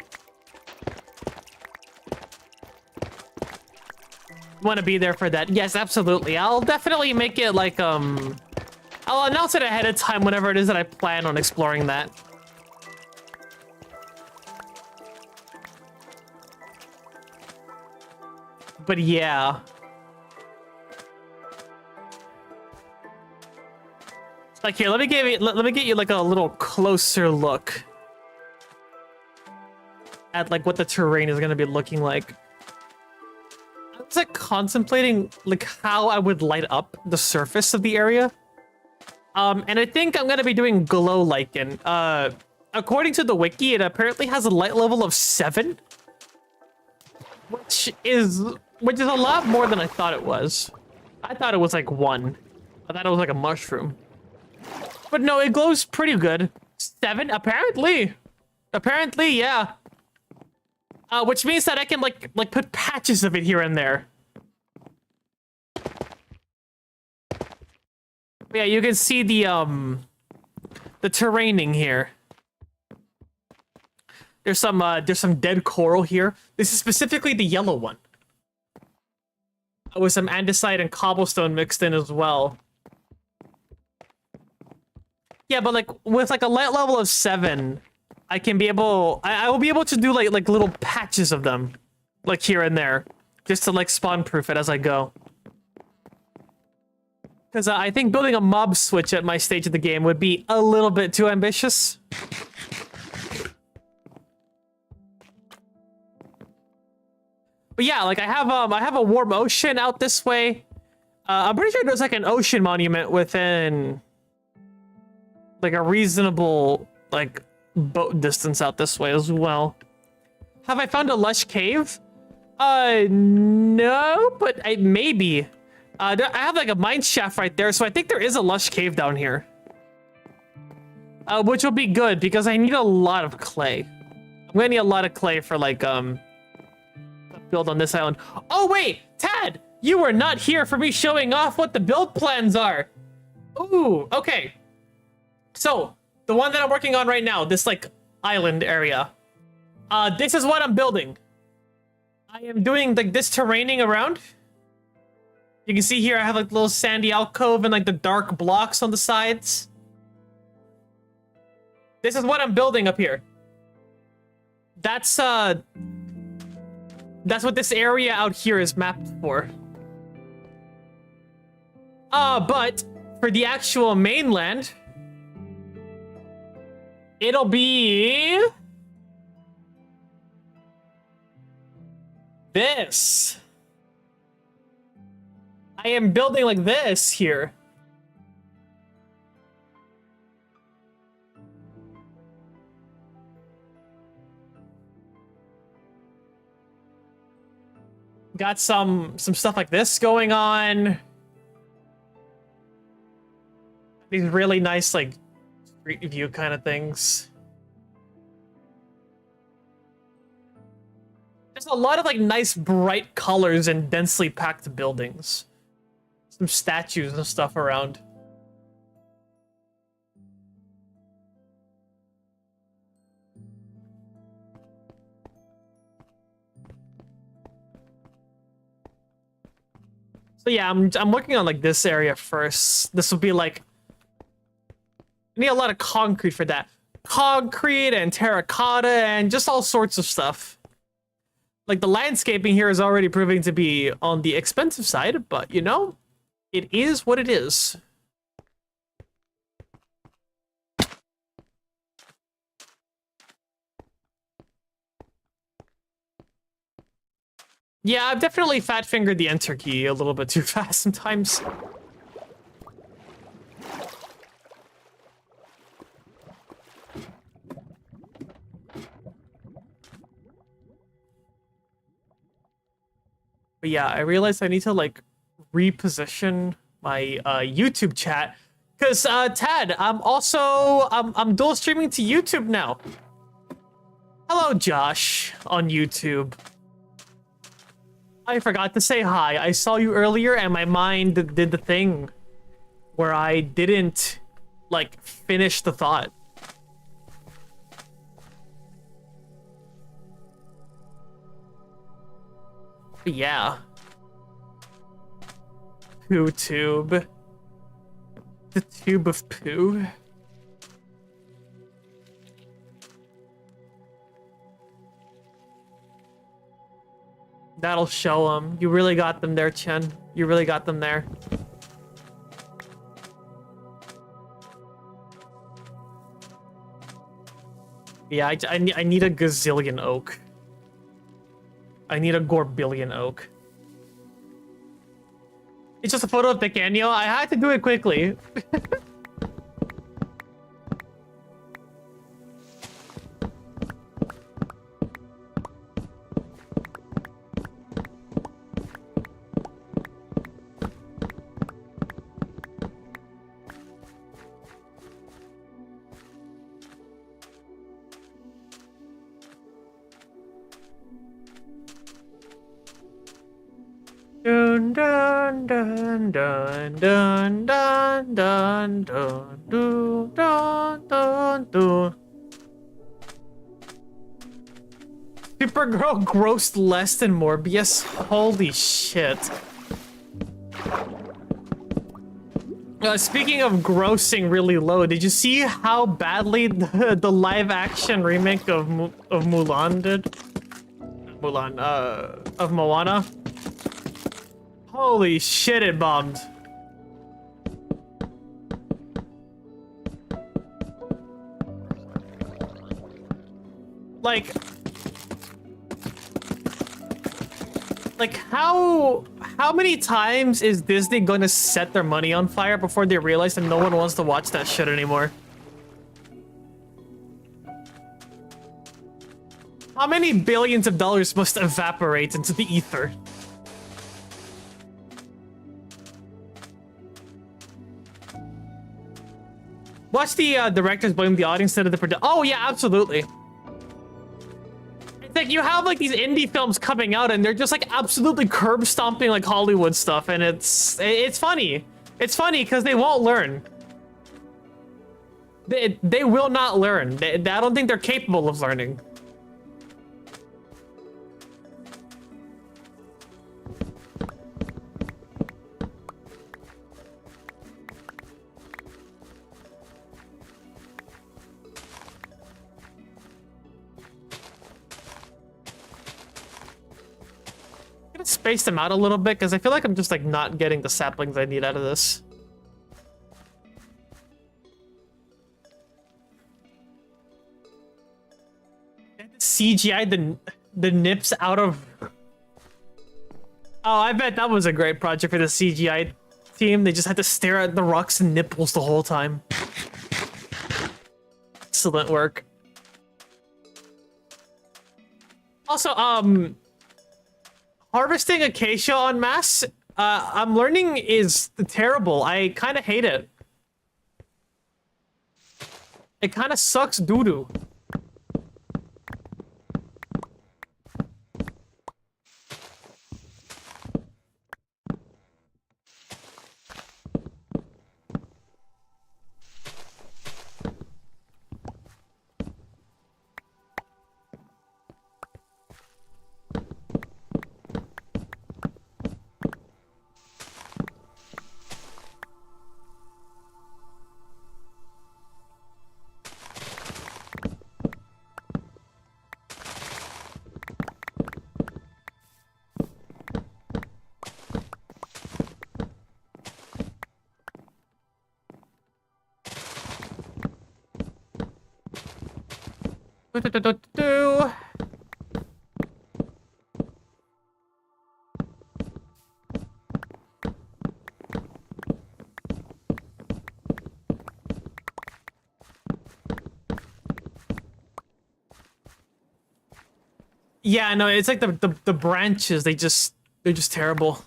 [SPEAKER 1] Want to be there for that? Yes, absolutely. I'll definitely make it like I'll announce it ahead of time whenever it is that I plan on exploring that. But yeah. Like here, let me get you like a little closer look at like what the terrain is gonna be looking like. I was like contemplating like how I would light up the surface of the area. And I think I'm gonna be doing glow lichen. According to the wiki, it apparently has a light level of 7, which is a lot more than I thought it was. I thought it was like 1. I thought it was like a mushroom. But no, it glows pretty good. 7, apparently. Apparently, yeah. Which means that I can like put patches of it here and there. But yeah, you can see the terraining here. There's some dead coral here. This is specifically the yellow one. With some andesite and cobblestone mixed in as well. Yeah, but like with like a light level of 7, I can be able. I will be able to do like little patches of them, like here and there, just to like spawn proof it as I go. Because I think building a mob switch at my stage of the game would be a little bit too ambitious. But yeah, like I have a warm ocean out this way. I'm pretty sure there's like an ocean monument within like a reasonable like boat distance out this way as well. Have I found a lush cave? No, but maybe. I have like a mine shaft right there, so I think there is a lush cave down here. Which will be good because I need a lot of clay. I'm gonna need a lot of clay for like build on this island. Oh wait, Tad, you were not here for me showing off what the build plans are. Ooh, okay. So the one that I'm working on right now, this like island area. This is what I'm building. I am doing like this terraining around. You can see here I have like little sandy alcove and like the dark blocks on the sides. This is what I'm building up here. That's what this area out here is mapped for. But for the actual mainland, it'll be this. I am building like this here. got some stuff like this going on. These really nice, like, street view kind of things. There's a lot of, like, nice, bright colors and densely packed buildings. Some statues and stuff around. So yeah, I'm working on, like, this area first. This will be, like... I need a lot of concrete for that. Concrete and terracotta and just all sorts of stuff. Like, the landscaping here is already proving to be on the expensive side, but, you know, it is what it is. Yeah, I've definitely fat-fingered the enter key a little bit too fast sometimes. But yeah, I realized I need to, like, reposition my YouTube chat. Because, Tad, I'm dual streaming to YouTube now. Hello, Josh, on YouTube. I forgot to say hi. I saw you earlier and my mind did the thing where I didn't, like, finish the thought. But yeah. Poo tube. The tube of poo. That'll show them. You really got them there, Chen. You really got them there. Yeah, I need a gazillion oak. I need a gorbillion oak. It's just a photo of Pequeño. I had to do it quickly. Dun dun dun dun dun dun dun dun dun dun dun dun. Supergirl grossed less than Morbius? Holy shit. Speaking of grossing really low, did you see how badly the live action remake of Mulan did? Mulan, of Moana? Holy shit, it bombed. Like how many times is Disney gonna set their money on fire before they realize that no one wants to watch that shit anymore? How many billions of dollars must evaporate into the ether? Watch the directors blame the audience instead of the producer. Oh yeah, absolutely. It's like you have like these indie films coming out and they're just like absolutely curb stomping like Hollywood stuff, and it's funny. It's funny because they won't learn. They will not learn. I don't think they're capable of learning. Space them out a little bit because I feel like I'm just like not getting the saplings I need out of this. CGI the nips out of. Oh, I bet that was a great project for the CGI team. They just had to stare at the Rock's nipples the whole time. Excellent work. Also, Harvesting acacia en masse, I'm learning is terrible. I kind of hate it. It kind of sucks doo-doo. Do. Yeah, no, it's like the branches, they're just terrible.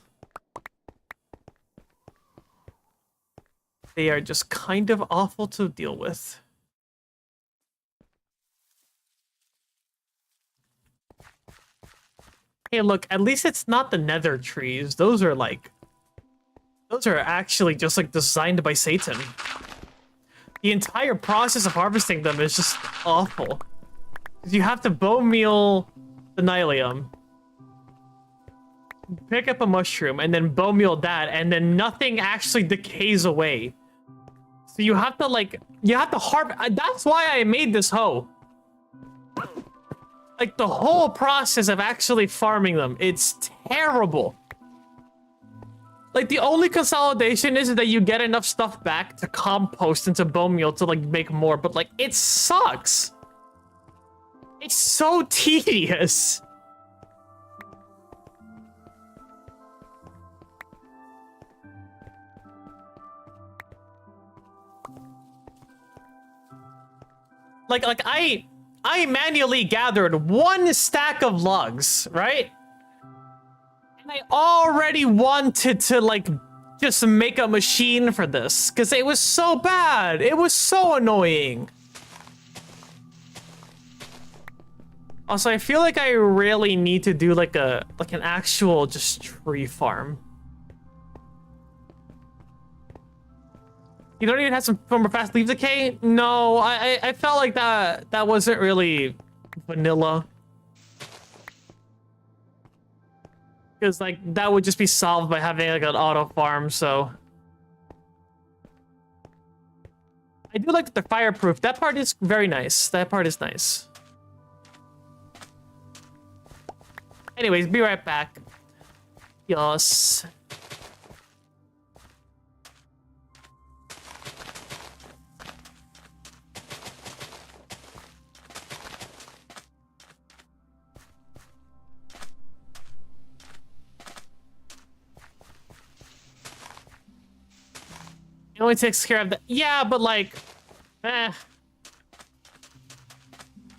[SPEAKER 1] They are just kind of awful to deal with. Hey, look, at least it's not the nether trees. Those are actually just like designed by Satan. The entire process of harvesting them is just awful. You have to bone meal the nylium, pick up a mushroom, and then bone meal that, and then nothing actually decays away. So you have to harvest. That's why I made this hoe. Like, the whole process of actually farming them, it's terrible. Like, the only consolidation is that you get enough stuff back to compost into bone meal to, like, make more, but, like, it sucks. It's so tedious. Like, I manually gathered 1 stack of logs, right? And I already wanted to, like, just make a machine for this, because it was so bad. It was so annoying. Also, I feel like I really need to do, like, an actual just tree farm. You don't even have some more fast leaf decay? No, I felt like that wasn't really vanilla. Because, like, that would just be solved by having, like, an auto farm, so... I do like that they're fireproof. That part is very nice. That part is nice. Anyways, be right back. Yes. It only takes care of the... Yeah, but like...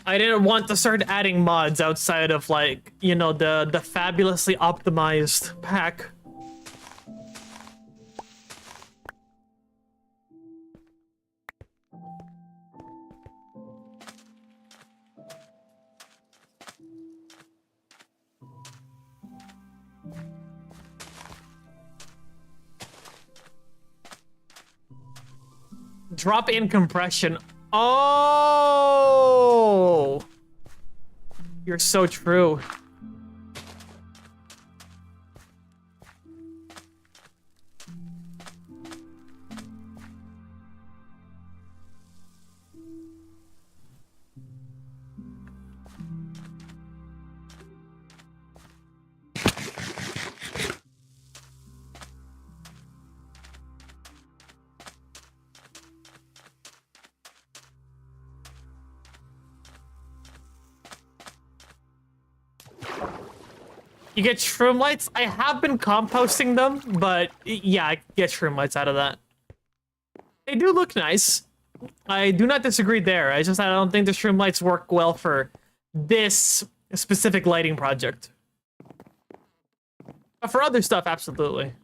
[SPEAKER 1] I didn't want to start adding mods outside of, like, you know, the fabulously optimized pack. Drop in compression. Oh! You're so true. You get shroom lights? I have been composting them, but yeah, I get shroom lights out of that. They do look nice. I do not disagree there. I don't think the shroom lights work well for this specific lighting project. For other stuff, absolutely.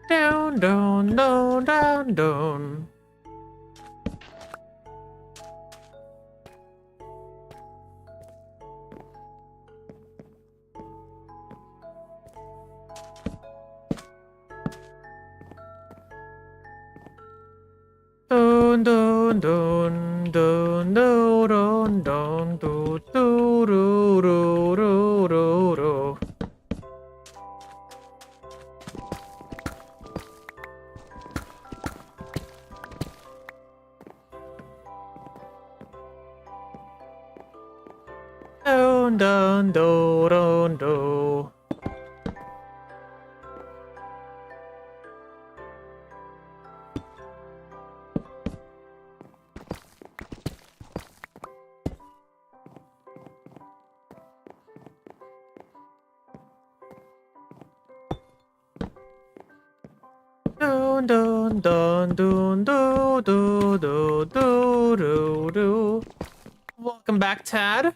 [SPEAKER 1] Down, down, down, down, down. Dun, dun, dun, dun, dun, dun, dun, dun, dun, dun, dun, dun, dun. Dun, dun, dun, dun, dun. Dun, dun, dun, dun, dun, dun, dun, dun, dun, dun. Welcome back, Tad.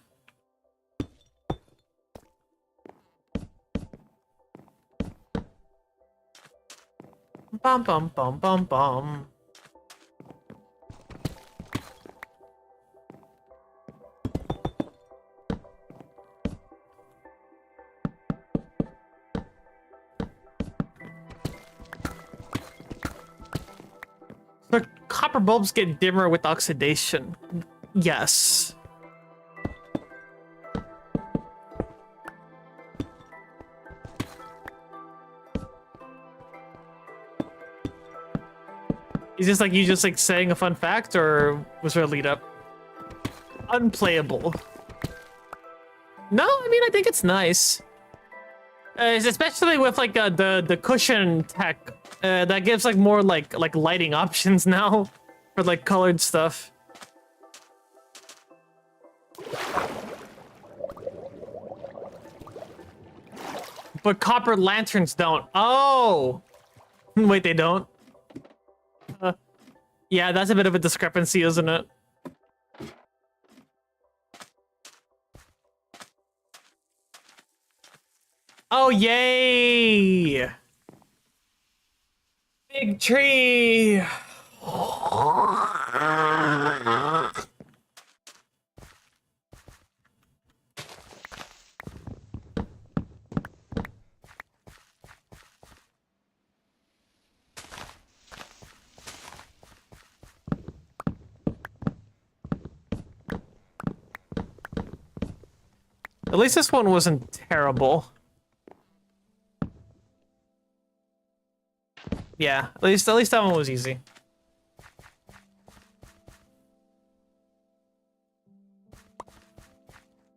[SPEAKER 1] Bum bum bum bum bum. The copper bulbs get dimmer with oxidation. Yes. Is this like you just like saying a fun fact, or was there a lead up? Unplayable. No, I mean I think it's nice, especially with like the cushion tech that gives like more like lighting options now for like colored stuff. But copper lanterns don't. Oh, wait, they don't. Yeah, that's a bit of a discrepancy, isn't it? Oh, yay! Big tree! At least this one wasn't terrible. Yeah, at least that one was easy.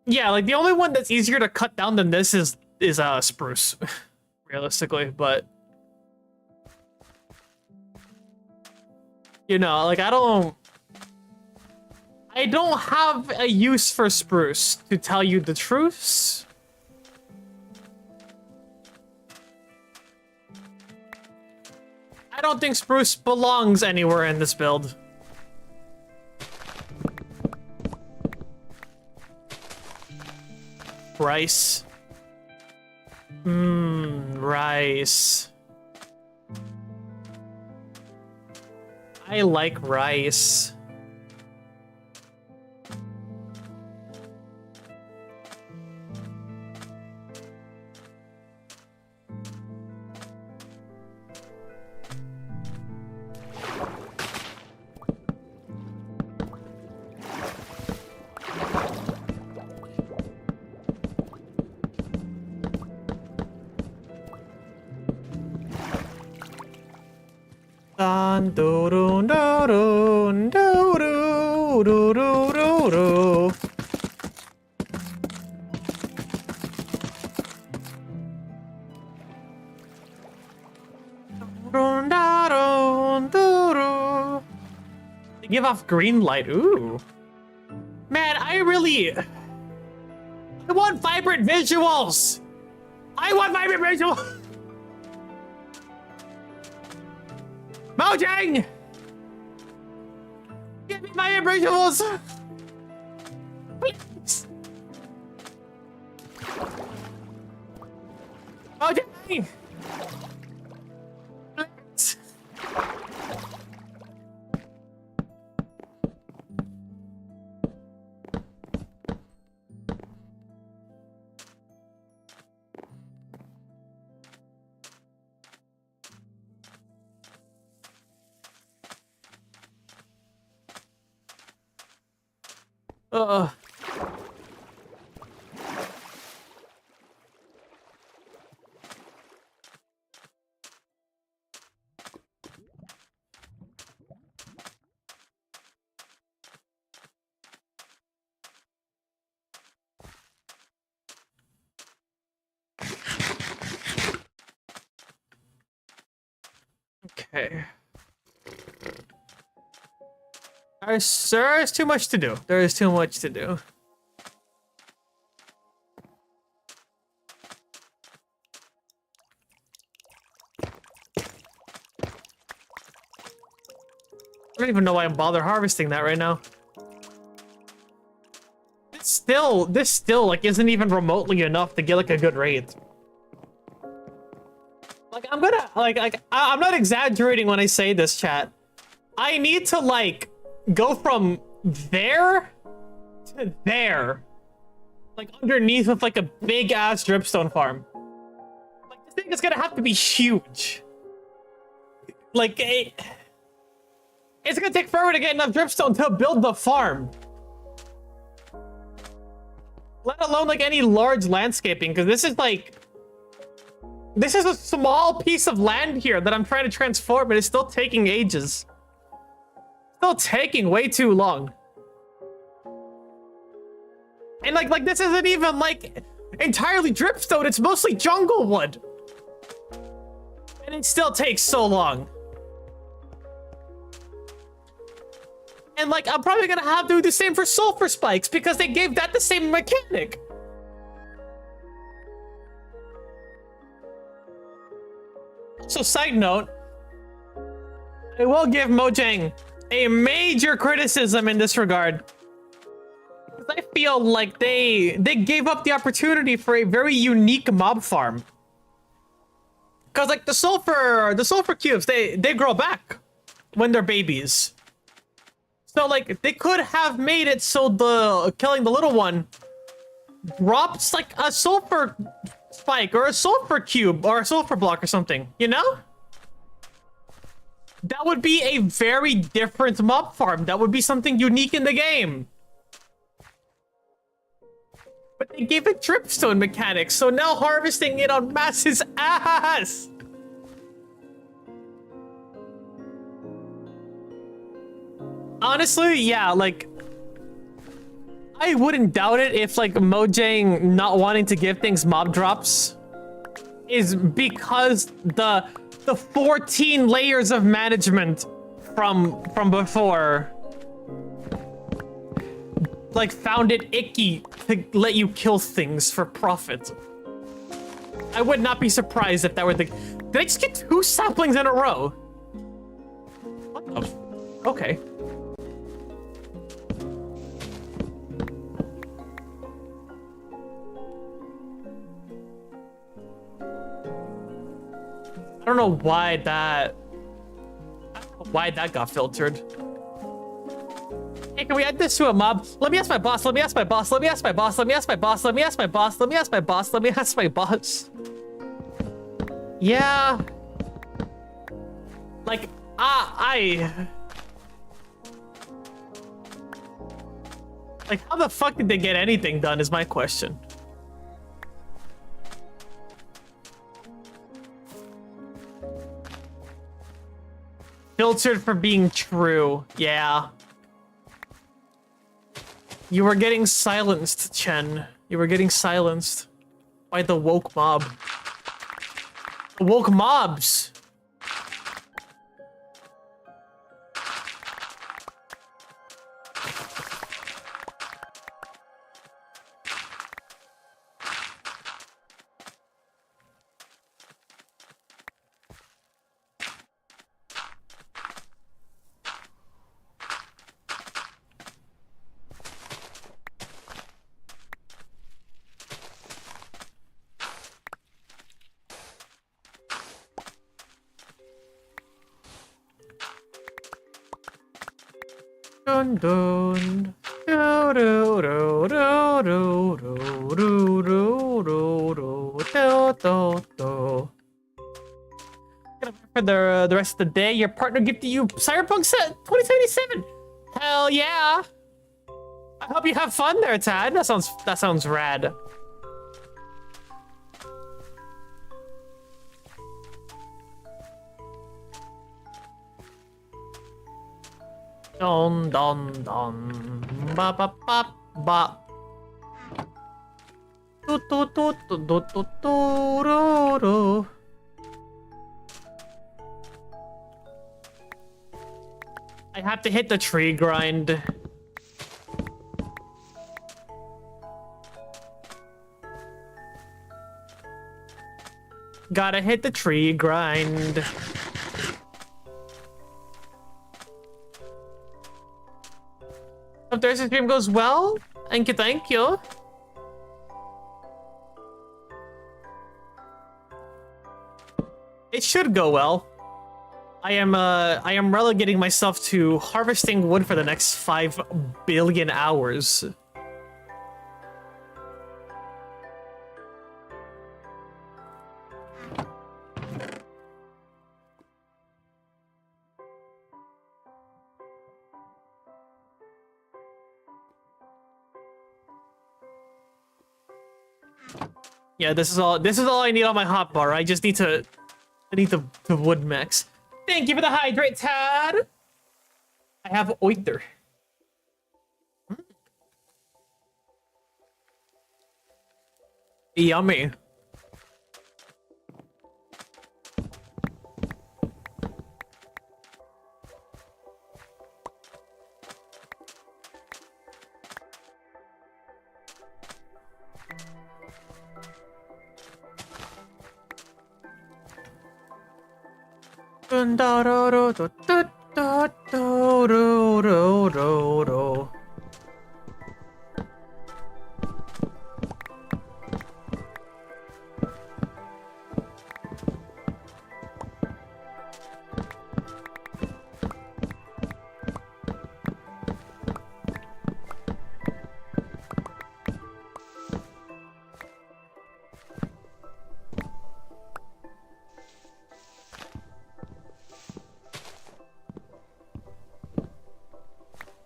[SPEAKER 1] Yeah, like the only one that's easier to cut down than this is spruce, realistically, but you know, like I don't have a use for spruce, to tell you the truth. I don't think spruce belongs anywhere in this build. Rice. Rice. I like rice. dun, doo doo doo doo doo doo doo doo doo doo. They give off green light. Ooh. Man, I want vibrant visuals! I want vibrant visuals! Mojang! Give me vibrant visuals! Please! Mojang! Please! Okay. There's too much to do. There is too much to do. I don't even know why I'm bother harvesting that right now. This still like isn't even remotely enough to get like a good rate. Like I'm not exaggerating when I say this, chat. I need to like go from there to there, like underneath with like a big ass dripstone farm. Like this thing is gonna have to be huge. Like it's gonna take forever to get enough dripstone to build the farm. Let alone like any large landscaping, because this is a small piece of land here that I'm trying to transform, but it's still taking ages. Still taking way too long. And like this isn't even like entirely dripstone, it's mostly jungle wood. And it still takes so long. And like I'm probably gonna have to do the same for sulfur spikes because they gave that the same mechanic. So side note, I will give Mojang a major criticism in this regard. Because I feel like they gave up the opportunity for a very unique mob farm. Because like the sulfur cubes, they grow back when they're babies. So like they could have made it so the killing the little one drops like a sulfur spike or a sulfur cube or a sulfur block or something, you know? That would be a very different mob farm. That would be something unique in the game. But they gave it dripstone mechanics, so now harvesting it on mass is ass. Honestly, yeah, like I wouldn't doubt it if like Mojang not wanting to give things mob drops is because the 14 layers of management from before like found it icky to let you kill things for profit. I would not be surprised if that were the... Did I just get 2 saplings in a row? What the... Okay. I don't know why that got filtered. Hey, can we add this to a mob? Let me ask my boss. Let me ask my boss. Let me ask my boss. Let me ask my boss. Let me ask my boss. Let me ask my boss. Let me ask my boss. Yeah. Like, like, how the fuck did they get anything done is my question. filtered for being true. Yeah. You were getting silenced, Chen. You were getting silenced by the woke mob. The woke mobs! Dun dun. Do do do do do do do do do do do do. For the rest of the day, your partner gifted you Cyberpunk 2077. Hell yeah! I hope you have fun there, Tad. That sounds rad. Don don don ba ba ba ba. Do do do do do do do do. I have to hit the tree grind. Gotta hit the tree grind. Hope Thursday stream goes well. Thank you, thank you. It should go well. I am relegating myself to harvesting wood for the next 5 billion hours. Yeah, this is all I need on my hotbar. I need the wood mix. Thank you for the hydrate, Tad. I have oiter. Yummy.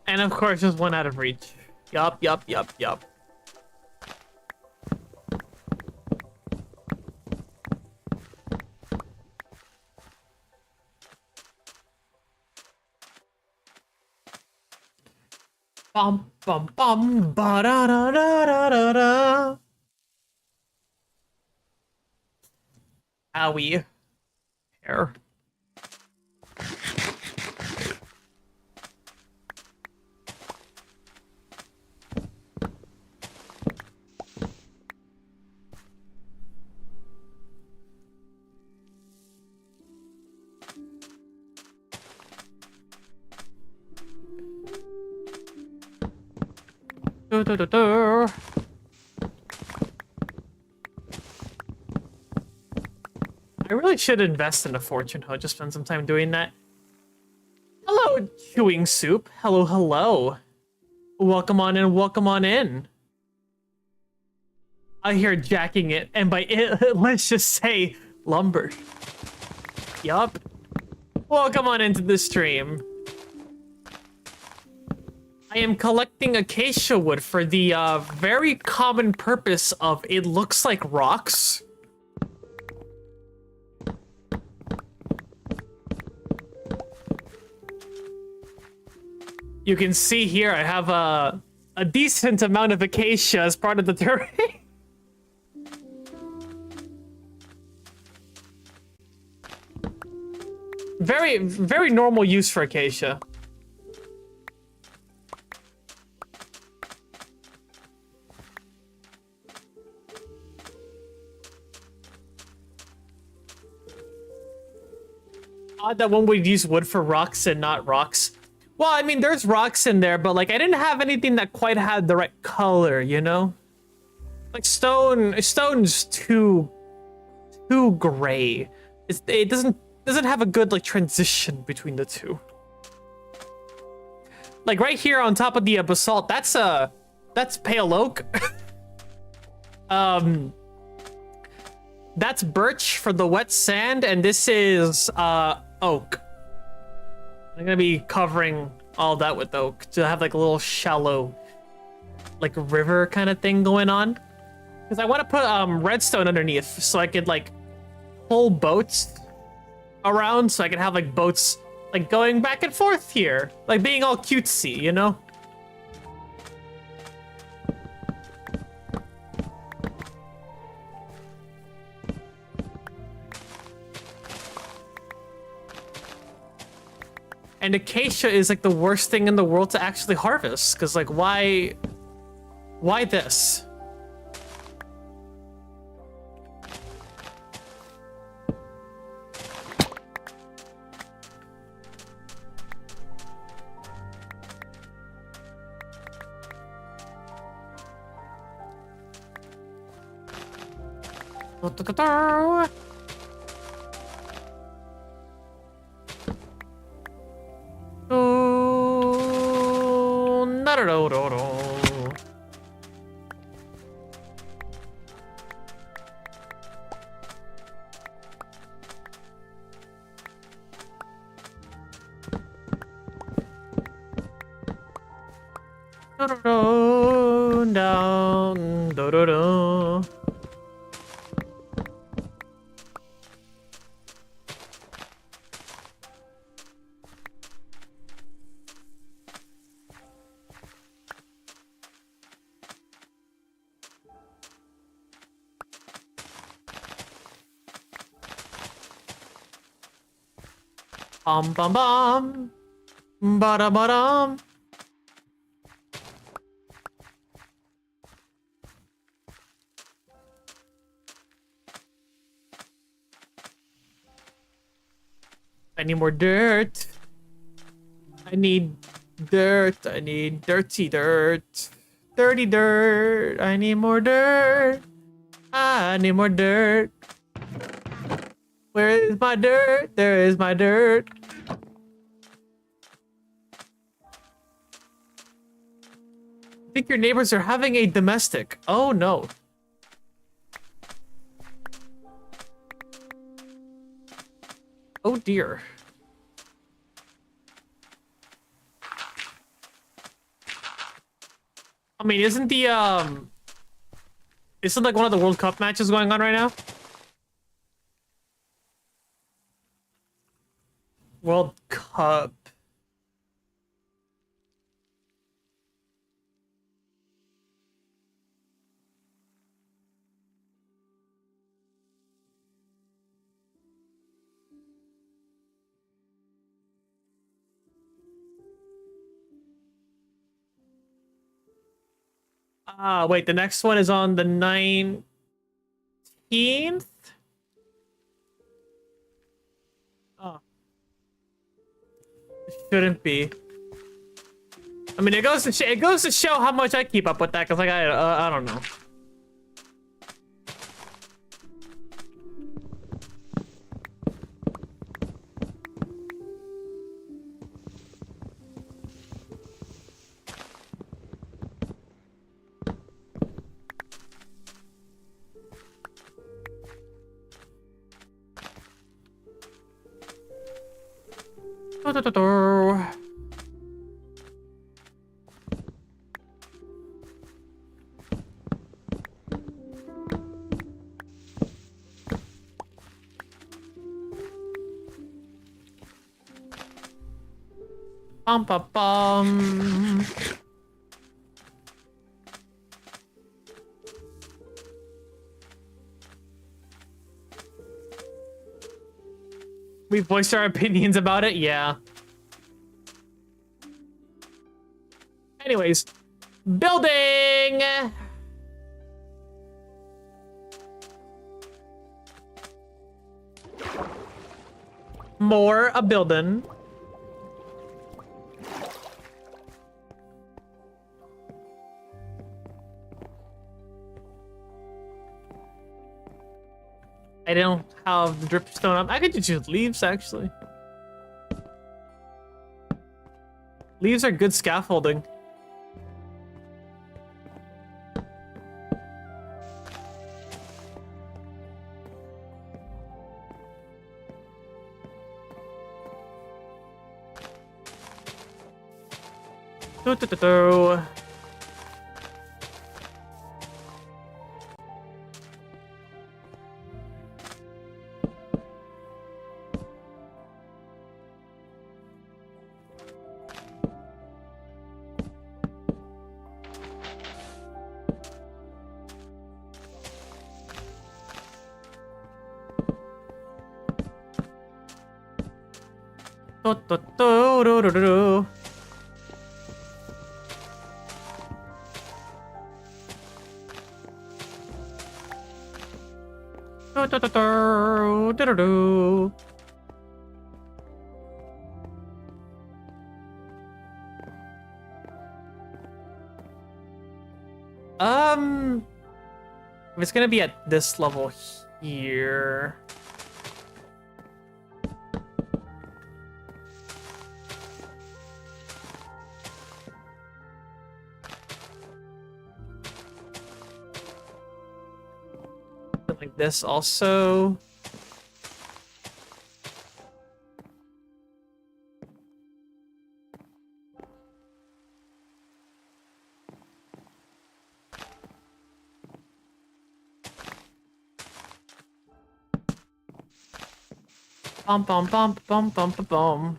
[SPEAKER 1] And of course, there's one out of reach. Yup. Bum bum bum ba da da da da da da. Owie. Hair. I really should invest in a fortune hoe. Just spend some time doing that. Hello, chewing soup. Hello, hello. Welcome on in. Welcome on in. I hear jacking it, and by it, let's just say lumber. Yup. Welcome on into the stream. I am collecting acacia wood for the very common purpose of it looks like rocks. You can see here I have a decent amount of acacia as part of the terrain. Very, very normal use for acacia. Odd that one would use wood for rocks and not rocks. Well, I mean, there's rocks in there, but like I didn't have anything that quite had the right color, you know? Like stone's too gray. It doesn't have a good like transition between the two. Like right here on top of the basalt, that's pale oak. That's birch for the wet sand, and this is oak. I'm gonna be covering all that with oak to have like a little shallow, like river kind of thing going on. Because I want to put redstone underneath so I could like pull boats around, so I can have like boats like going back and forth here, like being all cutesy, you know? And acacia is like the worst thing in the world to actually harvest, because like why this? Oh, no, no, no, no, no. Down, do, do, do. Bum bum bum, ba da ba dum. I need more dirt. I need dirt. I need dirty dirt. Dirty dirt. I need more dirt. I need more dirt. Where is my dirt? There is my dirt. I think your neighbors are having a domestic. Oh no. Oh dear. I mean, isn't like one of the World Cup matches going on right now? World Cup. Wait, the next one is on the 19th? Oh. It shouldn't be. I mean, it goes to show how much I keep up with that, because like I don't know. Bum bum bum. We voiced our opinions about it, yeah. Anyways, building! More a building. I don't have the dripstone up. I could just use leaves, actually. Leaves are good scaffolding. Do, do, do, do. Do, do, do, do, do, do. Do, do, do, do, do, do, do. If it's gonna be at this level here. Like this also. Bum bum bum bum bum bum bum.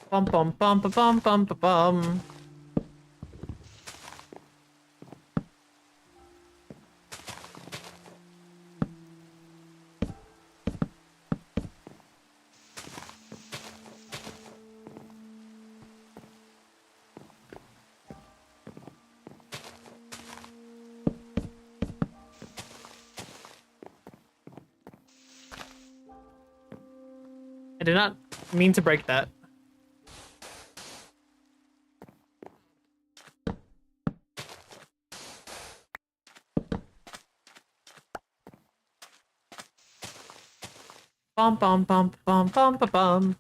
[SPEAKER 1] Bum bum bum bum bum bum bum bum. I did not mean to break that. Bum bum bum bum bum bum bum.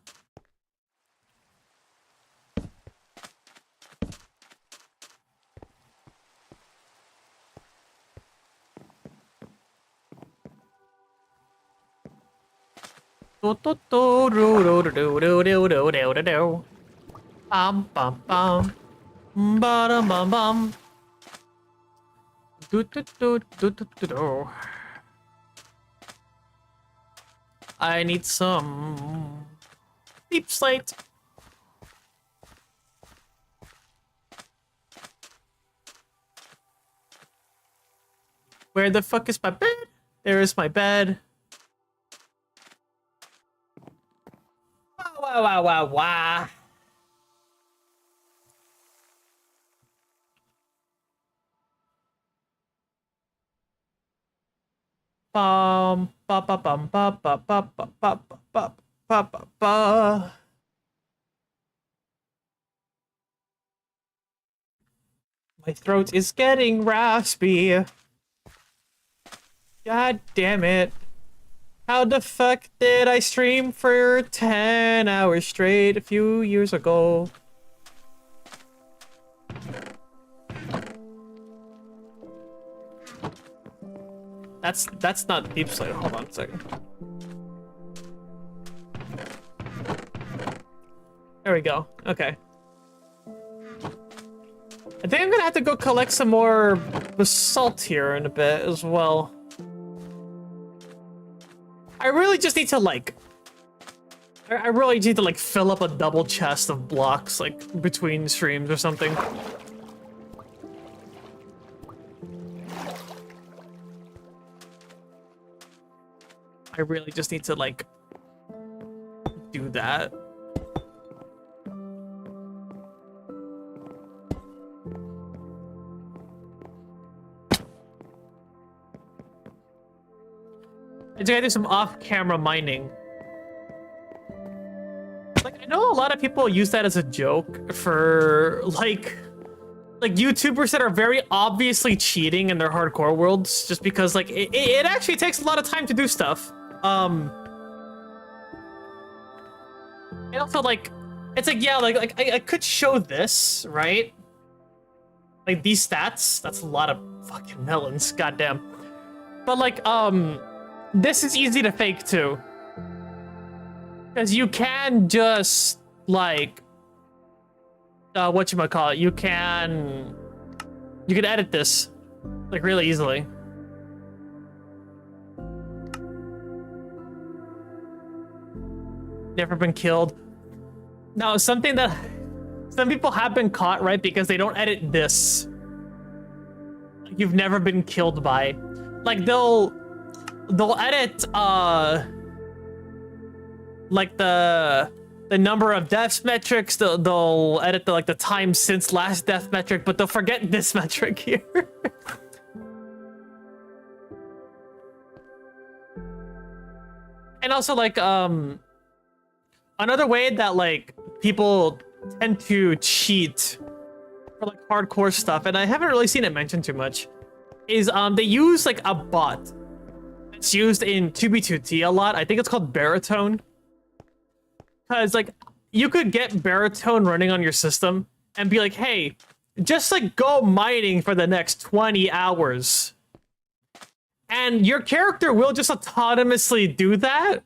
[SPEAKER 1] Do do do do do do do do do do do do. Bum bum bum. Bum bum bum. Do do do do do do do. I need some deep slate. Where the fuck is my bed? There is my bed. Wow, wow, wow, wow. Bum ba ba bum ba ba ba ba ba ba ba ba ba. My throat is getting raspy. God damn it. How the fuck did I stream for 10 hours straight a few years ago? That's not deep slate. Hold on a second. There we go. Okay. I think I'm gonna have to go collect some more basalt here in a bit as well. I really just need to like... I really need to like fill up a double chest of blocks like between streams or something. I really just need to like do that. I just gotta do some off-camera mining. Like, I know a lot of people use that as a joke for like YouTubers that are very obviously cheating in their hardcore worlds, just because like it actually takes a lot of time to do stuff. And also like, it's like, yeah, like I could show this, right? Like these stats, that's a lot of fucking melons, goddamn. But like, this is easy to fake too. Because you can just, like, whatchamacallit, you can edit this, like, really easily. Never been killed. Now, something that some people have been caught, right, because they don't edit this. You've never been killed by. Like, they'll edit, like the number of deaths metrics, they'll edit the time since last death metric, but they'll forget this metric here. And also like another way that like people tend to cheat for like hardcore stuff, and I haven't really seen it mentioned too much, is they use like a bot. It's used in 2B2T a lot. I think it's called Baritone. Because, like, you could get Baritone running on your system and be like, hey, just, like, go mining for the next 20 hours. And your character will just autonomously do that.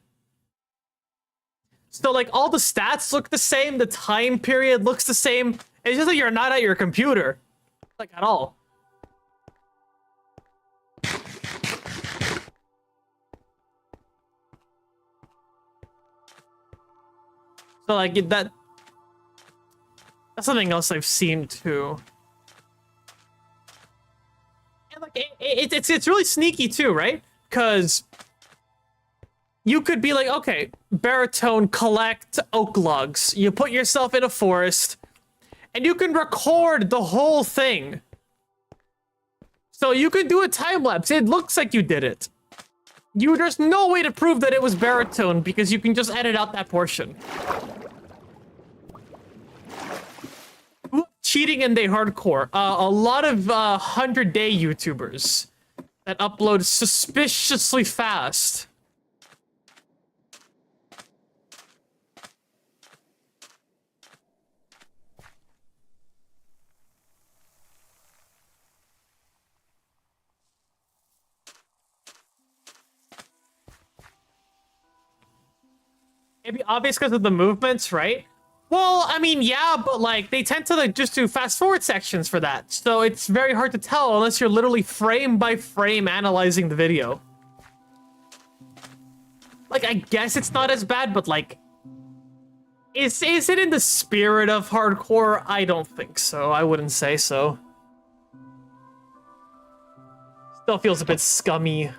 [SPEAKER 1] So, like, all the stats look the same. The time period looks the same. It's just that you're not at your computer. Like, at all. So like that's something else I've seen too. And like it's really sneaky too, right? Because you could be like, okay, Baritone, collect oak logs. You put yourself in a forest, and you can record the whole thing. So you can do a time lapse. It looks like you did it. There's no way to prove that it was Baritone because you can just edit out that portion. Cheating in they hardcore. A lot of 100-day YouTubers that upload suspiciously fast. It'd be obvious because of the movements, right? Well, I mean, yeah, but like they tend to like just do fast forward sections for that. So it's very hard to tell unless you're literally frame by frame analyzing the video. Like, I guess it's not as bad, but like, is it in the spirit of hardcore? I don't think so. I wouldn't say so. Still feels a bit scummy.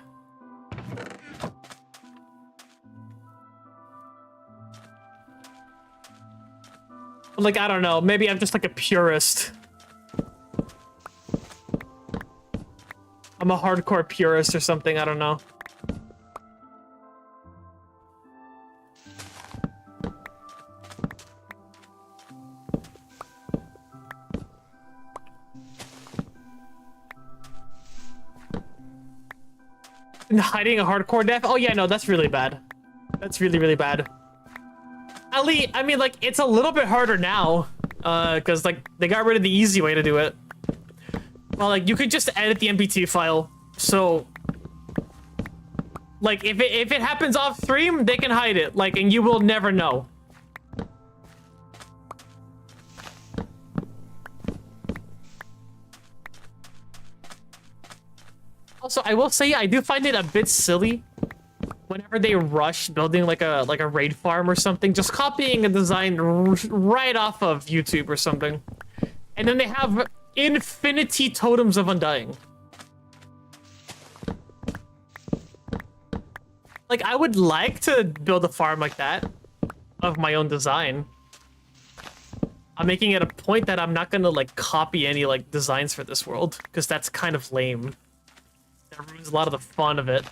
[SPEAKER 1] Like, I don't know. Maybe I'm just like a purist. I'm a hardcore purist or something. I don't know. And hiding a hardcore death? Oh yeah, no, that's really bad. That's really, really bad. At least, I mean, like, it's a little bit harder now, because, like, they got rid of the easy way to do it. Well, like, you could just edit the MP2 file, so... Like, if it happens off stream, they can hide it, like, and you will never know. I will say I do find it a bit silly whenever they rush building like a raid farm or something, just copying a design right off of YouTube or something, and then they have infinity totems of undying. Like, I would like to build a farm like that of my own design. I'm making it a point that I'm not gonna like copy any like designs for this world, because that's kind of lame. That ruins a lot of the fun of it.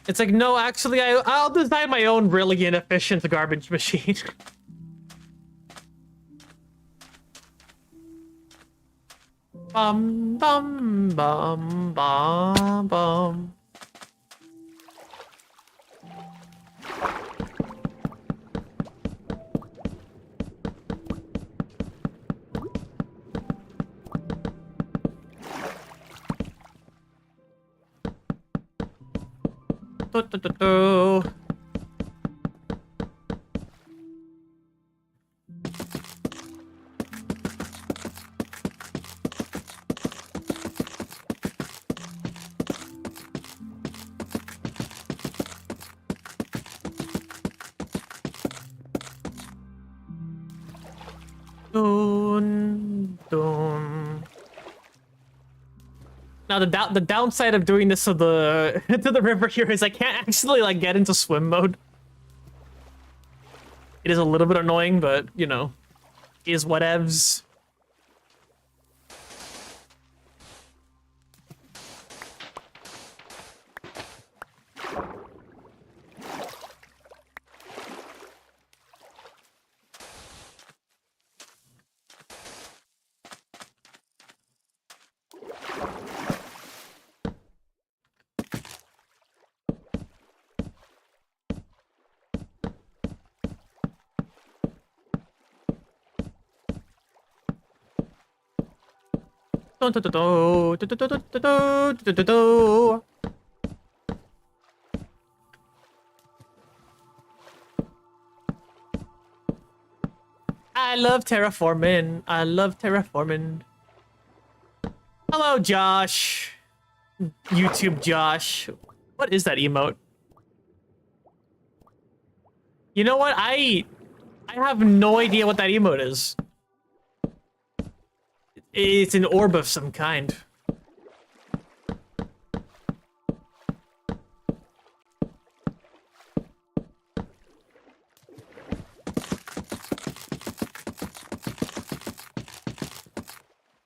[SPEAKER 1] It's like, no, actually, I'll design my own really inefficient garbage machine. Bum bum bum bum bum. Do, do, do, do. Dun, dun. Now the downside of doing this to the to the river here is I can't actually like get into swim mode. It is a little bit annoying, but you know, is whatevs. Dun, dun, dun, dun, dun, dun, dun, dun, dun, dun, dun. I love terraforming. I love terraforming. Hello, Josh. YouTube Josh. What is that emote? You know what? I have no idea what that emote is. It's an orb of some kind.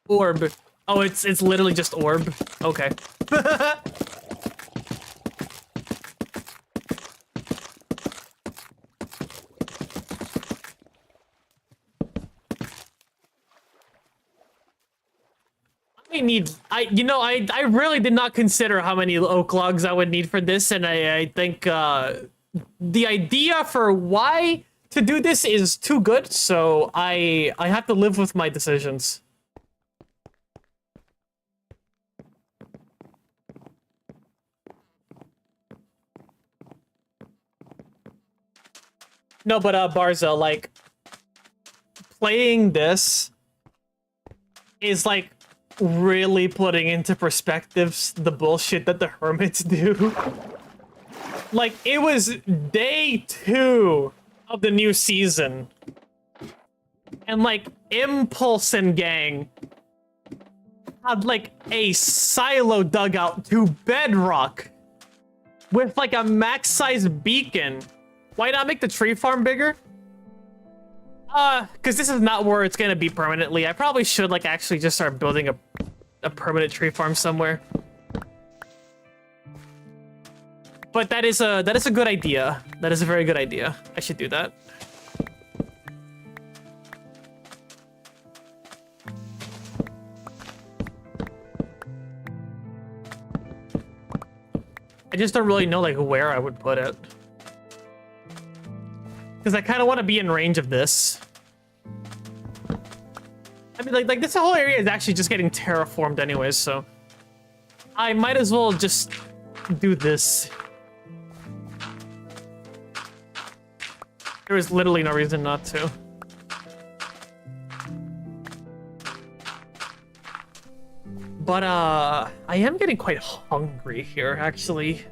[SPEAKER 1] Orb. Oh, it's literally just orb. Okay. I really did not consider how many oak logs I would need for this, and I think the idea for why to do this is too good, so I have to live with my decisions. No, but Barza, like, playing this is like really putting into perspectives the bullshit that the hermits do. Like, it was day 2 of the new season, and like Impulse and gang had like a silo dugout to bedrock with like a max size beacon. Why not make the tree farm bigger? Because this is not where it's gonna be permanently. I probably should like actually just start building a permanent tree farm somewhere. But that is a good idea. That is a very good idea. I should do that. I just don't really know like where I would put it. Because I kind of want to be in range of this. I mean, like this whole area is actually just getting terraformed anyways, so I might as well just do this. There is literally no reason not to. But I am getting quite hungry here, actually.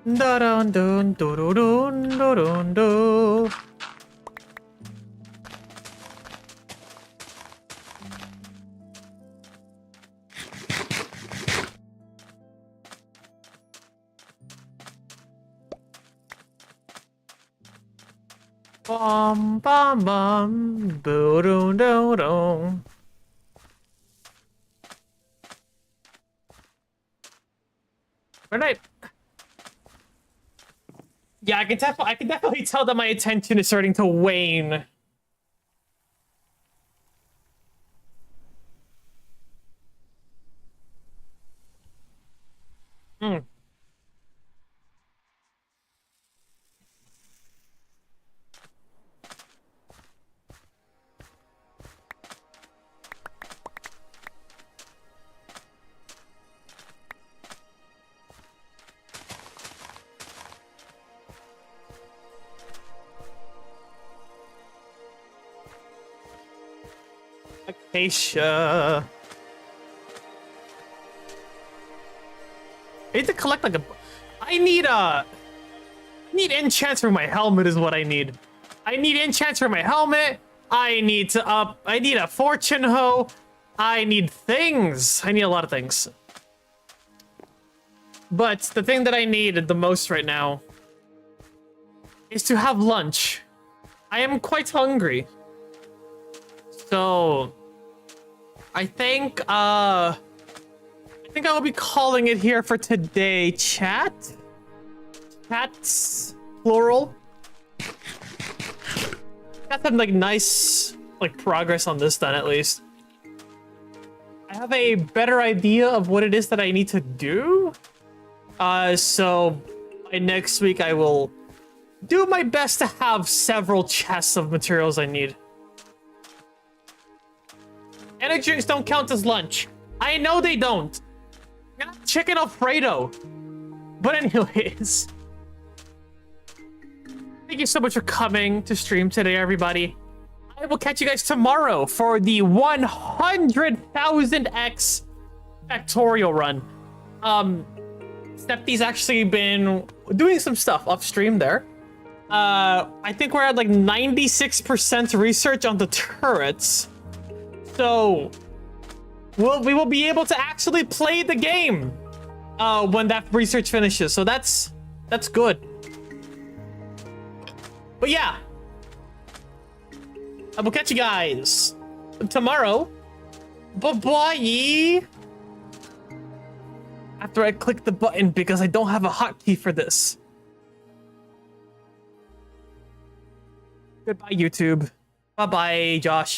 [SPEAKER 1] Da dun dun dun dun dun dun dun. Bum bum bum boo doo doo doo. Where'd I? Yeah, I can definitely tell that my attention is starting to wane. Hmm. Acacia. I need to collect like a. I need enchants for my helmet is what I need. I need enchants for my helmet. I need to up. I need a fortune hoe. I need things. I need a lot of things. But the thing that I need the most right now is to have lunch. I am quite hungry. So I think I will be calling it here for today, chat. Chats plural. Got some like nice like progress on this done at least. I have a better idea of what it is that I need to do. So by next week I will do my best to have several chests of materials I need. Energy drinks don't count as lunch. I know they don't. Got chicken Alfredo. But anyways. Thank you so much for coming to stream today, everybody. I will catch you guys tomorrow for the 100,000x factorial run. Stepdy's actually been doing some stuff off stream there. I think we're at like 96% research on the turrets. So we will be able to actually play the game when that research finishes. So that's good. But yeah, I will catch you guys tomorrow. Bye-bye. After I click the button because I don't have a hotkey for this. Goodbye, YouTube. Bye-bye, Josh.